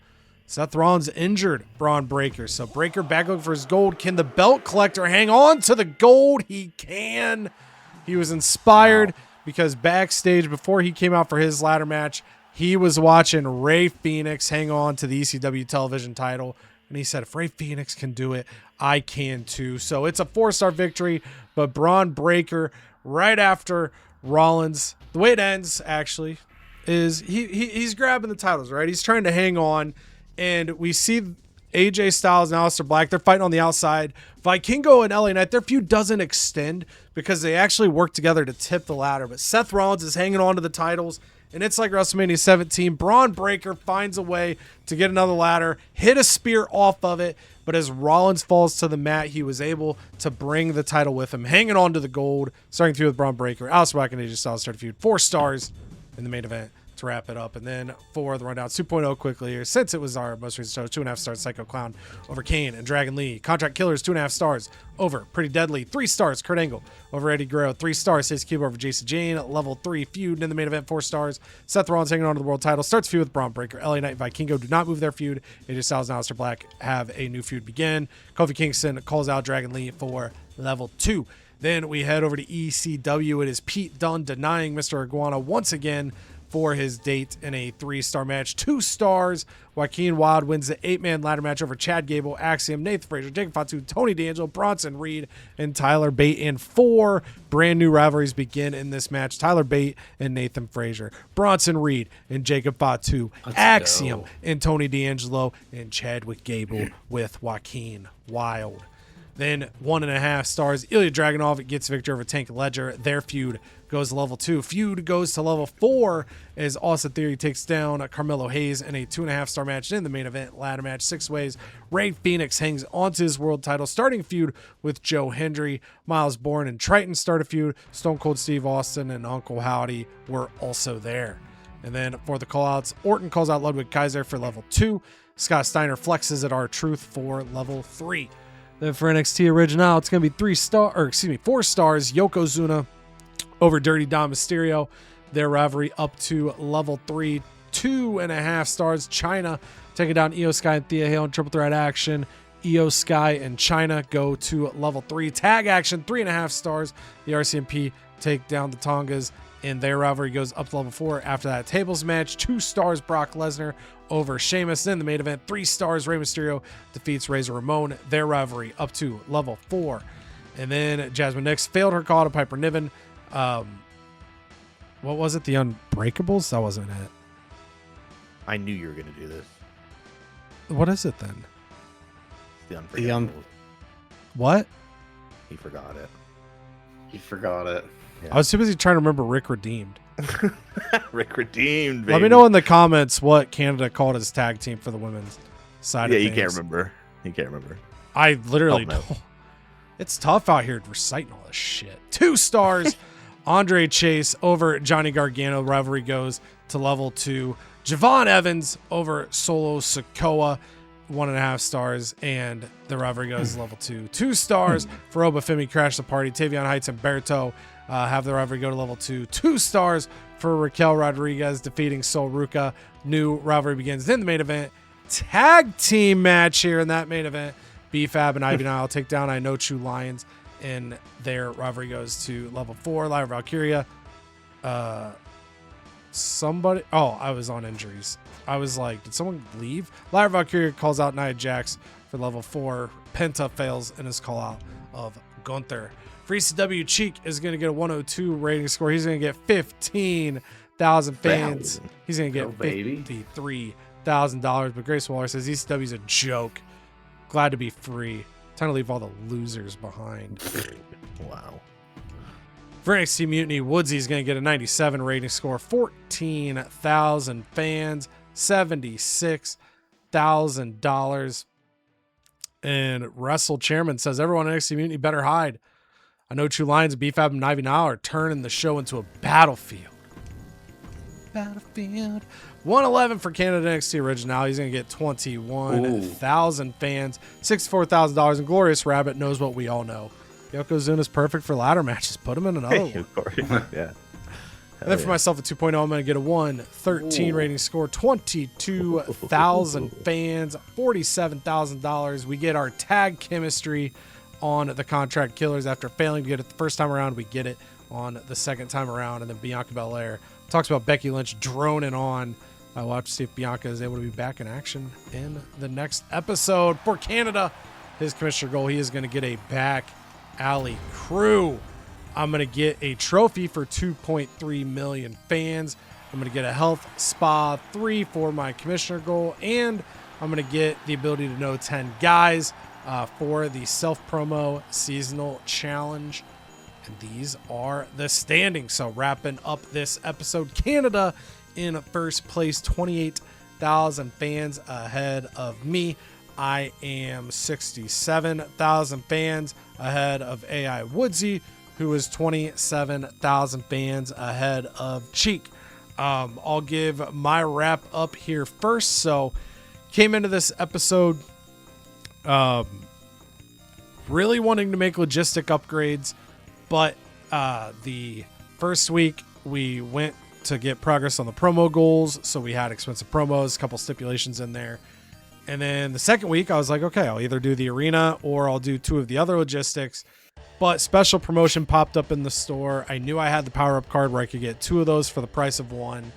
S1: Seth Rollins injured Braun Breaker. So Breaker back looking for his gold. Can the belt collector hang on to the gold? He can. He was inspired because backstage before he came out for his ladder match, he was watching Rey Fenix hang on to the ECW television title. And he said, if Rey Fenix can do it, I can too. So it's a 4-star victory. But Braun Breaker, right after Rollins, the way it ends, actually, is he's grabbing the titles, right? He's trying to hang on. And we see AJ Styles and Aleister Black, they're fighting on the outside. Vikingo and LA Knight, their feud doesn't extend because they actually work together to tip the ladder. But Seth Rollins is hanging on to the titles, and it's like WrestleMania 17. Braun Breaker finds a way to get another ladder, hit a spear off of it, But as Rollins falls to the mat, he was able to bring the title with him, hanging on to the gold, starting feud with Braun Breaker. Alistair Black and AJ Styles started feud. 4 stars in the main event to wrap it up. And then for the rundown 2.0 quickly here, since it was our most recent show, 2.5 stars Psycho Clown over Kane and Dragon Lee. Contract Killers 2.5 stars over Pretty Deadly. 3 stars Kurt Angle over Eddie Guerrero. 3 stars Stacy Cube over Jason Jane. Level 3 feud in the main event. 4 stars Seth Rollins hanging on to the world title. Starts feud with Braun Breaker. LA Knight and Vikingo do not move their feud. AJ Styles and Aleister Black have a new feud begin. Kofi Kingston calls out Dragon Lee for level 2. Then we head over to ECW. It is Pete Dunne denying Mr. Iguana once again for his date in a 3-star match. 2 stars. Joaquin Wilde wins the 8-man ladder match over Chad Gable, Axiom, Nathan Frazier, Jacob Fatu, Tony D'Angelo, Bronson Reed, and Tyler Bate. And 4 brand new rivalries begin in this match. Tyler Bate and Nathan Frazier, Bronson Reed and Jacob Fatu, Axiom and Tony D'Angelo, and Chadwick Gable with Joaquin Wilde. Then 1.5 stars. Ilya Dragunov gets victory over Tank Ledger. Their feud goes to level 2. Feud goes to level 4 as Austin Theory takes down Carmelo Hayes in a 2.5-star match in the main event ladder match. 6 ways. Ray Phoenix hangs onto his world title, starting feud with Joe Hendry. Miles Bourne and Triton start a feud. Stone Cold Steve Austin and Uncle Howdy were also there. And then for the callouts, Orton calls out Ludwig Kaiser for level 2. Scott Steiner flexes at R-Truth for level 3. Then for NXT Original, it's going to be 4 stars. Yokozuna over Dirty Dom Mysterio. Their rivalry up to level 3. 2.5 stars. China taking down Io Sky and Thea Hale in triple threat action. Io Sky and China go to level 3. Tag action, 3.5 stars. The RCMP take down the Tongas, and their rivalry goes up to level 4. After that, tables match, 2 stars Brock Lesnar over Sheamus. In the main event, 3 stars Rey Mysterio defeats Razor Ramon. Their rivalry up to level 4. And then Jasmine Nix failed her call to Piper Niven. What was it? The Unbreakables? That wasn't it.
S3: I knew you were going to do this.
S1: What is it then?
S3: The Unbreakables.
S1: What?
S3: He forgot it.
S2: He forgot it.
S1: Yeah. I was too busy trying to remember Rick Redeemed.
S3: Rick Redeemed, baby.
S1: Let me know in the comments what Canada called his tag team for the women's side of things.
S3: Yeah, you can't remember. You can't remember.
S1: I literally
S3: don't.
S1: It's tough out here reciting all this shit. 2 stars. Andre Chase over Johnny Gargano. Rivalry goes to level 2. Javon Evans over Solo Sikoa. 1.5 stars. And the rivalry goes to level 2. 2 stars for Obafemi Crash the Party. Tavion Heights and Berto have the rivalry go to level 2. 2 stars for Raquel Rodriguez defeating Sol Ruca. New rivalry begins in the main event. Tag team match here in that main event. BFAB and Ivy Nile take down I Know True Lions, and their rivalry goes to level 4. Lyra Valkyria. I was on injuries. I was like, did someone leave? Lyra Valkyria calls out Nia Jax for level 4. Penta fails in his call out of Gunther. For ECW, Cheek is going to get a 102 rating score. He's going to get 15,000 fans. He's going to get $53,000. But Grace Waller says ECW is a joke. Glad to be free. Time to leave all the losers behind.
S3: Wow.
S1: For NXT Mutiny, Woodsy's going to get a 97 rating score. 14,000 fans. $76,000. And Wrestle Chairman says everyone in NXT Mutiny better hide. I Know True Lions, BFAB, and Ivy Nile are turning the show into a battlefield. 111 for Canada NXT Original. He's going to get 21,000 fans, $64,000. And Glorious Rabbit knows what we all know. Yokozuna's perfect for ladder matches. Put him in another one.
S3: Of course. Yeah.
S1: And then for myself at 2.0, I'm going to get a 113 rating score, 22,000 fans, $47,000. We get our tag chemistry on the Contract Killers. After failing to get it the first time around, we get it on the second time around. And then Bianca Belair talks about Becky Lynch droning on. We'll have to see if Bianca is able to be back in action in the next episode. For Canada, his commissioner goal, he is going to get a back alley crew. I'm going to get a trophy for 2.3 million fans. I'm going to get a health spa 3 for my commissioner goal. And I'm going to get the ability to know 10 guys for the self-promo seasonal challenge. And these are the standings. So wrapping up this episode, Canada in first place, 28,000 fans ahead of me. I am 67,000 fans ahead of AI Woodsy, who is 27,000 fans ahead of Cheek. I'll give my wrap up here first. So, came into this episode really wanting to make logistic upgrades, but the first week we went to get progress on the promo goals, so we had expensive promos, a couple stipulations in there. And then the second week I was like, okay, I'll either do the arena or I'll do 2 of the other logistics. But special promotion popped up in the store. I knew I had the power-up card where I could get 2 of those for the price of 1.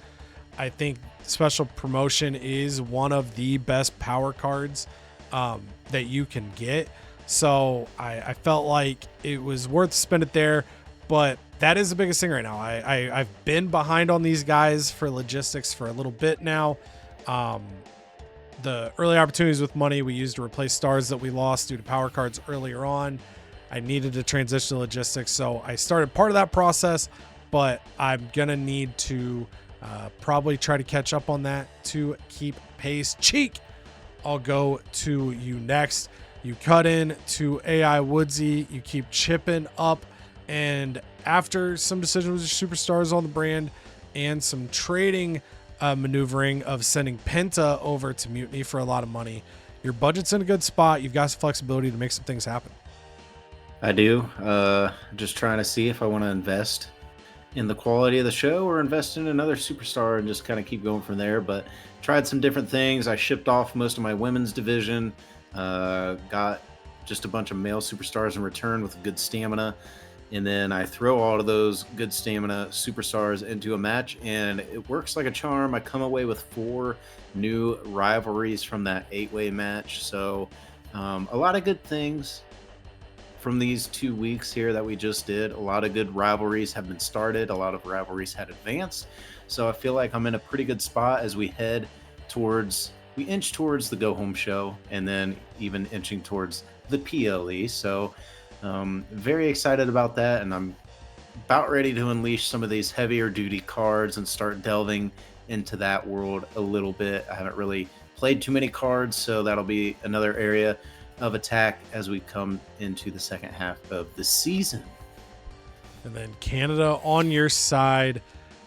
S1: I think special promotion is one of the best power cards that you can get. So I felt like it was worth spend it there. But that is the biggest thing right now. I've been behind on these guys for logistics for a little bit now. The early opportunities with money we used to replace stars that we lost due to power cards earlier on. I needed to transition to logistics, so I started part of that process, but I'm gonna need to probably try to catch up on that to keep pace. Cheek, I'll go to you next. You cut in to AI Woodsy, you keep chipping up, and after some decisions with superstars on the brand and some trading maneuvering of sending Penta over to Mutiny for a lot of money, your budget's in a good spot. You've got some flexibility to make some things happen.
S2: I do. Just trying to see if I want to invest in the quality of the show or invest in another superstar and just kind of keep going from there. But tried some different things. I shipped off most of my women's division. Got just a bunch of male superstars in return with good stamina. And then I throw all of those good stamina superstars into a match, and it works like a charm. I come away with 4 new rivalries from that 8-way match. So a lot of good things from these 2 weeks here that we just did. A lot of good rivalries have been started. A lot of rivalries had advanced. So I feel like I'm in a pretty good spot as we inch towards the go home show, and then even inching towards the PLE. So very excited about that, and I'm about ready to unleash some of these heavier duty cards and start delving into that world a little bit. I haven't really played too many cards, so that'll be another area of attack as we come into the second half of the season.
S1: And then Canada on your side.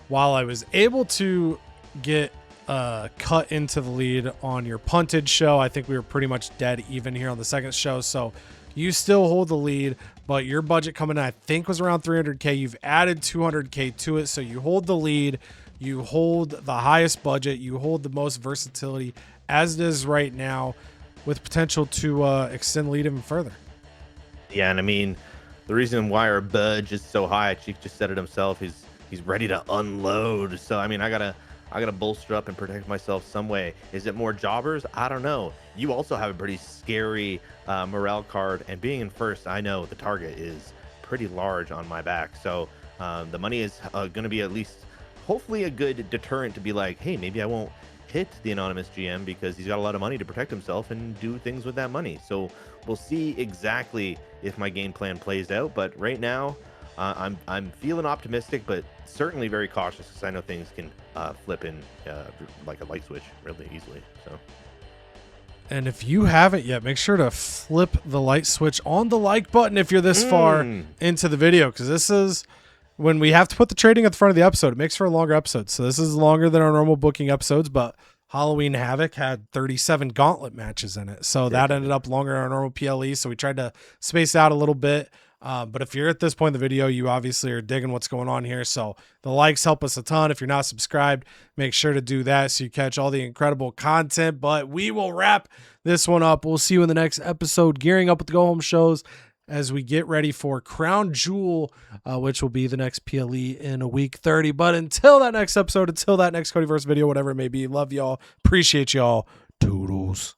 S1: While I was able to get cut into the lead on your punted show, I think we were pretty much dead even here on the second show. So you still hold the lead, but your budget coming in, I think, was around 300K. You've added 200K to it, so you hold the lead. You hold the highest budget. You hold the most versatility, as it is right now, with potential to extend the lead even further.
S3: Yeah, and I mean, the reason why our budge is so high, Chief just said it himself, he's ready to unload. So, I mean, I gotta bolster up and protect myself some way. Is it more jobbers? I don't know. You also have a pretty scary morale card, and being in first, I know the target is pretty large on my back. So the money is going to be at least hopefully a good deterrent to be like, hey, maybe I won't hit the anonymous GM because he's got a lot of money to protect himself and do things with that money. So we'll see exactly if my game plan plays out. But right now, I'm feeling optimistic, but certainly very cautious because I know things can flip in like a light switch really easily. So,
S1: and if you haven't yet, make sure to flip the light switch on the like button if you're this far into the video, because this is when we have to put the trading at the front of the episode. It makes for a longer episode. So this is longer than our normal booking episodes, but Halloween Havoc had 37 gauntlet matches in it. So that ended up longer than our normal PLE. So we tried to space out a little bit. But if you're at this point in the video, you obviously are digging what's going on here. So the likes help us a ton. If you're not subscribed, make sure to do that so you catch all the incredible content. But we will wrap this one up. We'll see you in the next episode, gearing up with the go home shows as we get ready for Crown Jewel, which will be the next PLE in a week 30. But until that next episode, until that next CodyVerse video, whatever it may be, love y'all. Appreciate y'all. Toodles.